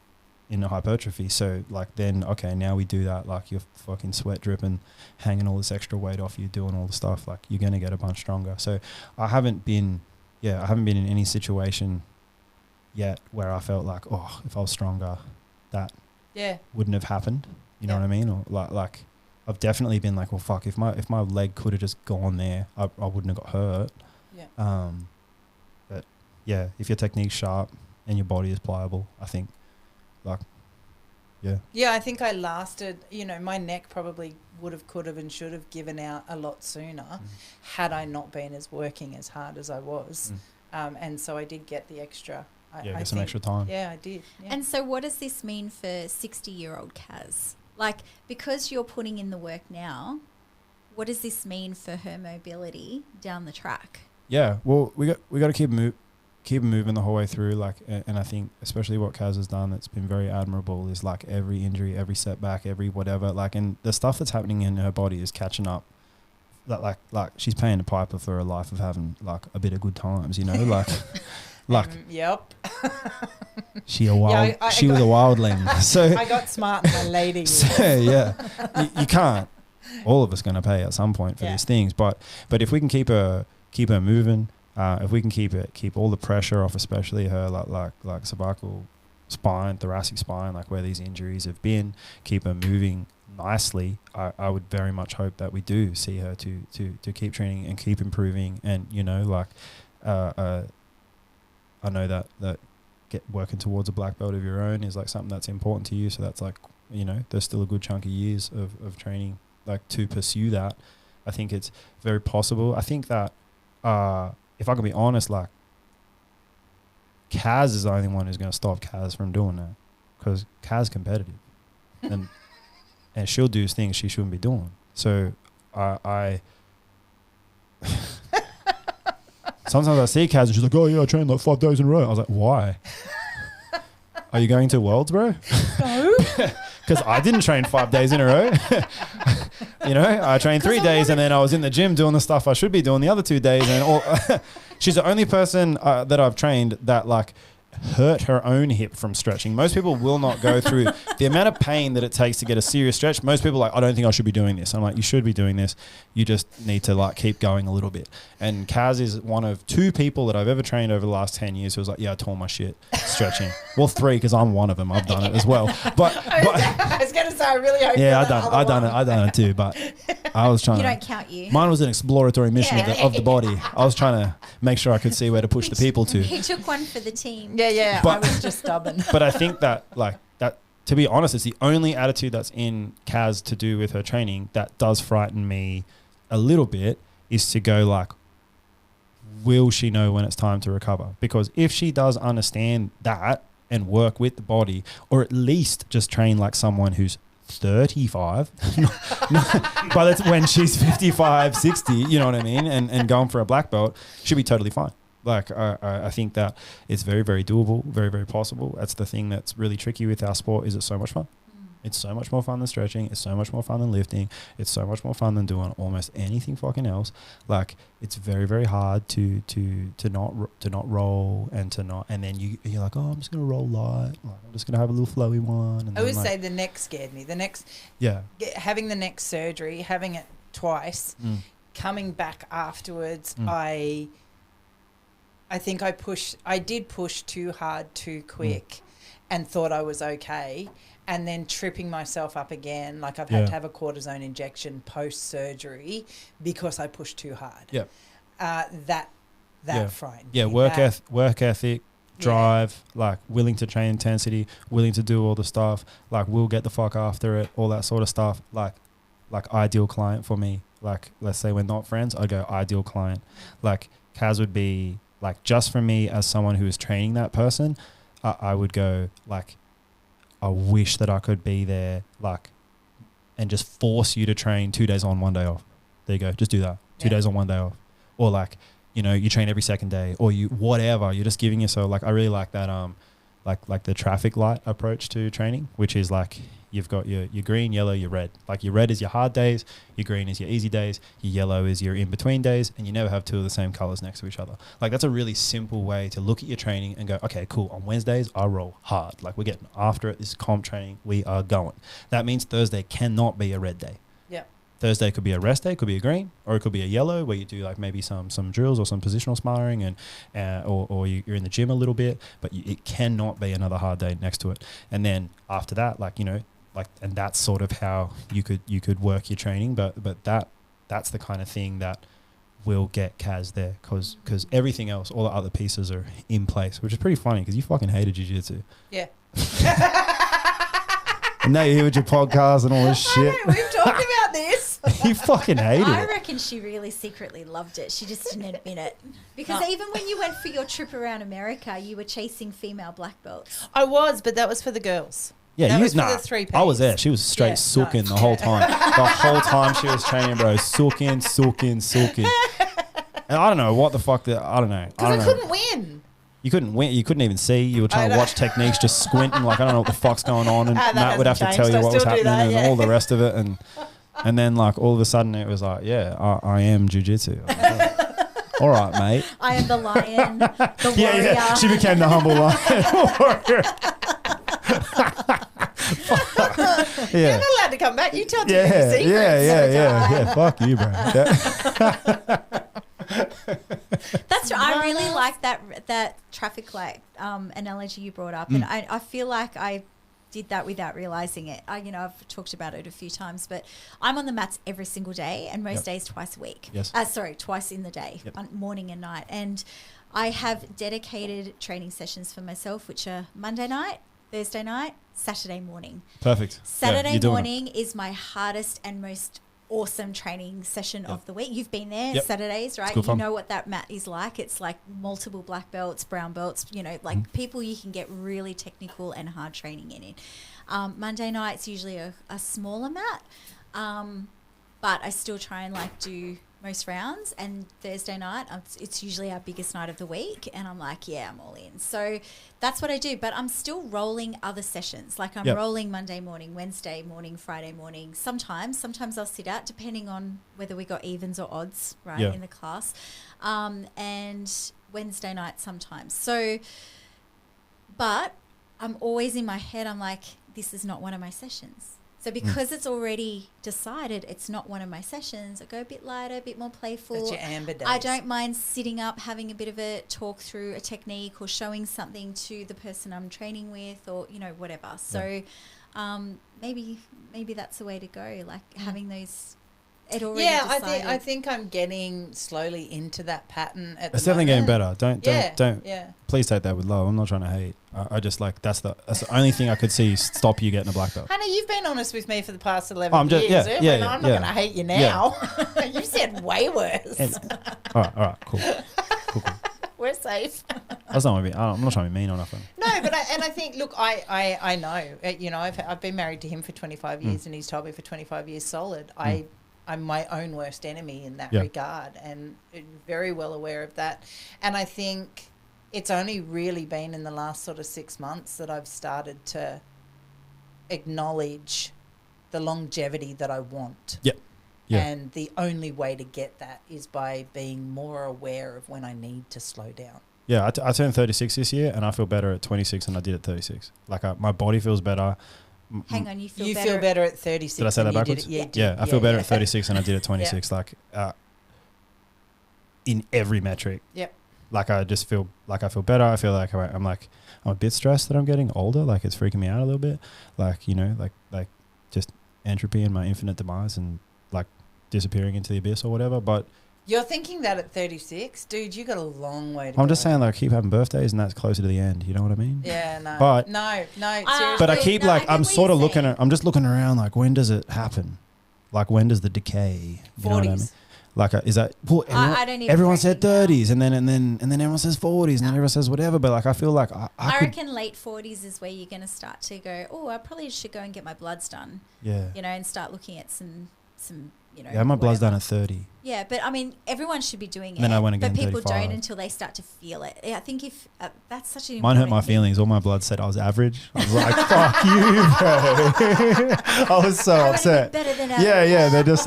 in the hypertrophy. So like then now we do that, like you're fucking sweat dripping, hanging all this extra weight off you, doing all the stuff, like you're gonna get a bunch stronger. So I haven't been in any situation yet where I felt like, oh, if I was stronger that wouldn't have happened, you know what I mean? Or like I've definitely been like, well, fuck, if my leg could have just gone there, I wouldn't have got hurt. But if your technique's sharp and your body is pliable, I think like, yeah. Yeah, I think I lasted, my neck probably would have, could have and should have given out a lot sooner had I not been as working as hard as I was. And so I did get the extra. Get some extra time. Yeah, I did. Yeah. And so what does this mean for 60-year-old Kaz? Like, because you're putting in the work now, what does this mean for her mobility down the track? Yeah, well, we got to keep moving the whole way through. Like, and I think especially what Kaz has done that's been very admirable is like every injury, every setback, every whatever. Like, and the stuff that's happening in her body is catching up. That like she's paying the piper for a life of having like a bit of good times, like. Yep. She was a wildling. So I got smart in my later years. So, yeah, you can't. All of us going to pay at some point for these things, but if we can keep her moving, if we can keep all the pressure off, especially her like cervical spine, thoracic spine, like where these injuries have been, keep her moving nicely. I would very much hope that we do see her to keep training and keep improving, and I know that working towards a black belt of your own is like something that's important to you. So that's like, there's still a good chunk of years of training like to pursue that. I think it's very possible. I think that if I can be honest, like Kaz is the only one who's going to stop Kaz from doing that, because Kaz competitive and she'll do things she shouldn't be doing. So I sometimes I see Kaz and she's like, oh yeah, I trained like 5 days in a row. I was like, why? Are you going to Worlds, bro? No. Because I didn't train 5 days in a row. I trained 3 days and then I was in the gym doing the stuff I should be doing the other 2 days. And she's the only person that I've trained that like hurt her own hip from stretching. Most people will not go through the amount of pain that it takes to get a serious stretch. Most people are like, I don't think I should be doing this. I'm like, you should be doing this. You just need to like keep going a little bit. And Kaz is one of 2 people that I've ever trained over the last 10 years who was like, yeah, I tore my shit stretching. Well, 3, because I'm one of them. I've done it as well. But I was going to say, I really hope. Yeah, I done it too. But I was trying. You don't count you. Mine was an exploratory mission of the body. I was trying to make sure I could see where to push the people to. He took one for the team. Yeah. But, I was just stubborn. But I think that to be honest, it's the only attitude that's in Kaz to do with her training that does frighten me a little bit, is to go like, will she know when it's time to recover? Because if she does understand that and work with the body, or at least just train like someone who's 35 but that's when she's 55, 60, you know what I mean, and going for a black belt, she'll be totally fine. Like I think that it's very, very doable, very, very possible. That's the thing that's really tricky with our sport, is it's so much fun. It's so much more fun than stretching. It's so much more fun than lifting. It's so much more fun than doing almost anything fucking else. Like, it's very, very hard to not roll and to not, and then you're like, oh, I'm just gonna roll light. Like, I'm just gonna have a little flowy one. And I would say the neck scared me. Having the neck surgery, having it twice, coming back afterwards, I think I did push too hard too quick and thought I was okay, and then tripping myself up again. Like, I've had to have a cortisone injection post-surgery because I pushed too hard. Yep. That frightened me. Yeah, work ethic, drive, like willing to train intensity, willing to do all the stuff, like we'll get the fuck after it, all that sort of stuff. Like ideal client for me. Like, let's say we're not friends, I'd go ideal client. Like, Kaz would be, like, just for me as someone who is training that person, I would go, like, I wish that I could be there, like, and just force you to train 2 days on, 1 day off. There you go. Just do that. 2 days on, 1 day off. Or like, you train every second day, or whatever. You're just giving yourself, like, I really like that, like the traffic light approach to training, which is like, you've got your green, yellow, your red. Like, your red is your hard days, your green is your easy days, your yellow is your in-between days, and you never have 2 of the same colors next to each other. Like, that's a really simple way to look at your training and go, okay, cool, on Wednesdays, I roll hard. Like, we're getting after it. This is comp training. We are going. That means Thursday cannot be a red day. Yeah. Thursday could be a rest day, could be a green, or it could be a yellow where you do like maybe some drills or some positional sparring, and or you're in the gym a little bit, but it cannot be another hard day next to it. And then after that, and that's sort of how you could work your training, but that's the kind of thing that will get Kaz there, because everything else, all the other pieces are in place, which is pretty funny because you fucking hated jiu-jitsu. Yeah. And now you're here with your podcast and all this shit. We've talked about this. You fucking hate I it. reckon she really secretly loved it. She just didn't admit it. Because even when you went for your trip around America, you were chasing female black belts. I was, but that was for the girls. Yeah, That you was for nah, the 3 I was Ps. there. She was straight Yeah, sooking no. the whole time. The whole time she was training, bro. Sooking. And I don't know what the fuck that, I don't know. Because I couldn't win. You couldn't win. You couldn't even see. You were trying to watch techniques, just squinting, like I don't know what the fuck's going on. And That Matt would have to hasn't tell you changed. I what was still do happening that, and all the rest of it. And then like all of a sudden it was like, yeah, I am jiu-jitsu. I was like, oh, all right, mate. I am the lion, the warrior. Yeah. She became the humble lion. You're Yeah. not allowed to come back. You tell too many secrets. Yeah. Fuck you, bro. That's I really like that traffic light analogy you brought up, and I feel like I did that without realizing it. I've talked about it a few times, but I'm on the mats every single day, and most days twice a week. Yes. Twice in the day, morning and night, and I have dedicated training sessions for myself, which are Monday night, Thursday night, Saturday morning. Perfect. Saturday morning is my hardest and most awesome training session of the week. You've been there Saturdays, right? good You fun. know what that mat is like. It's like multiple black belts, brown belts, like people you can get really technical and hard training in it. Monday night's usually a smaller mat, but I still try and do most rounds, and Thursday night it's usually our biggest night of the week, and I'm like, I'm all in. So that's what I do, but I'm still rolling other sessions. Like I'm rolling Monday morning, Wednesday morning, Friday morning. Sometimes I'll sit out depending on whether we got evens or odds in the class, and Wednesday night sometimes. So but I'm always in my head, I'm like, this is not one of my sessions. So because it's already decided it's not one of my sessions, I go a bit lighter, a bit more playful. That's your amber days. I don't mind sitting up, having a bit of a talk through a technique or showing something to the person I'm training with, or whatever. So maybe that's the way to go, having those. It already decided. I think I'm getting slowly into that pattern at It's the definitely getting moment. better. Don't. Yeah. Please take that with love. I'm not trying to hate. I just that's the only thing I could see stop you getting a black belt. Honey, you've been honest with me for the past 11 I'm just- years. yeah, I'm not going to hate you now. You've said way worse. All right, cool. We're safe. That's not what I mean. I'm not trying to be mean or nothing. No, but I think, look, I know, I've been married to him for 25 years and he's told me for 25 years solid. I'm my own worst enemy in that regard, and very well aware of that. And I think it's only really been in the last sort of 6 months that I've started to acknowledge the longevity that I want. Yep. Yeah. And the only way to get that is by being more aware of when I need to slow down. Yeah, I turned 36 this year, and I feel better at 26 than I did at 36. My body feels better. Hang on, you feel feel better at 36. Did I say that than you backwards? did it. Yeah, I feel better at 36 than I did at 26. In every metric. Yep. I just feel I feel better. I feel like I'm a bit stressed that I'm getting older. It's freaking me out a little bit. Just entropy and my infinite demise and disappearing into the abyss or whatever. But You're thinking that at 36? Dude, you got a long way to go. I'm just saying, keep having birthdays and that's closer to the end. You know what I mean? Yeah, no. But- no, seriously. But I keep No, I get I'm what sort of you're looking saying. I'm just looking around when does it happen? When does the decay? You know what I mean? 40s. Is that I don't even everyone said reckon 30s and then everyone says 40s and then everyone says whatever, but I feel like I I could, reckon late 40s is where you're going to start to go, I probably should go and get my bloods done, yeah. and start looking at some Yeah, my blood's whatever. done at 30. Yeah, but I mean, everyone should be doing it. Then I went again but people 35. don't until they start to feel it. Yeah, I think if that's such an Mine hurt important my thing. feelings. All my blood said I was average. I was like, fuck you, bro. I was so I wanna be upset. better than Yeah. They're just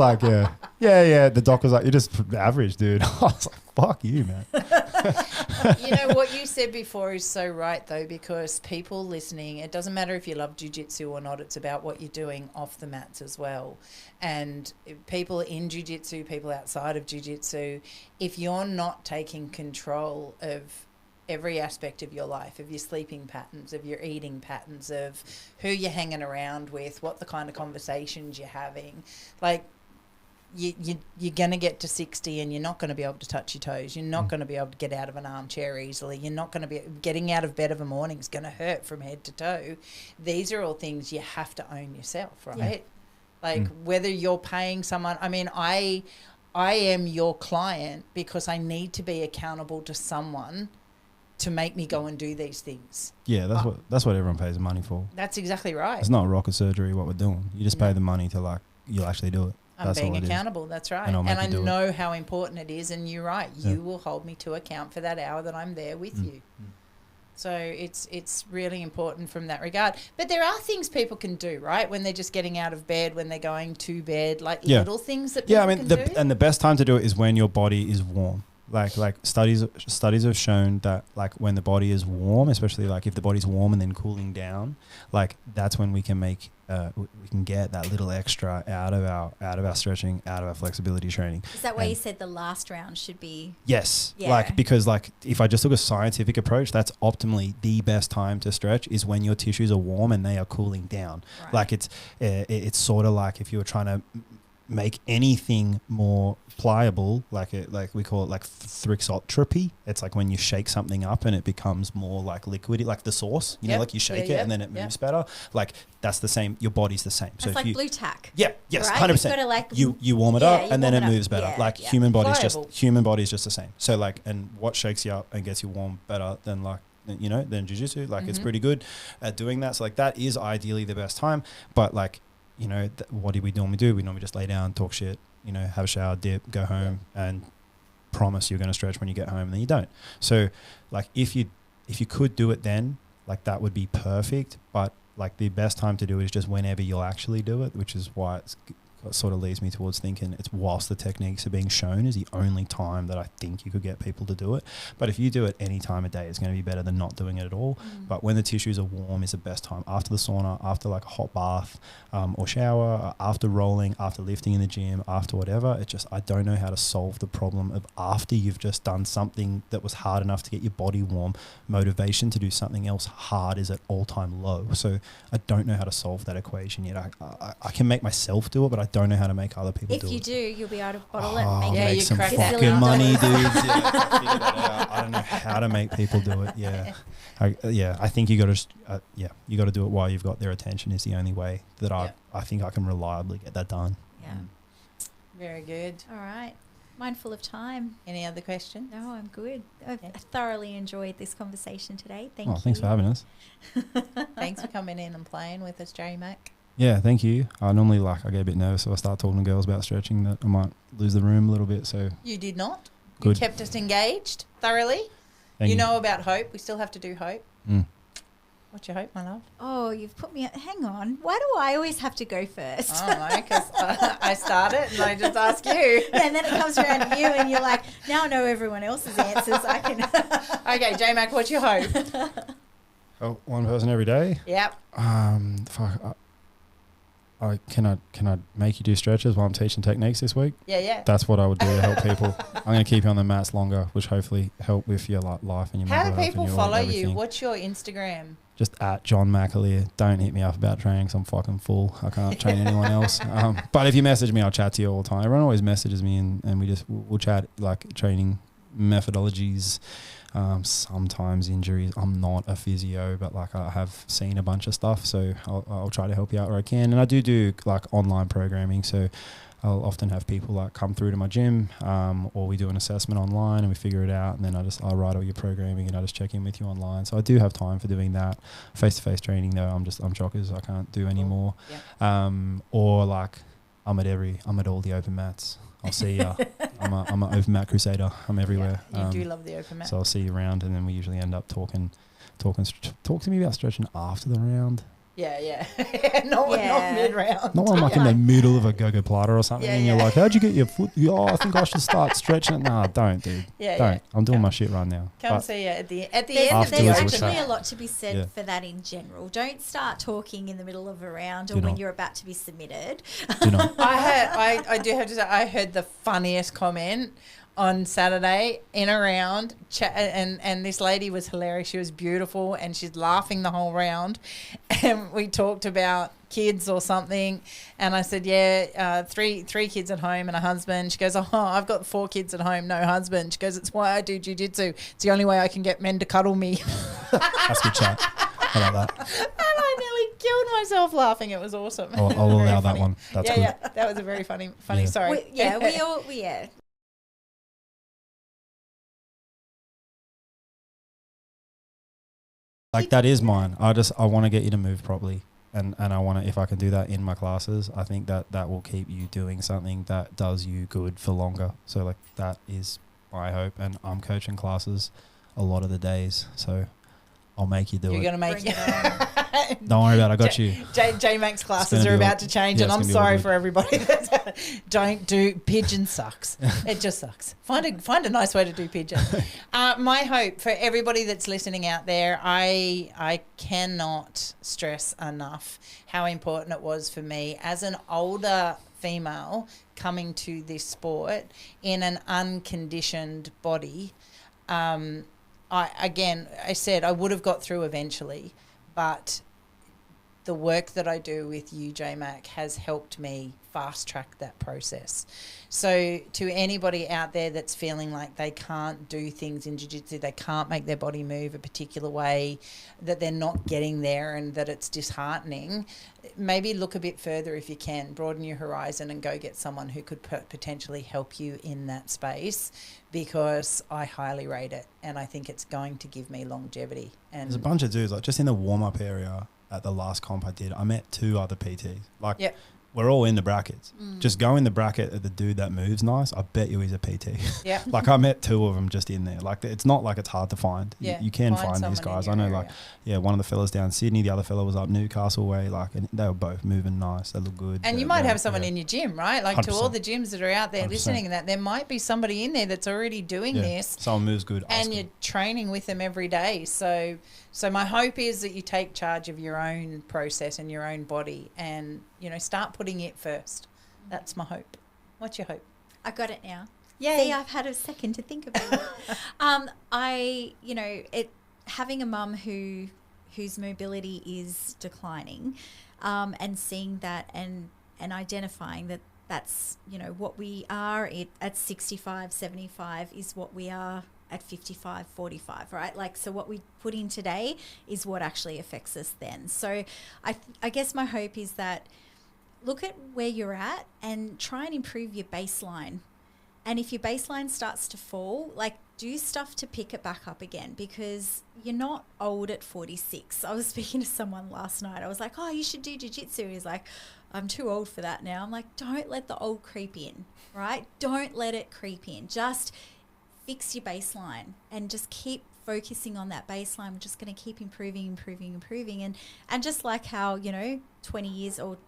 yeah. The doc was like, you're just average, dude. I was like, fuck you, man. You know, what you said before is so right, though, because people listening, it doesn't matter if you love jiu-jitsu or not, it's about what you're doing off the mats as well. And people in jiu-jitsu, people outside of jiu-jitsu, if you're not taking control of every aspect of your life, of your sleeping patterns, of your eating patterns, of who you're hanging around with, what the kind of conversations you're having, you're going to get to 60 and you're not going to be able to touch your toes. You're not going to be able to get out of an armchair easily. You're not going to be getting out of bed of a morning is going to hurt from head to toe. These are all things you have to own yourself, right? Yeah. Like whether you're paying someone. I mean, I am your client because I need to be accountable to someone to make me go and do these things. Yeah, that's what everyone pays money for. That's exactly right. It's not rocket surgery what we're doing. You just pay the money to you'll actually do it. I'm That's being all it is. accountable. That's right. And I'll And make I you do it. know how important it is. And you're right. You Yeah. will hold me to account for that hour that I'm there with you. So it's really important from that regard. But there are things people can do, right? When they're just getting out of bed, when they're going to bed, like little things that people Yeah, I mean, can do. and the best time to do it is when your body is warm. Like studies have shown that like when the body is warm, especially like if the body's warm and then cooling down, like that's when we can make we can get that little extra out of our stretching, out of our flexibility training. Is that why And you said the last round should be? yes, Yeah. like because like if I just took a scientific approach, that's optimally the best time to stretch is when your tissues are warm and they are cooling down. Right. Like it's sort of like if you were trying to make anything more pliable, like we call it like thixotropy. It's like when you shake something up and it becomes more like liquidy, like the sauce, you know, Yep. like you shake Yeah, it and then it moves better. Like that's the same. Your body's the same. It's So if like you, blue tack. yeah, yes, Right? 100%. You've gotta, like, you warm it yeah, up you and then warm it it up. moves better. Yeah, like yeah. human body's Pliable. just the same. So like, and what shakes you up and gets you warm better than like, you know, than jiu-jitsu, like it's pretty good at doing that. So like that is ideally the best time. But like, you know, what do we normally do? We normally just lay down, talk shit, you know, have a shower, dip, go home, and promise you're going to stretch when you get home, and then you don't. So like if you could do it then, like that would be perfect. But like the best time to do it is just whenever you'll actually do it, which is why it sort of leads me towards thinking it's whilst the techniques are being shown is the only time that I think you could get people to do it. But if you do it any time of day, it's going to be better than not doing it at all. But when the tissues are warm is the best time. After the sauna, after like a hot bath or shower, after rolling, after lifting in the gym, after whatever. It's just, I don't know how to solve the problem of after you've just done something that was hard enough to get your body warm. Motivation to do something else hard is at all-time low. So I don't know how to solve that equation yet. I can make myself do it, but I don't know how to make other people do it. If you do, you'll be able to bottle it I'll and Yeah, make make you it some crack gazillion that fucking down. money, dollars. dudes. Yeah, I figured that out. I don't know how to make people do it. Yeah, I think you got to. You got to do it while you've got their attention. Is the only way that I think I can reliably get that done. Yeah. Very good. All right. Mindful of time. Any other questions? No, I'm good. I've thoroughly enjoyed this conversation today. Thank Oh, you. thanks for having us. Thanks for coming in and playing with us, J Mac. Yeah, thank you. I normally I get a bit nervous, so I start talking to girls about stretching that I might lose the room a little bit. So You did not. Good. You kept us engaged thoroughly. thank You know about hope. We still have to do hope. Mm. What's your hope, my love? Oh, you've put me. Hang on. Why do I always have to go first? I don't know, because I start it and I just ask you. And then it comes around to you, and you're like, now I know everyone else's answers. I can. Okay, J Mac, what's your hope? Oh, one person every day. Yep. Fuck. Can I make you do stretches while I'm teaching techniques this week? Yeah. That's what I would do to help people. I'm going to keep you on the mats longer, which hopefully help with your life and your How mental do health people and your follow you? everything. What's your Instagram? Just at John McAleer. Don't hit me up about training 'cause I'm fucking full. I can't train anyone else. But if you message me, I'll chat to you all the time. Everyone always messages me and we'll chat like training methodologies, sometimes injuries. I'm not a physio, but like I have seen a bunch of stuff, so I'll try to help you out where I can. And I do like online programming, so I'll often have people like come through to my gym, or we do an assessment online and we figure it out, and then I'll write all your programming and I just check in with you online. So I do have time for doing that. Face-to-face training though, I'm jockeys. I can't do anymore. Yep. Or like I'm at all the open mats. I'll see ya. I'm an open mat crusader. I'm everywhere. You do love the open mat. So I'll see you around, and then we usually end up talking. Talk to me about stretching after the round. Yeah. not mid-round. Not when I'm like in the middle of a go-go platter or something, Yeah, and you're yeah. like, "How'd you get your foot?" Oh, I think I should start stretching it. Nah, don't, dude. Yeah, Don't. yeah. I'm doing my shit right now. Come But see you at the There's, end of Afterwards, the there's we'll open actually chat. a lot to be said Yeah. for that in general. Don't start talking in the middle of a round or Do when not. you're about to be submitted. do not. I do have to say, I heard the funniest comment. on Saturday in a round, and this lady was hilarious. She was beautiful, and she's laughing the whole round. And we talked about kids or something, and I said, three kids at home and a husband. She goes, oh, I've got 4 kids at home, no husband. She goes, it's why I do jiu-jitsu. It's the only way I can get men to cuddle me. That's good chat. I like that. And I nearly killed myself laughing. It was awesome. I'll Very allow that funny. one. That's good. Yeah, that was a very funny. Yeah. Sorry. Yeah. Like that is mine. I want to get you to move properly. And I want to, if I can do that in my classes, I think that will keep you doing something that does you good for longer. So like that is my hope. And I'm coaching classes a lot of the days. So I'll make you do You're it. going to make Bring it. Don't worry about it. I got you. J-Max classes gonna are be about all- to change, yeah, and it's I'm gonna be all sorry good. for everybody. Don't do pigeon sucks. It just sucks. Find a nice way to do pigeon. My hope for everybody that's listening out there, I cannot stress enough how important it was for me as an older female coming to this sport in an unconditioned body. I said I would have got through eventually, but the work that I do with you, J-Mac, has helped me fast track that process. So to anybody out there that's feeling like they can't do things in jiu-jitsu, they can't make their body move a particular way, that they're not getting there and that it's disheartening, maybe look a bit further if you can, broaden your horizon and go get someone who could potentially help you in that space, because I highly rate it and I think it's going to give me longevity. And There's a bunch of dudes, like just in the warm-up area at the last comp I did, I met 2 other PTs. Like, Yep. we're all in the brackets. Just go in the bracket of the dude that moves nice. I bet you he's a PT. yeah. Like I met 2 of them just in there. Like it's not like it's hard to find. Yeah, You can find find these someone in guys. your I know area. like, yeah, one of the fellas down Sydney, the other fella was up Newcastle way. Like, and they were both moving nice. They look good. And you might have someone in your gym, right? Like to all 100%. the gyms that are out there 100%. listening, and that there might be somebody in there that's already doing this, Someone moves good. ask and them. you're training with them every day. So my hope is that you take charge of your own process and your own body, and start putting it first. That's my hope. What's your hope? I got it now. Yay. See, I've had a second to think about it. Having a mum whose mobility is declining, and seeing that and identifying that that's what we are at 65, 75 is what we are at 55, 45, right? Like, so what we put in today is what actually affects us then. So I guess my hope is that look at where you're at and try and improve your baseline. And if your baseline starts to fall, like do stuff to pick it back up again, because you're not old at 46. I was speaking to someone last night. I was like, oh, you should do jiu-jitsu. He's like, I'm too old for that now. I'm like, don't let the old creep in, right? Don't let it creep in. Just fix your baseline and just keep focusing on that baseline. We're just going to keep improving. And just like how, 20 years or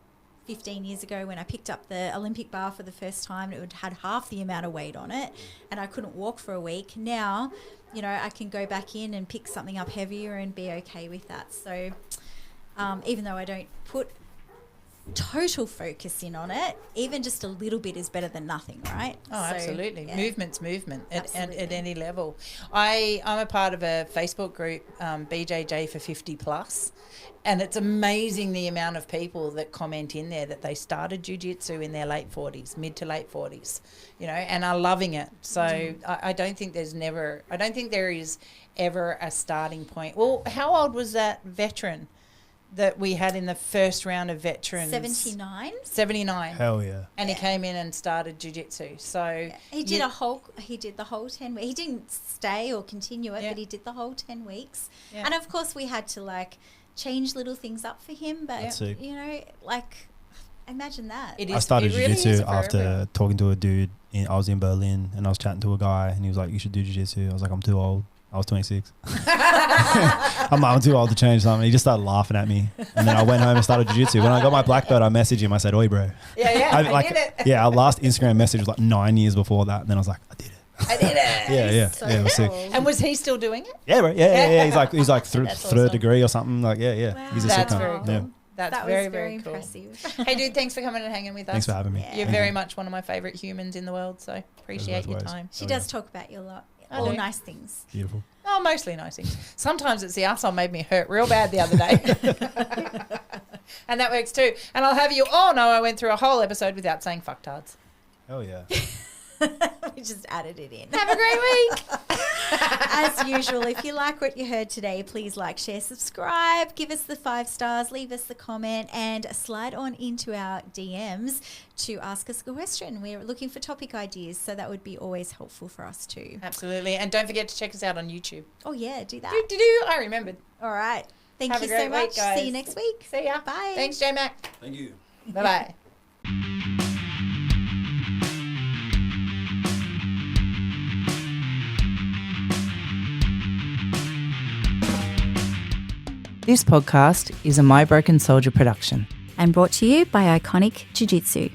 15 years ago when I picked up the Olympic bar for the first time, it had half the amount of weight on it and I couldn't walk for a week. Now, I can go back in and pick something up heavier and be okay with that. So even though I don't put total focus in on it, even just a little bit is better than nothing, right? Oh, So, absolutely. yeah. Movement's movement at Absolutely. any level. I'm a part of a Facebook group, BJJ for 50 plus, and it's amazing the amount of people that comment in there that they started jiu-jitsu in their late 40s, mid to late 40s, and are loving it. So I don't think there is ever a starting point. Well, how old was that veteran that we had in the first round of veterans? 79. 79. Hell yeah. And he came in and started jiu-jitsu. So He did the whole 10 weeks. He didn't stay or continue it, Yeah. but he did the whole 10 weeks. Yeah. And of course we had to change little things up for him, but That's sick. imagine that. It I is. started it really is jiu-jitsu for after everyone. talking to a dude. I was in Berlin and I was chatting to a guy and he was like, you should do jiu-jitsu. I was like, I'm too old. I was 26. I'm too old to change something. He just started laughing at me. And then I went home and started jiu-jitsu. When I got my black belt, I messaged him. I said, oi, bro. Yeah, I did it. Yeah, our last Instagram message was 9 years before that. And then I was like, I did it. I did it. Yeah. So Yeah, it was sick. cool. And was he still doing it? Yeah, bro. Yeah. He's like That's third awesome. degree or something. Like, yeah. Wow. He's a sick That's cunt. very Yeah. cool. That's That very, was very very cool. impressive. Hey, dude, thanks for coming and hanging with us. Thanks for having me. Yeah. You're very much one of my favourite humans in the world, so appreciate both your ways. time. She Oh, does yeah. talk about you a lot. I All do. nice things. Beautiful. Oh, mostly nice things. Sometimes it's the arsehole made me hurt real bad the other day. And that works too. And I'll have you all know I went through a whole episode without saying fucktards. Hell yeah. We just added it in. Have a great week. As usual, if you like what you heard today, please like, share, subscribe, give us the 5 stars, leave us the comment, and slide on into our DMs to ask us a question. We're looking for topic ideas, so that would be always helpful for us too. Absolutely. And don't forget to check us out on YouTube. Oh yeah, do that. Do. I remembered. All right. Thank Have you a great so much. week, guys. See you next week. See ya. Bye. Thanks, J-Mac. Thank you. Bye-bye. This podcast is a My Broken Soldier production. And brought to you by Iconic Jiu-Jitsu.